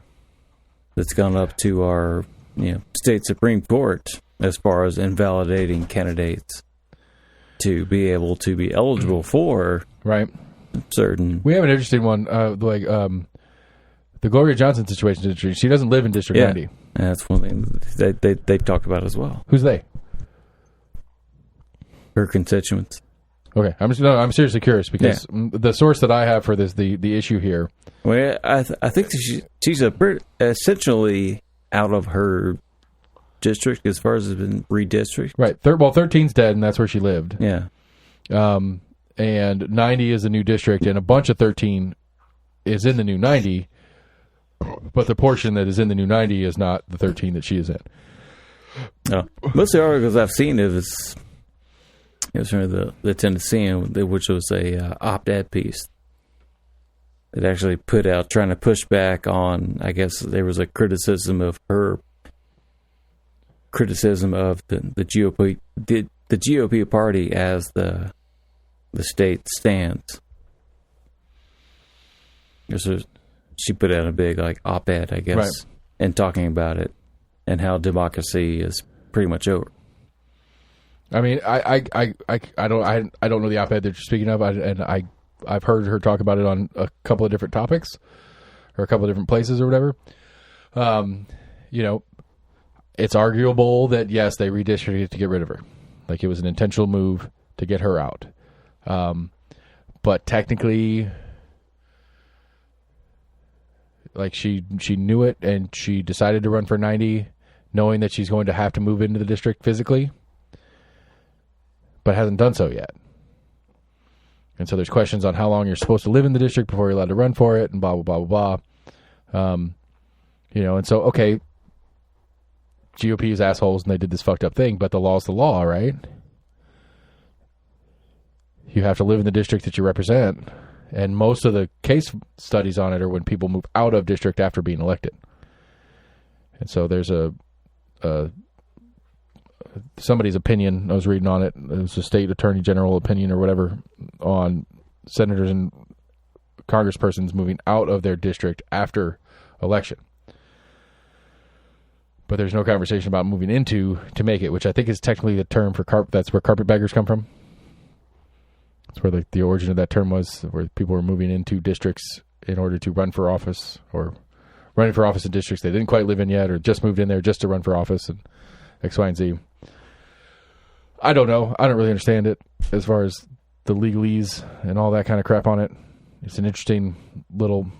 B: that's gone up to our state Supreme Court as far as invalidating candidates to be able to be eligible for
A: Right.
B: certain.
A: We have an interesting one, the Gloria Johnson situation. She doesn't live in District 90.
B: And that's one thing they've talked about as well.
A: Who's they?
B: Her constituents.
A: Okay, I'm seriously curious because the source that I have for this, the issue here.
B: Well, I think she's essentially out of her district as far as it's been redistricted.
A: Right. 13's dead, and that's where she lived.
B: Yeah.
A: And 90 is the new district, and a bunch of 13 is in the new 90, but the portion that is in the new 90 is not the 13 that she is in.
B: No. Most of the articles I've seen it was from the Tennessean, which was a op-ed piece. It actually put out trying to push back on, I guess there was a criticism of the GOP, the GOP party as the state stands. So she put out a big op-ed, I guess,
A: right,
B: and talking about it and how democracy is pretty much over.
A: I mean, I don't know the op-ed that you're speaking of, I've heard her talk about it on a couple of different topics or a couple of different places or whatever. It's arguable that yes, they redistricted to get rid of her, like it was an intentional move to get her out. But technically, like she knew it and she decided to run for 90, knowing that she's going to have to move into the district physically, but hasn't done so yet. And so there's questions on how long you're supposed to live in the district before you're allowed to run for it, and blah, blah, blah, blah, blah. And so, okay, GOP is assholes and they did this fucked up thing, but the law's the law, right? You have to live in the district that you represent. And most of the case studies on it are when people move out of district after being elected. And so there's somebody's opinion, I was reading on it, it was a state attorney general opinion or whatever, on senators and congresspersons moving out of their district after election. But there's no conversation about moving into to make it, which I think is technically the term for that's where carpetbaggers come from. That's where the origin of that term was, where people were moving into districts in order to run for office, or running for office in districts they didn't quite live in yet, or just moved in there just to run for office, and X, Y, and Z. I don't know. I don't really understand it as far as the legalese and all that kind of crap on it. It's an interesting little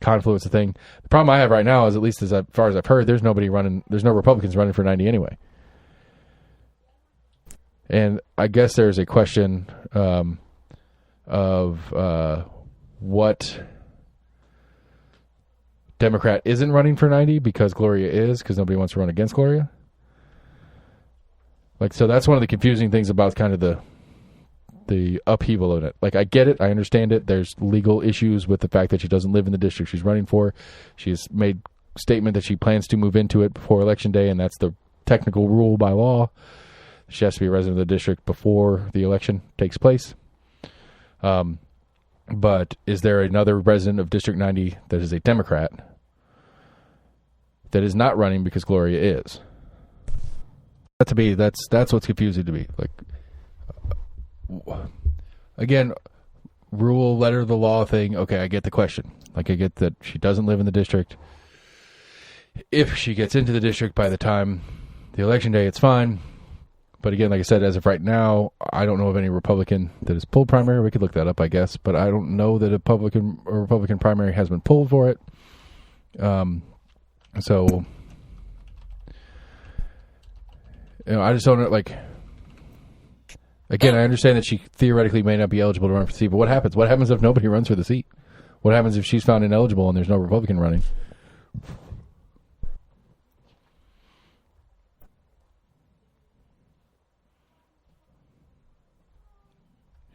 A: confluence of thing. The problem I have right now is, at least as far as I've heard, there's no Republicans running for 90 anyway. And I guess there's a question of what Democrat isn't running for 90 because Gloria is, because nobody wants to run against Gloria. So that's one of the confusing things about kind of the upheaval of it. I get it. I understand it. There's legal issues with the fact that she doesn't live in the district she's running for. She's made statement that she plans to move into it before Election Day, and that's the technical rule by law. She has to be a resident of the district before the election takes place. But is there another resident of District 90 that is a Democrat that is not running because Gloria is? That's what's confusing to me. Again, rule, letter of the law thing. Okay, I get the question. I get that she doesn't live in the district. If she gets into the district by the time the election day, it's fine. But again, like I said, as of right now, I don't know of any Republican that has pulled primary. We could look that up, I guess. But I don't know that a Republican primary has been pulled for it. So, I just don't know, again, I understand that she theoretically may not be eligible to run for the seat, but what happens? What happens if nobody runs for the seat? What happens if she's found ineligible and there's no Republican running?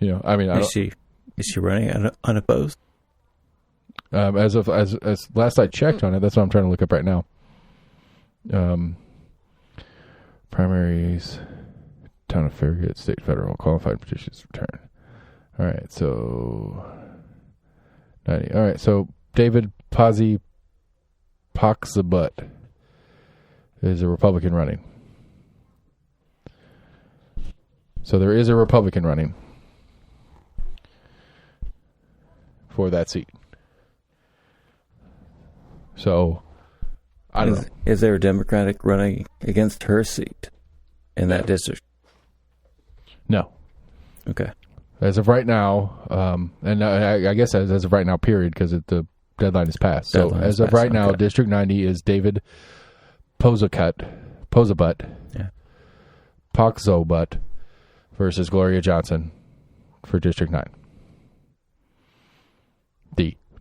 B: Is she running unopposed?
A: As last I checked on it, that's what I'm trying to look up right now. Primaries, Town of Farragut, State, Federal, Qualified Petitions Return. All right, so 90. All right, so David Pazzi Poxabut is a Republican running. So there is a Republican running for that seat. So I don't know.
B: Is there a Democratic running against her seat in that district?
A: No.
B: Okay.
A: As of right now, and I guess as of right now, period, because the deadline is passed. So as of right now, District 90 is David Posabut,
B: Yeah.
A: Poxobut versus Gloria Johnson for District 9.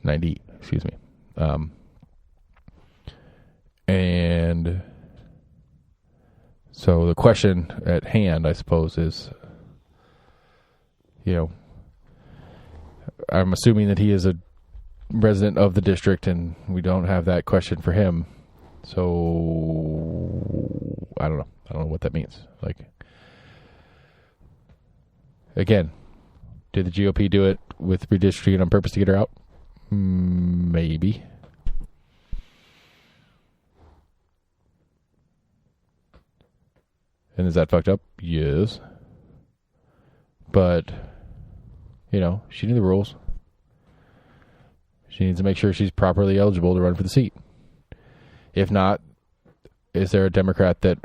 A: 9D, excuse me. And so the question at hand, I suppose, is, I'm assuming that he is a resident of the district, and we don't have that question for him. So I don't know. I don't know what that means. Like, again, did the GOP do it with redistricting on purpose to get her out? Maybe. And is that fucked up? Yes. But, she knew the rules. She needs to make sure she's properly eligible to run for the seat. If not, is there a Democrat that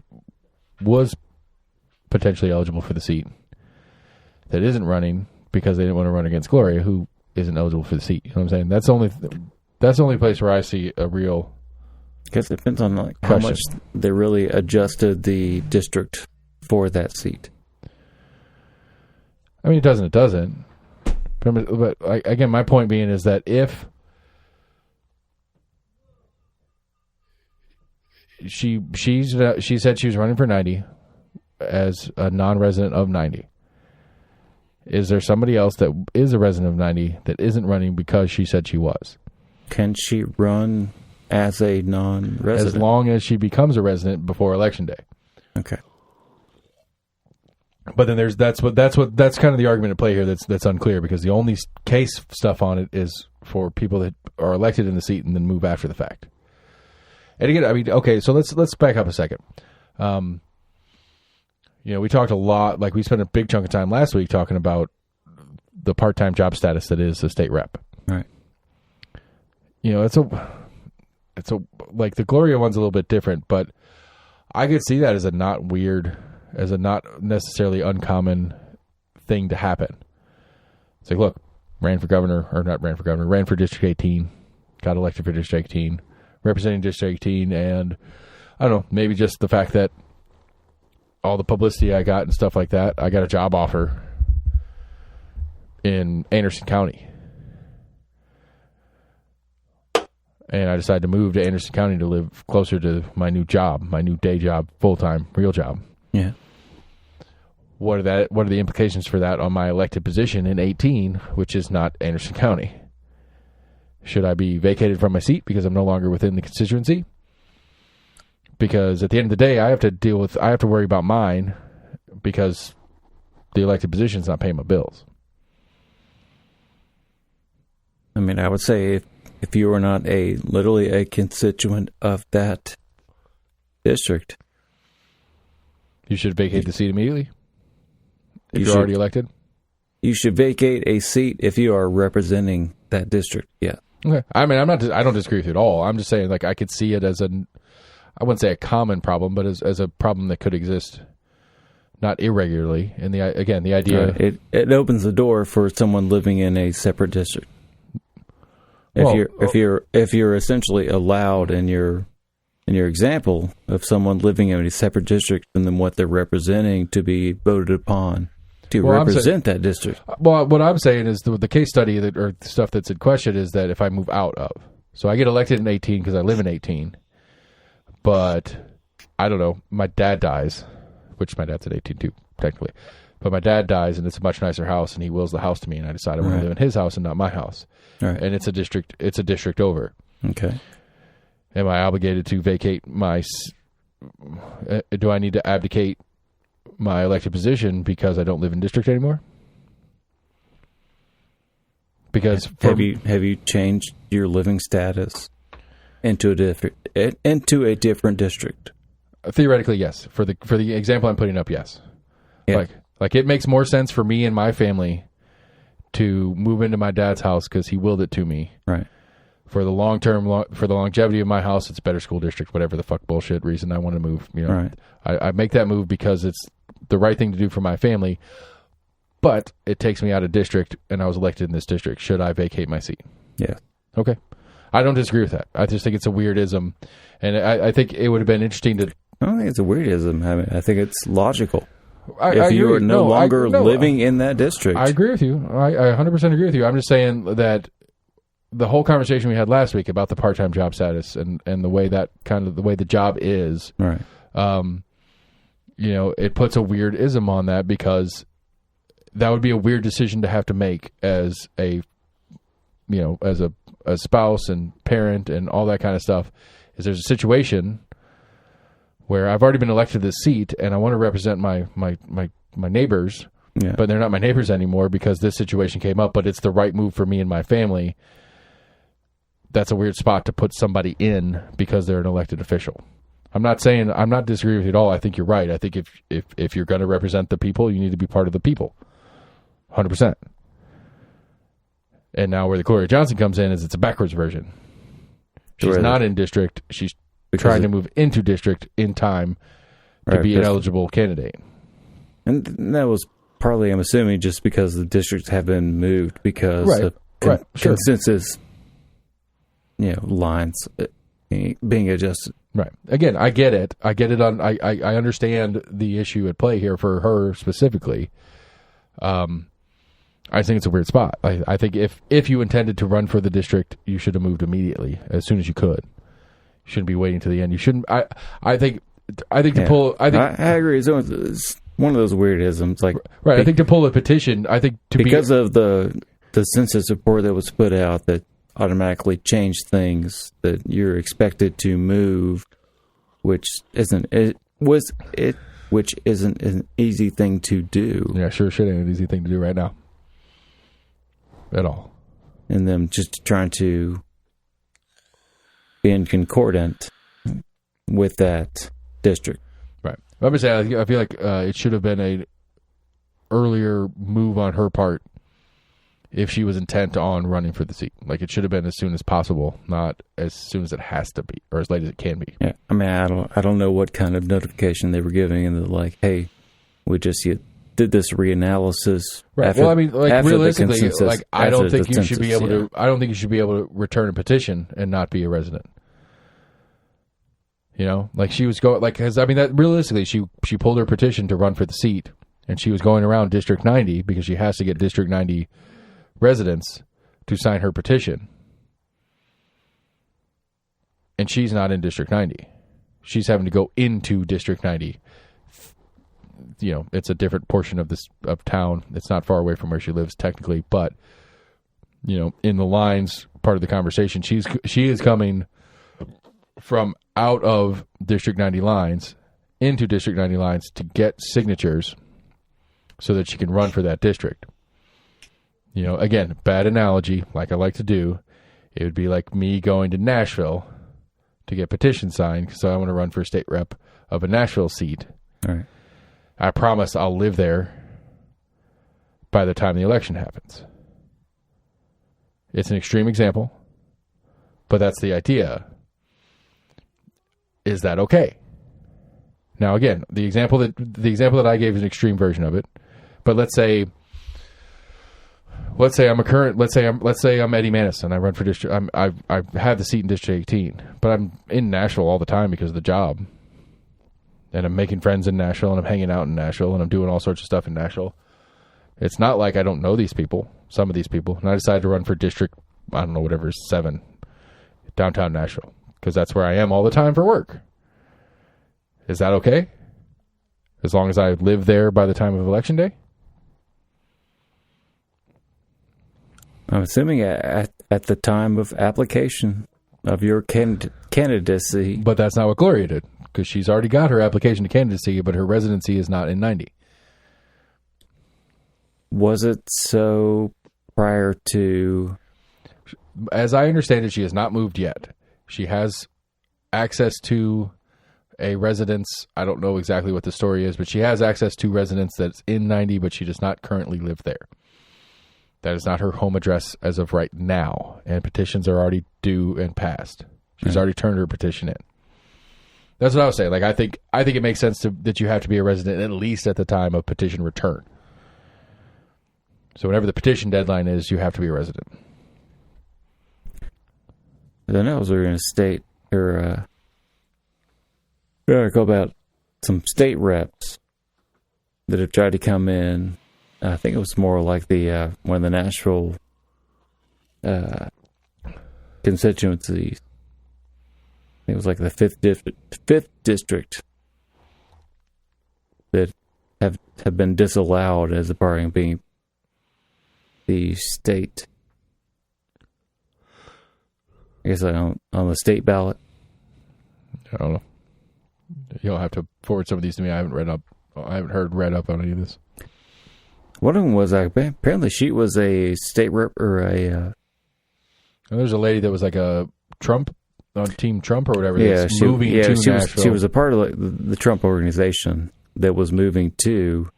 A: was potentially eligible for the seat that isn't running because they didn't want to run against Gloria, who isn't eligible for the seat? You know what I'm saying? That's the only place where I see a real
B: Because it depends on how much they really adjusted the district for that seat.
A: I mean, it doesn't. But again, my point being is that if she said she was running for 90 as a non-resident of 90, is there somebody else that is a resident of 90 that isn't running because she said she was? Can
B: she run as a non-resident?
A: As long as she becomes a resident before Election Day.
B: Okay.
A: But then that's kind of the argument at play here that's unclear, because the only case stuff on it is for people that are elected in the seat and then move after the fact. And again, I mean, okay, so let's back up a second. We talked a lot, like we spent a big chunk of time last week talking about the part-time job status that is a state rep.
B: Right.
A: It's a like the Gloria one's a little bit different, but I could see that as a not necessarily uncommon thing to happen. It's like, look, ran for District 18, got elected for District 18, representing District 18, and I don't know, maybe just the fact that all the publicity I got and stuff like that, I got a job offer in Anderson County. And I decided to move to Anderson County to live closer to my new job, my new day job, full-time, real job.
B: Yeah.
A: What are the implications for that on my elected position in 18, which is not Anderson County? Should I be vacated from my seat because I'm no longer within the constituency? Because at the end of the day, I have to worry about mine, because the elected position is not paying my bills.
B: I mean, I would say if you were not literally a constituent of that district,
A: you should vacate the seat immediately. If you're already elected,
B: you should vacate a seat if you are representing that district. Yeah.
A: Okay. I mean, I don't disagree with you at all. I'm just saying, like, I could see it as I wouldn't say a common problem, but as a problem that could exist, not irregularly. And the idea
B: it opens the door for someone living in a separate district. If you're essentially allowed in your example of someone living in a separate district and then what they're representing to be voted upon to represent that district.
A: Well, what I'm saying is the case study or stuff that's in question is that if I move out of, so I get elected in 18 because I live in 18, but I don't know, my dad dies, which my dad's at 18 too, technically. But my dad dies, and it's a much nicer house, and he wills the house to me, and I decide I want to live in his house and not my house.
B: Right.
A: And it's a district over.
B: Okay.
A: Am I obligated to vacate do I need to abdicate my elected position because I don't live in district anymore? Because
B: have you changed your living status into a different district?
A: Theoretically, yes. For the example I'm putting up, yes. Yeah. Like it makes more sense for me and my family to move into my dad's house because he willed it to me.
B: Right.
A: For the for the longevity of my house, it's a better school district, whatever the fuck bullshit reason I want to move.
B: Right.
A: I make that move because it's the right thing to do for my family, but it takes me out of district, and I was elected in this district. Should I vacate my seat?
B: Yeah.
A: Okay. I don't disagree with that. I just think it's a weirdism, and I think it would have been interesting to.
B: I don't think it's a weirdism. I mean, I think it's logical.
A: I
B: If you
A: agree.
B: are no longer
A: no,
B: living in that district.
A: I agree with you. I 100% agree with you. I'm just saying that the whole conversation we had last week about the part-time job status and the way that kind of the way the job is,
B: Right.
A: It puts a weird ism on that because that would be a weird decision to have to make as a spouse and parent and all that kind of stuff. Is there's a situation where I've already been elected to this seat and I want to represent my neighbors,
B: Yeah.
A: but they're not my neighbors anymore because this situation came up, but it's the right move for me and my family. That's a weird spot to put somebody in because they're an elected official. I'm not disagreeing with you at all. I think you're right. I think if you're going to represent the people, you need to be part of the people. 100%. And now where the Gloria Johnson comes in is it's a backwards version. She's not in district. She's trying to move into district in time to be an eligible candidate.
B: And that was partly, I'm assuming, just because the districts have been moved because of consensus, lines being adjusted.
A: Right. Again, I get it. I understand the issue at play here for her specifically. I think it's a weird spot. I think if you intended to run for the district, you should have moved immediately as soon as you could. You shouldn't be waiting to the end. You shouldn't. I think to pull. I
B: agree. It's one of those weirdisms. Like
A: right. I think to pull a petition. I think
B: because of the census report that was put out that automatically changed things that you're expected to move, which isn't an easy thing to do.
A: Yeah, sure ain't an easy thing to do right now. At all.
B: And them just trying to be in concordant with that district.
A: Right. I'm going to say, I feel like it should have been an earlier move on her part if she was intent on running for the seat. Like, it should have been as soon as possible, not as soon as it has to be, or as late as it can be.
B: Yeah. I mean, I don't know what kind of notification they were giving, and they're like, hey, we just did this reanalysis.
A: Right.
B: After,
A: well, I mean, like realistically, like I don't think you should be able
B: to.
A: I don't think you should be able to return a petition and not be a resident. Like she was going, like, because I mean, that realistically, she pulled her petition to run for the seat, and she was going around District 90 because she has to get District 90 residents to sign her petition, and she's not in District 90. She's having to go into District 90. It's a different portion of town. It's not far away from where she lives technically, but in the lines part of the conversation, she is coming from out of District 90 lines into District 90 lines to get signatures so that she can run for that district. Again, bad analogy, like I like to do. It would be like me going to Nashville to get petition signed because I want to run for state rep of a Nashville seat.
B: All right.
A: I promise I'll live there by the time the election happens. It's an extreme example, but that's the idea. Is that okay? Now, again, the example that I gave is an extreme version of it. But let's say I'm Eddie Manis and I run for district. I've had the seat in District 18, but I'm in Nashville all the time because of the job. And I'm making friends in Nashville, and I'm hanging out in Nashville, and I'm doing all sorts of stuff in Nashville. It's not like I don't know these people, some of these people. And I decided to run for District, 7, downtown Nashville, because that's where I am all the time for work. Is that okay? As long as I live there by the time of Election Day?
B: I'm assuming at the time of application of your candidacy.
A: But that's not what Gloria did, because she's already got her application to candidacy, but her residency is not in 90.
B: Was it so prior to?
A: As I understand it, she has not moved yet. She has access to a residence. I don't know exactly what the story is, but she has access to residence that's in 90, but she does not currently live there. That is not her home address as of right now, and petitions are already due and passed. She's already turned her petition in. That's what I was saying. Like, I think it makes sense that you have to be a resident at least at the time of petition return. So whenever the petition deadline is, you have to be a resident.
B: I know we were in a state, or an article about some state reps that have tried to come in. I think it was more like the one of the Nashville constituencies. It was like the fifth district that have been disallowed as a part of being the state. I guess on the state ballot.
A: I don't know. You'll have to forward some of these to me. I haven't read up on any of this.
B: One of them was apparently she was a state rep or a.
A: There's a lady that was like a Trump on Team Trump or whatever.
B: Yeah,
A: that's moving to Nashville.
B: She was a part of the Trump organization that was moving to.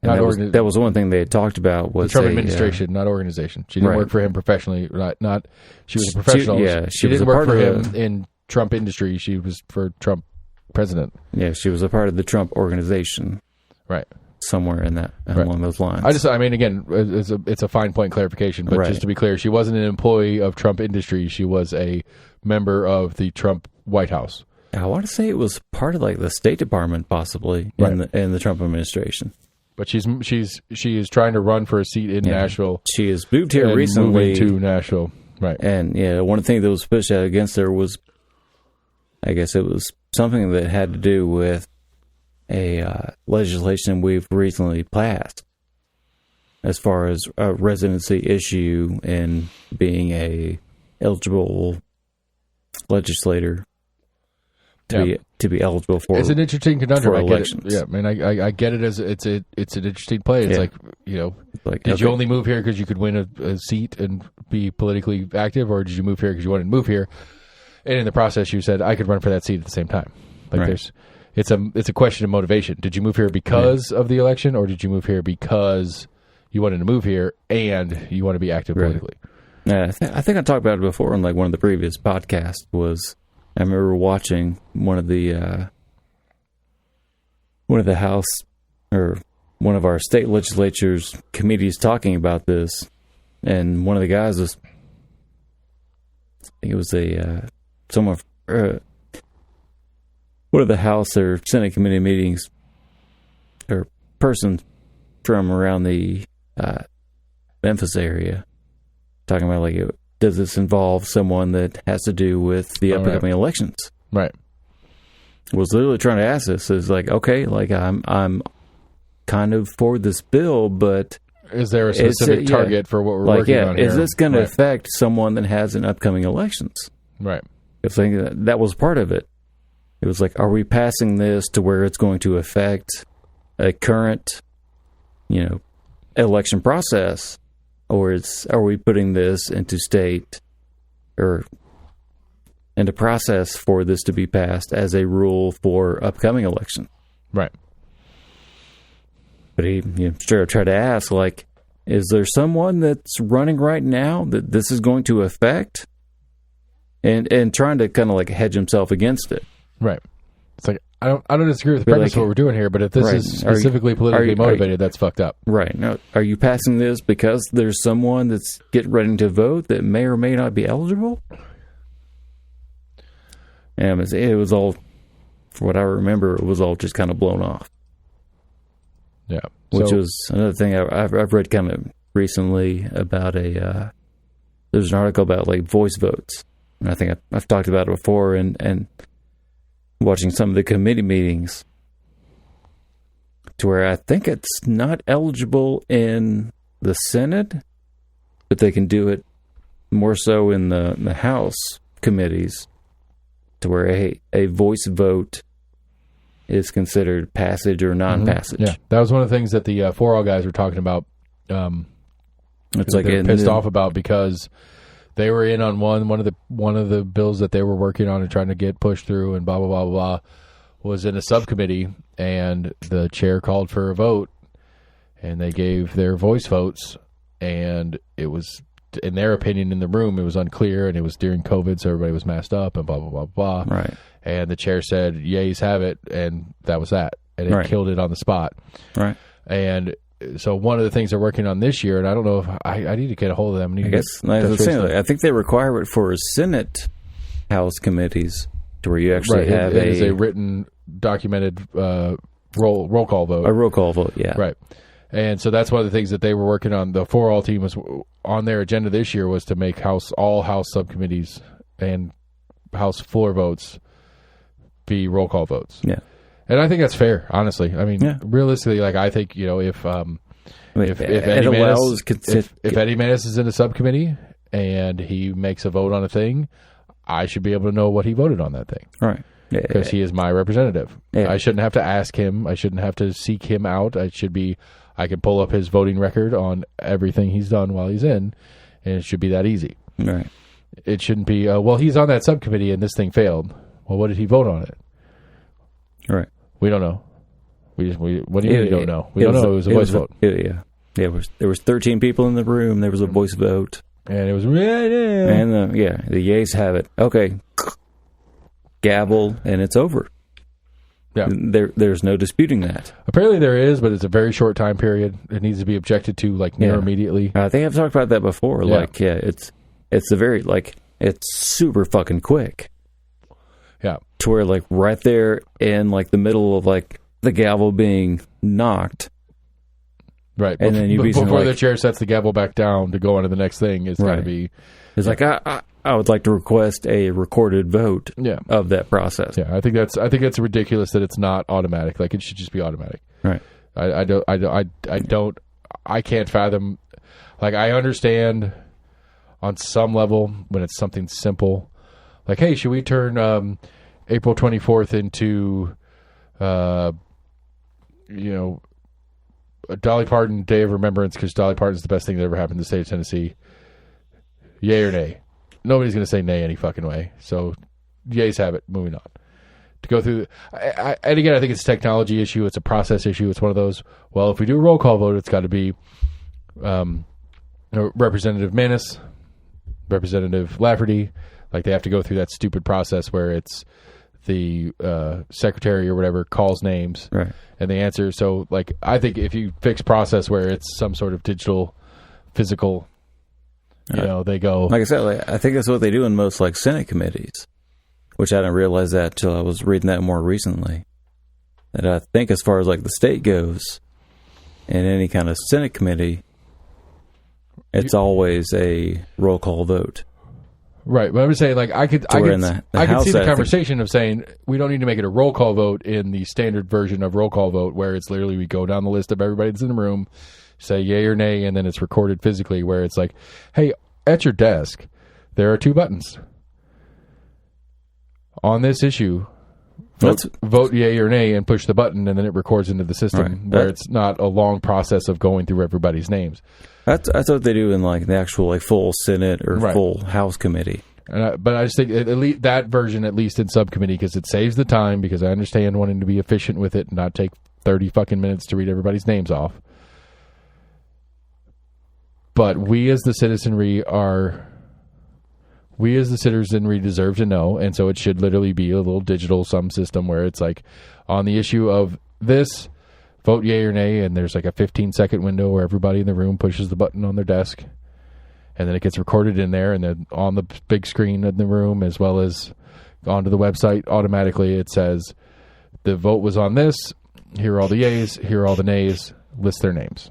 B: And that was one thing they had talked about was
A: the Trump administration, not organization. She didn't work for him professionally. Not she was a professional. She didn't work for him in Trump industry. She was for Trump president.
B: Yeah, she was a part of the Trump organization.
A: Right.
B: Somewhere in that along those lines.
A: I mean, again, it's a fine point clarification, but just to be clear, she wasn't an employee of Trump industry. She was a member of the Trump White House.
B: I want to say it was part of like the State Department, possibly in the Trump administration.
A: But she is trying to run for a seat in Nashville.
B: She has moved here recently
A: to Nashville, right?
B: And one of the things that was pushed out against her was, I guess it was something that had to do with a legislation we've recently passed, as far as a residency issue and being a eligible legislator to be eligible for.
A: It's an interesting conundrum. I get
B: elections.
A: it. Yeah, I mean, I get it as it's an interesting play. It's did you only move here because you could win a seat and be politically active, or did you move here because you wanted to move here? And in the process, you said I could run for that seat at the same time. It's a question of motivation. Did you move here because of the election, or did you move here because you wanted to move here and you want to be active politically?
B: Yeah, I think I talked about it before on like one of the previous podcasts. I remember watching one of the House or one of our state legislatures committees talking about this, and one of the guys was, I think it was one of the House or Senate committee meetings, or person from around the Memphis area, talking about like, does this involve someone that has to do with the upcoming elections?
A: Right.
B: Was literally trying to ask this. Is like, okay, like I'm kind of for this bill, but
A: is there a specific target for what we're working on here?
B: Is this going to affect someone that has an upcoming elections?
A: Right.
B: If that was part of it. It was like, are we passing this to where it's going to affect a current, election process, or are we putting this into state or into process for this to be passed as a rule for upcoming election?
A: Right.
B: But he straight up tried to ask, like, is there someone that's running right now that this is going to affect? And trying to kind of like hedge himself against it.
A: Right. It's like, I don't disagree with the premise of what we're doing here, but if this is specifically politically motivated, that's fucked up. Right.
B: Now, are you passing this because there's someone that's getting ready to vote that may or may not be eligible? And it was all, for what I remember, it was all just kind of blown off.
A: Yeah.
B: Which was another thing I've read kind of recently about there's an article about like voice votes. And I think I've talked about it before, and watching some of the committee meetings, to where I think it's not eligible in the Senate, but they can do it more so in the House committees, to where a voice vote is considered passage or non-passage.
A: Yeah, that was one of the things that the For All guys were talking about.
B: It's like
A: they're pissed off about because they were in on one of the bills that they were working on and trying to get pushed through, and blah blah blah blah, was in a subcommittee, and the chair called for a vote, and they gave their voice votes, and it was, in their opinion, in the room, it was unclear, and it was during COVID, so everybody was masked up, and blah blah blah blah.
B: Right.
A: And the chair said, "Yeas have it," and that was that, and it killed it on the spot.
B: Right.
A: And so one of the things they're working on this year, and I don't know if I need to get a hold of them.
B: I think they require it for a Senate House committees to where you actually have
A: it is a written, documented roll call vote.
B: A roll call vote, yeah.
A: Right. And so that's one of the things that they were working on. The 4-all team was on their agenda this year was to make all House subcommittees and House floor votes be roll call votes.
B: Yeah.
A: And I think that's fair, honestly. I mean, realistically, like I think, if Eddie Manis is in a subcommittee and he makes a vote on a thing, I should be able to know what he voted on that thing.
B: Right.
A: Because he is my representative.
B: Yeah.
A: I shouldn't have to ask him. I shouldn't have to seek him out. I can pull up his voting record on everything he's done while he's in, and it should be that easy.
B: Right.
A: It shouldn't be, well, he's on that subcommittee and this thing failed. Well, what did he vote on it?
B: Right.
A: We don't know. What do you mean we don't know? We don't know. It was a voice vote.
B: Yeah. There was 13 people in the room. There was a voice vote.
A: And it was...
B: And the yeas have it. Okay. Gavel, and it's over.
A: Yeah.
B: There's no disputing that.
A: Apparently there is, but it's a very short time period. It needs to be objected to near immediately.
B: I think I've talked about that before.
A: Yeah.
B: It's super fucking quick.
A: Yeah.
B: To where right there in the middle of the gavel being knocked.
A: Right.
B: And then
A: before the chair sets the gavel back down to go on to the next thing, it's got to be...
B: It's I would like to request a recorded vote of that process.
A: Yeah, I think it's ridiculous that it's not automatic. It should just be automatic.
B: Right.
A: I can't fathom. I understand on some level when it's something simple. Hey, should we turn April 24th into a Dolly Parton Day of Remembrance because Dolly Parton's the best thing that ever happened to the state of Tennessee? Yay or nay? Nobody's going to say nay any fucking way. So, yays have it. Moving on. To go through... and again, I think it's a technology issue. It's a process issue. It's one of those, well, if we do a roll call vote, it's got to be Representative Manis, Representative Lafferty. They have to go through that stupid process where it's the secretary or whatever calls names.
B: Right.
A: And they answer. So, I think if you fix process where it's some sort of digital, physical... they go...
B: Like I said, I think that's what they do in most, Senate committees, which I didn't realize that till I was reading that more recently. And I think as far as, the state goes, in any kind of Senate committee, it's always a roll call vote.
A: Right, but I'm just saying, I could see the conversation of saying, we don't need to make it a roll call vote in the standard version of roll call vote, where it's literally we go down the list of everybody that's in the room, say yay or nay, and then it's recorded physically, where it's hey, at your desk, there are 2 buttons. On this issue, vote yay or nay and push the button, and then it records into the system, where it's not a long process of going through everybody's names.
B: That's what they do in the actual full Senate or full House committee.
A: But I just think at least that version, at least in subcommittee, because it saves the time, because I understand wanting to be efficient with it and not take 30 fucking minutes to read everybody's names off. But we as the citizenry deserve to know, and so it should literally be a little digital sum system where it's on the issue of this, vote yay or nay, and there's a 15-second window where everybody in the room pushes the button on their desk, and then it gets recorded in there, and then on the big screen in the room, as well as onto the website, automatically it says, the vote was on this, here are all the yays, here are all the nays, list their names.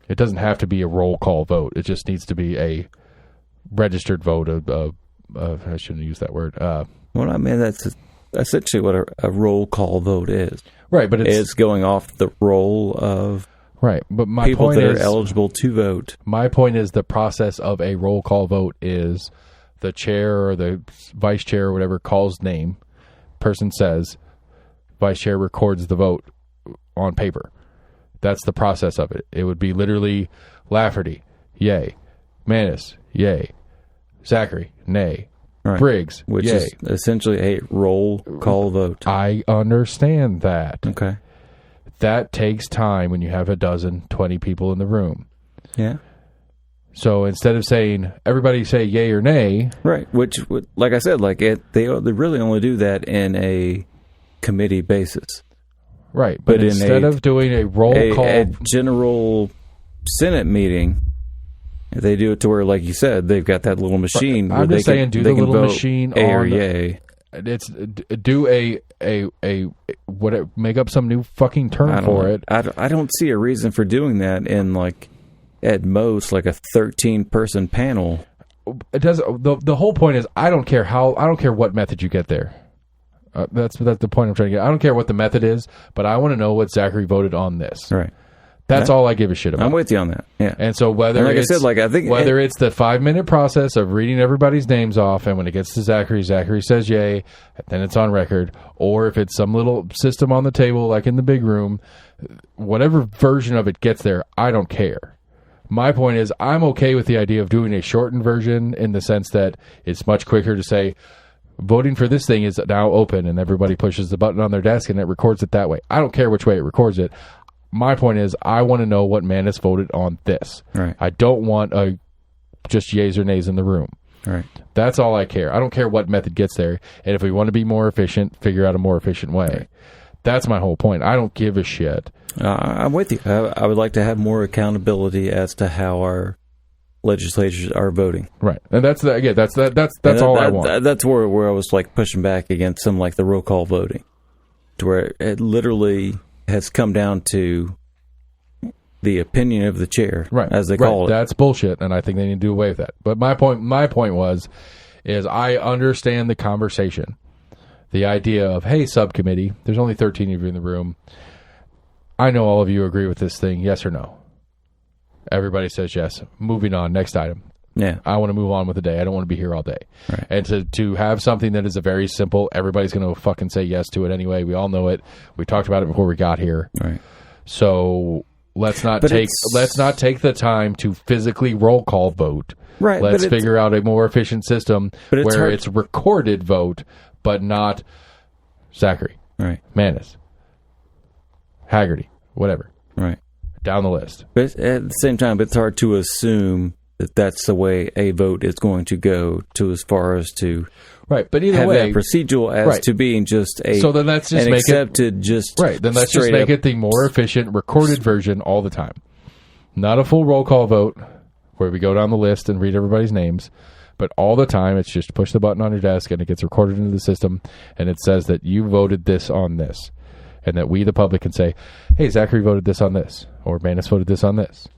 A: It doesn't have to be a roll call vote. It just needs to be a registered vote. I shouldn't use that word.
B: That's essentially what a roll call vote is.
A: Right, but
B: it's going off the roll of
A: but my
B: people
A: point
B: that
A: is,
B: are eligible to vote.
A: My point is the process of a roll call vote is the chair or the vice chair or whatever calls name, person says, vice chair records the vote on paper. That's the process of it. It would be literally Lafferty, yay. Manis, yay. Zachary, nay.
B: Right.
A: Briggs,
B: which
A: yay.
B: is essentially a roll call vote.
A: I understand that.
B: Okay.
A: That takes time when you have 20 people in the room.
B: Yeah.
A: So instead of saying, everybody say yay or nay.
B: Right, which, like I said, they really only do that in a committee basis.
A: Right, but instead of doing a roll call...
B: A general Senate meeting, They do it to where, like you said, they've got that little machine.
A: I'm
B: where
A: just
B: they
A: saying,
B: can,
A: do
B: they
A: the
B: can
A: little
B: vote
A: machine
B: A or
A: on
B: yay.
A: It's do make up some new fucking term for it.
B: I don't see a reason for doing that in like at most like a 13-person panel.
A: It does. The whole point is I don't care what method you get there. That's the point I'm trying to get. I don't care what the method is, but I want to know what Zachary voted on this.
B: Right.
A: That's all I give a shit about.
B: I'm with you on that. Yeah.
A: And so whether
B: I said, like I think
A: whether it's the 5-minute process of reading everybody's names off, and when it gets to Zachary says yay, then it's on record, or if it's some little system on the table like in the big room, whatever version of it gets there, I don't care. My point is I'm okay with the idea of doing a shortened version in the sense that it's much quicker to say voting for this thing is now open and everybody pushes the button on their desk and it records it that way. I don't care which way it records it. My point is, I want to know what Manus voted on this.
B: Right.
A: I don't want just yays or nays in the room.
B: Right.
A: That's all I care. I don't care what method gets there. And if we want to be more efficient, figure out a more efficient way. Right. That's my whole point. I don't give a shit.
B: I'm with you. I would like to have more accountability as to how our legislatures are voting.
A: Right. And that's all I want.
B: That's where I was like pushing back against some like the roll call voting, to where it literally has come down to the opinion of the chair,
A: right,
B: as they call it.
A: That's bullshit, and I think they need to do away with that. But my point is I understand the conversation. The idea of, hey, subcommittee, there's only 13 of you in the room. I know all of you agree with this thing, yes or no? Everybody says yes. Moving on, next item.
B: Yeah,
A: I want to move on with the day. I don't want to be here all day.
B: Right.
A: And to have something that is a very simple, everybody's going to fucking say yes to it anyway. We all know it. We talked about it before we got here.
B: Right.
A: So let's not take the time to physically roll call vote.
B: Right.
A: Let's figure out a more efficient system where it's recorded vote, but not Zachary,
B: right,
A: Manus, Haggerty, whatever.
B: Right.
A: Down the list.
B: But at the same time, it's hard to assume that that's the way a vote is going to go, to as far as to
A: right. But either
B: have
A: way,
B: that procedural as
A: right.
B: to being just a
A: so then let's just
B: an
A: make
B: accepted
A: it
B: just
A: right. Then let's just make it the more efficient recorded version all the time, not a full roll call vote where we go down the list and read everybody's names, but all the time it's just push the button on your desk and it gets recorded into the system and it says that you voted this on this, and that we the public can say, hey, Zachary voted this on this, or Manus voted this on this.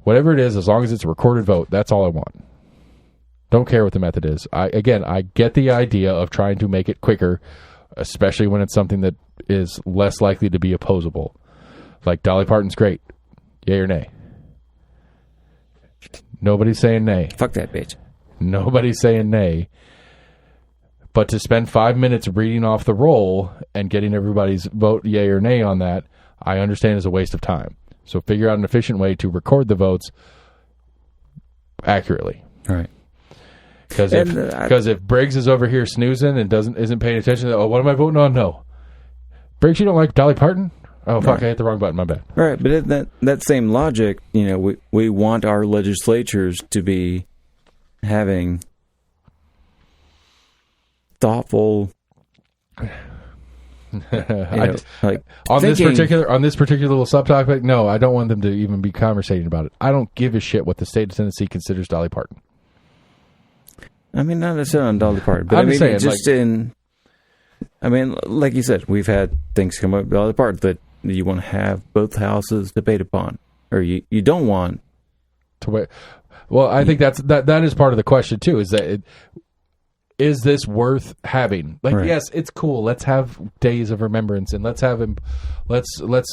A: Whatever it is, as long as it's a recorded vote, that's all I want. Don't care what the method is. I get the idea of trying to make it quicker, especially when it's something that is less likely to be opposable. Like Dolly Parton's great. Yay or nay? Nobody's saying nay.
B: Fuck that bitch.
A: Nobody's saying nay. But to spend 5 minutes reading off the roll and getting everybody's vote yay or nay on that, I understand is a waste of time. So figure out an efficient way to record the votes accurately.
B: Right.
A: Because if Briggs is over here snoozing and isn't paying attention, what am I voting on? No. Briggs, you don't like Dolly Parton? Oh, fuck, I hit the wrong button. My bad.
B: Right, but in that same logic, we want our legislatures to be having thoughtful...
A: on this particular little subtopic, no, I don't want them to even be conversating about it. I don't give a shit what the state of Tennessee considers Dolly Parton.
B: I mean, not necessarily on Dolly Parton, but
A: I'm just saying,
B: like you said, we've had things come up with Dolly Parton that you want to have both houses debate upon, or you don't want
A: to wait. Well, I think that is part of the question too. Is that is this worth having? Like, right. Yes, it's cool. Let's have days of remembrance, and let's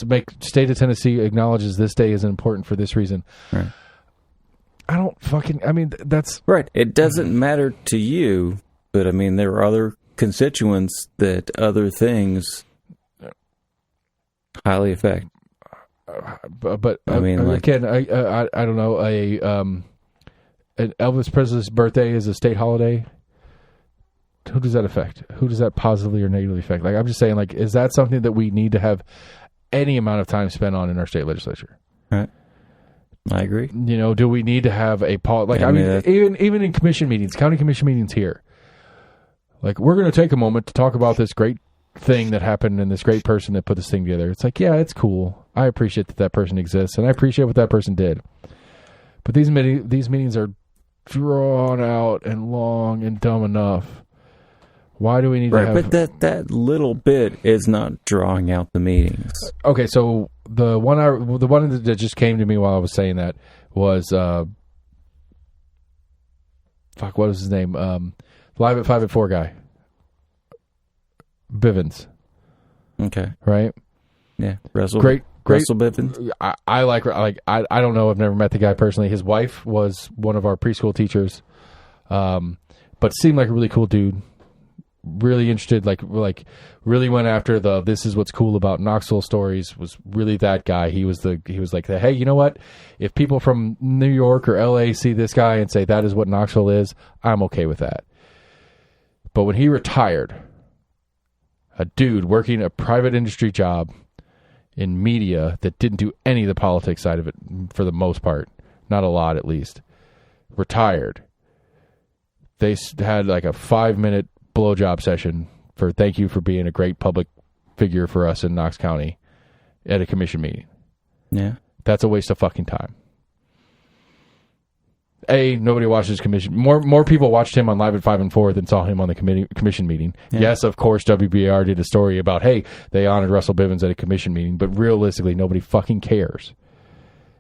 A: make state of Tennessee acknowledges this day is important for this reason.
B: Right.
A: I don't that's
B: right. It doesn't matter to you, but I mean, there are other constituents that other things highly affect.
A: But I mean, again, I don't know. An Elvis Presley's birthday is a state holiday. Who does that affect? Who does that positively or negatively affect? Like, I'm just saying, like, is that something that we need to have any amount of time spent on in our state legislature?
B: Right. I agree.
A: Do we need to have a even in commission meetings, county commission meetings here, like, we're going to take a moment to talk about this great thing that happened and this great person that put this thing together. It's like, yeah, it's cool. I appreciate that person exists and I appreciate what that person did. But these meetings are drawn out and long and dumb enough. Why do we need to have...
B: But that little bit is not drawing out the meetings.
A: Okay, so the one that just came to me while I was saying that was... what was his name? Live at 5 at 4 guy. Bivens.
B: Okay.
A: Right?
B: Yeah. Russell Bivens.
A: I like I don't know. I've never met the guy personally. His wife was one of our preschool teachers, but seemed like a really cool dude. Really interested, like really went after the "this is what's cool about Knoxville" stories. Was really that guy. He was like, hey, you know what? If people from New York or LA see this guy and say that is what Knoxville is, I'm okay with that. But when he retired, a dude working a private industry job in media that didn't do any of the politics side of it for the most part, not a lot at least, retired. They had like a 5-minute blowjob session for thank you for being a great public figure for us in Knox County at a commission meeting.
B: Yeah.
A: That's a waste of fucking time. Nobody watches commission. More people watched him on Live at 5 and 4 than saw him on the commission meeting. Yeah. Yes, of course, WBAR did a story about, hey, they honored Russell Bivens at a commission meeting, but realistically, nobody fucking cares.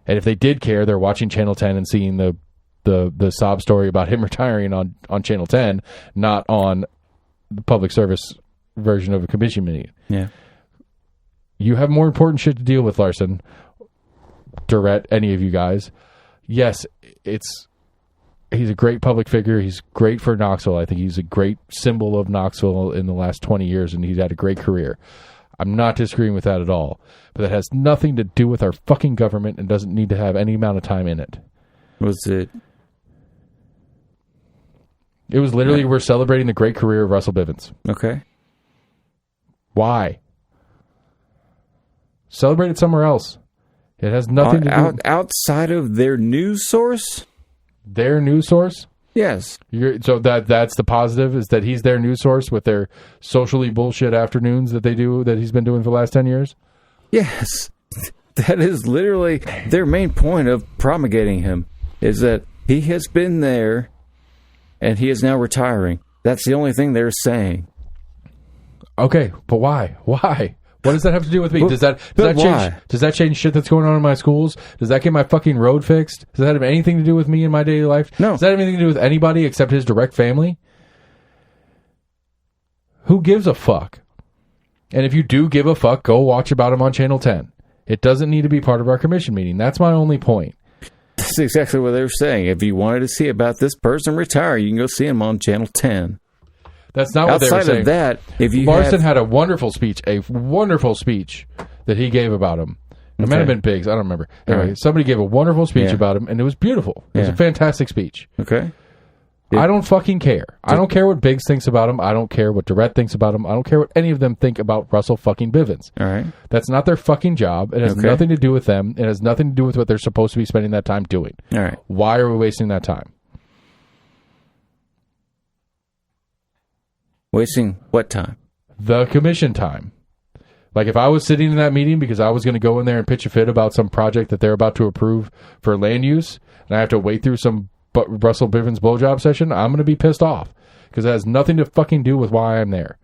A: And if they did care, they're watching Channel 10 and seeing the sob story about him retiring on Channel 10, not on the public service version of a commission meeting.
B: Yeah.
A: You have more important shit to deal with, Larson, Durrett, any of you guys. Yes, he's a great public figure. He's great for Knoxville. I think he's a great symbol of Knoxville in the last 20 years, and he's had a great career. I'm not disagreeing with that at all. But that has nothing to do with our fucking government and doesn't need to have any amount of time in it.
B: Was it?
A: It was literally, we're celebrating the great career of Russell Bivens.
B: Okay.
A: Why? Celebrate it somewhere else. It has nothing to do
B: outside of their news source.
A: Their news source?
B: Yes.
A: So that's the positive, is that he's their news source with their socially bullshit afternoons that they do, that he's been doing for the last 10 years?
B: Yes. That is literally their main point of promulgating him, is that he has been there and he is now retiring. That's the only thing they're saying. Okay,
A: but why? Why? What does that have to do with me? Does that change shit that's going on in my schools? Does that get my fucking road fixed? Does that have anything to do with me in my daily life?
B: No.
A: Does that have anything to do with anybody except his direct family? Who gives a fuck? And if you do give a fuck, go watch about him on Channel 10. It doesn't need to be part of our commission meeting. That's my only point.
B: That's exactly what they're saying. If you wanted to see about this person retire, you can go see him on Channel 10.
A: That's not what they were saying.
B: Outside of that, if you
A: Larson had a wonderful speech that he gave about him. It might have been Biggs. I don't remember. Anyway, somebody gave a wonderful speech about him, and it was beautiful. It was a fantastic speech.
B: Okay.
A: I don't fucking care. I don't care what Biggs thinks about him. I don't care what Durrett thinks about him. I don't care what any of them think about Russell fucking Bivens.
B: All right.
A: That's not their fucking job. It has nothing to do with them. It has nothing to do with what they're supposed to be spending that time doing.
B: All right.
A: Why are we wasting that time?
B: Wasting what time?
A: The commission time. Like, if I was sitting in that meeting because I was going to go in there and pitch a fit about some project that they're about to approve for land use, and I have to wait through some Russell Bivens blowjob session, I'm going to be pissed off because it has nothing to fucking do with why I'm there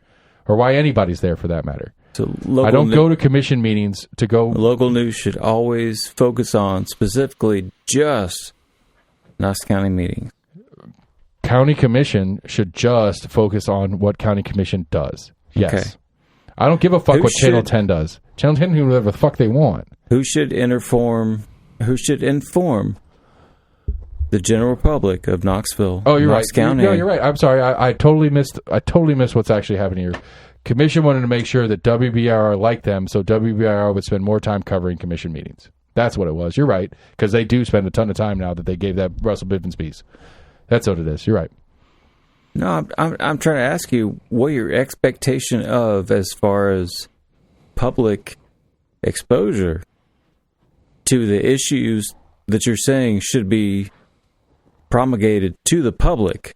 A: or why anybody's there for that matter.
B: So
A: I don't go to commission meetings to go...
B: Local news should always focus on specifically just Knox County meetings.
A: County commission should just focus on what county commission does. Yes. Okay. I don't give a fuck what Channel 10 does. Channel 10 can do whatever the fuck they want.
B: Who should inform the general public of Knoxville?
A: Oh, you're
B: Knox
A: right.
B: County.
A: No, you're right. I'm sorry. I totally missed what's actually happening here. Commission wanted to make sure that WBIR liked them, so WBIR would spend more time covering commission meetings. That's what it was. You're right, because they do spend a ton of time now that they gave that Russell Bivens piece. That's what it is. You're right.
B: No, I'm trying to ask you what your expectation of as far as public exposure to the issues that you're saying should be promulgated to the public.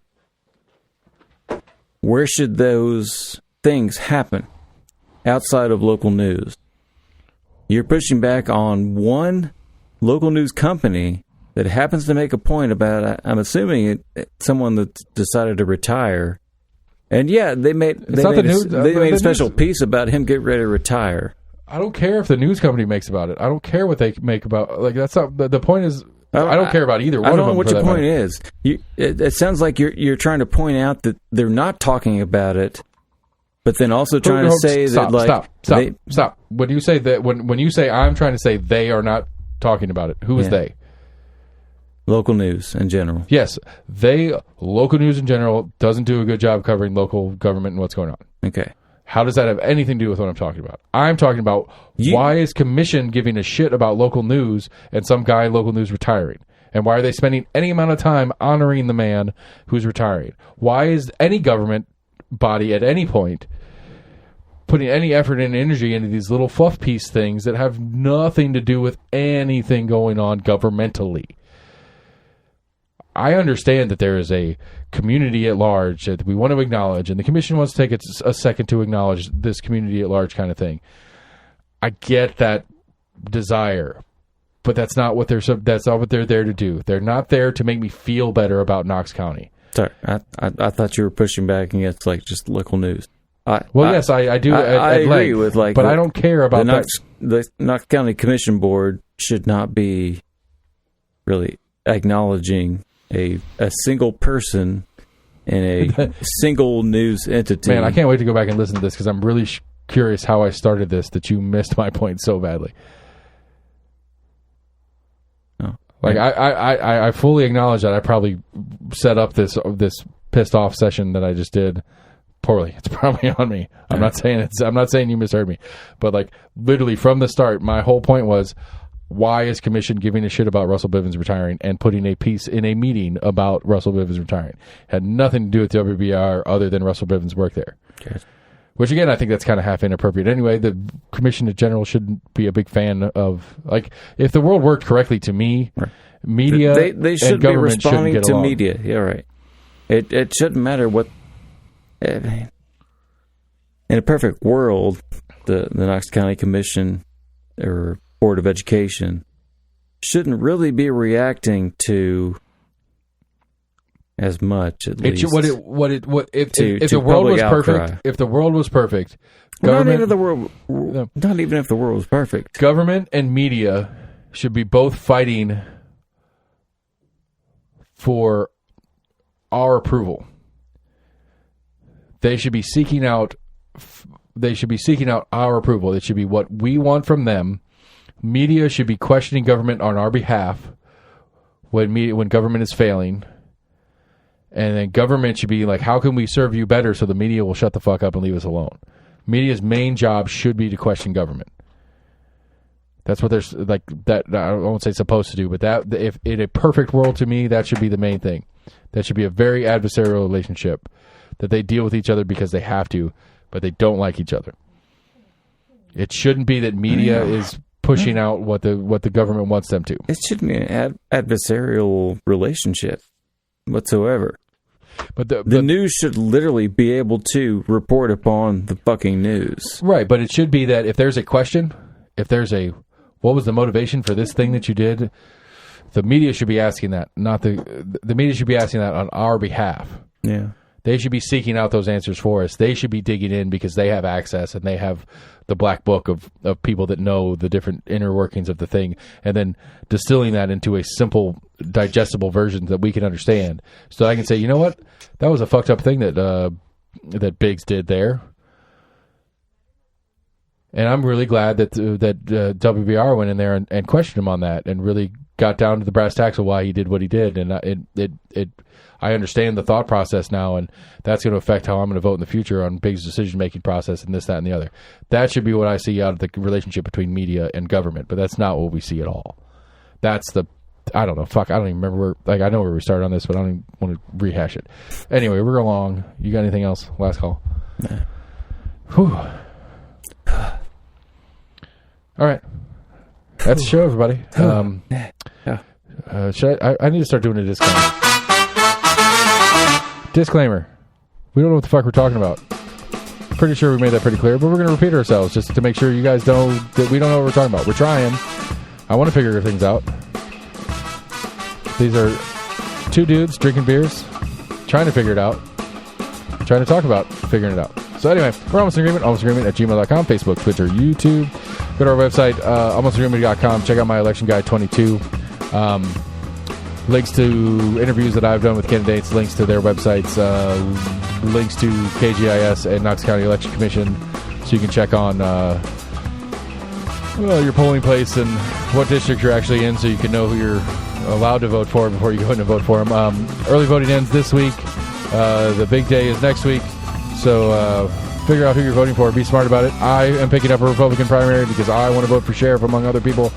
B: Where should those things happen outside of local news? You're pushing back on one local news company that happens to make a point about, I'm assuming someone that decided to retire, and yeah, they made a special piece about him getting ready to retire.
A: I don't care if the news company makes about it. I don't care what they make about. Like, that's not the point. Is I don't care about either one of them.
B: I don't know what your point is. It sounds like you're trying to point out that they're not talking about it, but then also trying to say that, like,
A: stop. When you say that, when you say I'm trying to say they are not talking about it, who is they?
B: Local news in general.
A: Yes, local news in general doesn't do a good job covering local government and what's going on.
B: Okay.
A: How does that have anything to do with what I'm talking about? I'm talking about why is Commission giving a shit about local news and some guy in local news retiring? And why are they spending any amount of time honoring the man who's retiring? Why is any government body at any point putting any effort and energy into these little fluff piece things that have nothing to do with anything going on governmentally? I understand that there is a community at large that we want to acknowledge, and the Commission wants to take a second to acknowledge this community at large kind of thing. I get that desire, but that's not what they're there to do. They're not there to make me feel better about Knox County.
B: Sorry, I thought you were pushing back against, like, just local news.
A: Yes, I do.
B: I agree with, like,
A: but I don't care about that.
B: The Knox County Commission Board should not be really acknowledging a single person in a single news entity.
A: Man, I can't wait to go back and listen to this because I'm really curious how I started this that you missed my point so badly.
B: Oh,
A: like, I fully acknowledge that I probably set up this pissed off session that I just did poorly. It's probably on me. I'm not saying you misheard me, but, like, literally from the start, my whole point was, why is Commission giving a shit about Russell Bivens retiring and putting a piece in a meeting about Russell Bivens retiring? Had nothing to do with WBR other than Russell Bivens' work there.
B: Okay.
A: Which, again, I think that's kind of half inappropriate. Anyway, the Commission in general shouldn't be a big fan of, like, if the world worked correctly, to me,
B: right,
A: media
B: they should
A: and government
B: be responding
A: shouldn't get
B: to
A: along.
B: media. Yeah, right. It shouldn't matter what. In a perfect world, the Knox County Commission or Board of Education shouldn't really be reacting to as much, at least.
A: If the world was perfect, if the world was perfect, government,
B: not even if the world was perfect,
A: government and media should be both fighting for our approval. They should be seeking out our approval. It should be what we want from them. Media should be questioning government on our behalf when government is failing. And then government should be like, how can we serve you better so the media will shut the fuck up and leave us alone? Media's main job should be to question government. That's what they're like. That I won't say supposed to do, but that if in a perfect world, to me, that should be the main thing. That should be a very adversarial relationship, that they deal with each other because they have to, but they don't like each other. It shouldn't be that media is pushing out what the government wants them to.
B: It shouldn't be an adversarial relationship whatsoever.
A: But
B: the news should literally be able to report upon the fucking news.
A: Right, but it should be that if there's a question, what was the motivation for this thing that you did? The media should be asking that, not the media should be asking that on our behalf.
B: Yeah.
A: They should be seeking out those answers for us. They should be digging in because they have access and they have the black book of people that know the different inner workings of the thing, and then distilling that into a simple, digestible version that we can understand. So I can say, you know what? That was a fucked up thing that Biggs did there. And I'm really glad that WBR went in there and questioned him on that and really got down to the brass tacks of why he did what he did. And I understand the thought process now, and that's going to affect how I'm going to vote in the future on Biggs' decision-making process and this, that, and the other. That should be what I see out of the relationship between media and government, but that's not what we see at all. I don't know. Fuck, I don't even remember I know where we started on this, but I don't even want to rehash it. Anyway, we're along. You got anything else? Last call.
B: Nah.
A: Whew. All right. That's the show, everybody. I need to start doing a disclaimer. Disclaimer. We don't know what the fuck we're talking about. Pretty sure we made that pretty clear, but we're going to repeat ourselves just to make sure you guys know that we don't know what we're talking about. We're trying. I want to figure things out. These are two dudes drinking beers, trying to figure it out, trying to talk about figuring it out. So anyway, we're Almost in Agreement, almostinagreement@gmail.com, Facebook, Twitter, YouTube. Go to our website, almostinagreement.com. Check out my election guide 22. Links to interviews that I've done with candidates, links to their websites, links to KGIS and Knox County Election Commission, so you can check on your polling place and what district you're actually in, so you can know who you're allowed to vote for before you go in and vote for them. Early voting ends this week. The big day is next week. So figure out who you're voting for. Be smart about it. I am picking up a Republican primary because I want to vote for sheriff, among other people.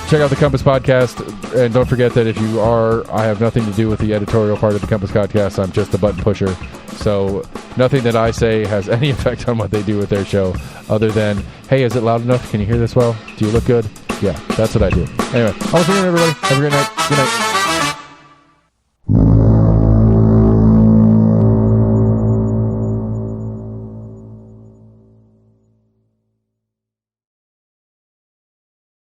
A: Check out the Compass Podcast. And don't forget that if you are, I have nothing to do with the editorial part of the Compass Podcast. I'm just a button pusher. So nothing that I say has any effect on what they do with their show other than, hey, is it loud enough? Can you hear this well? Do you look good? Yeah, that's what I do. Anyway, Almost in Agreement, everybody. Have a great night. Good night.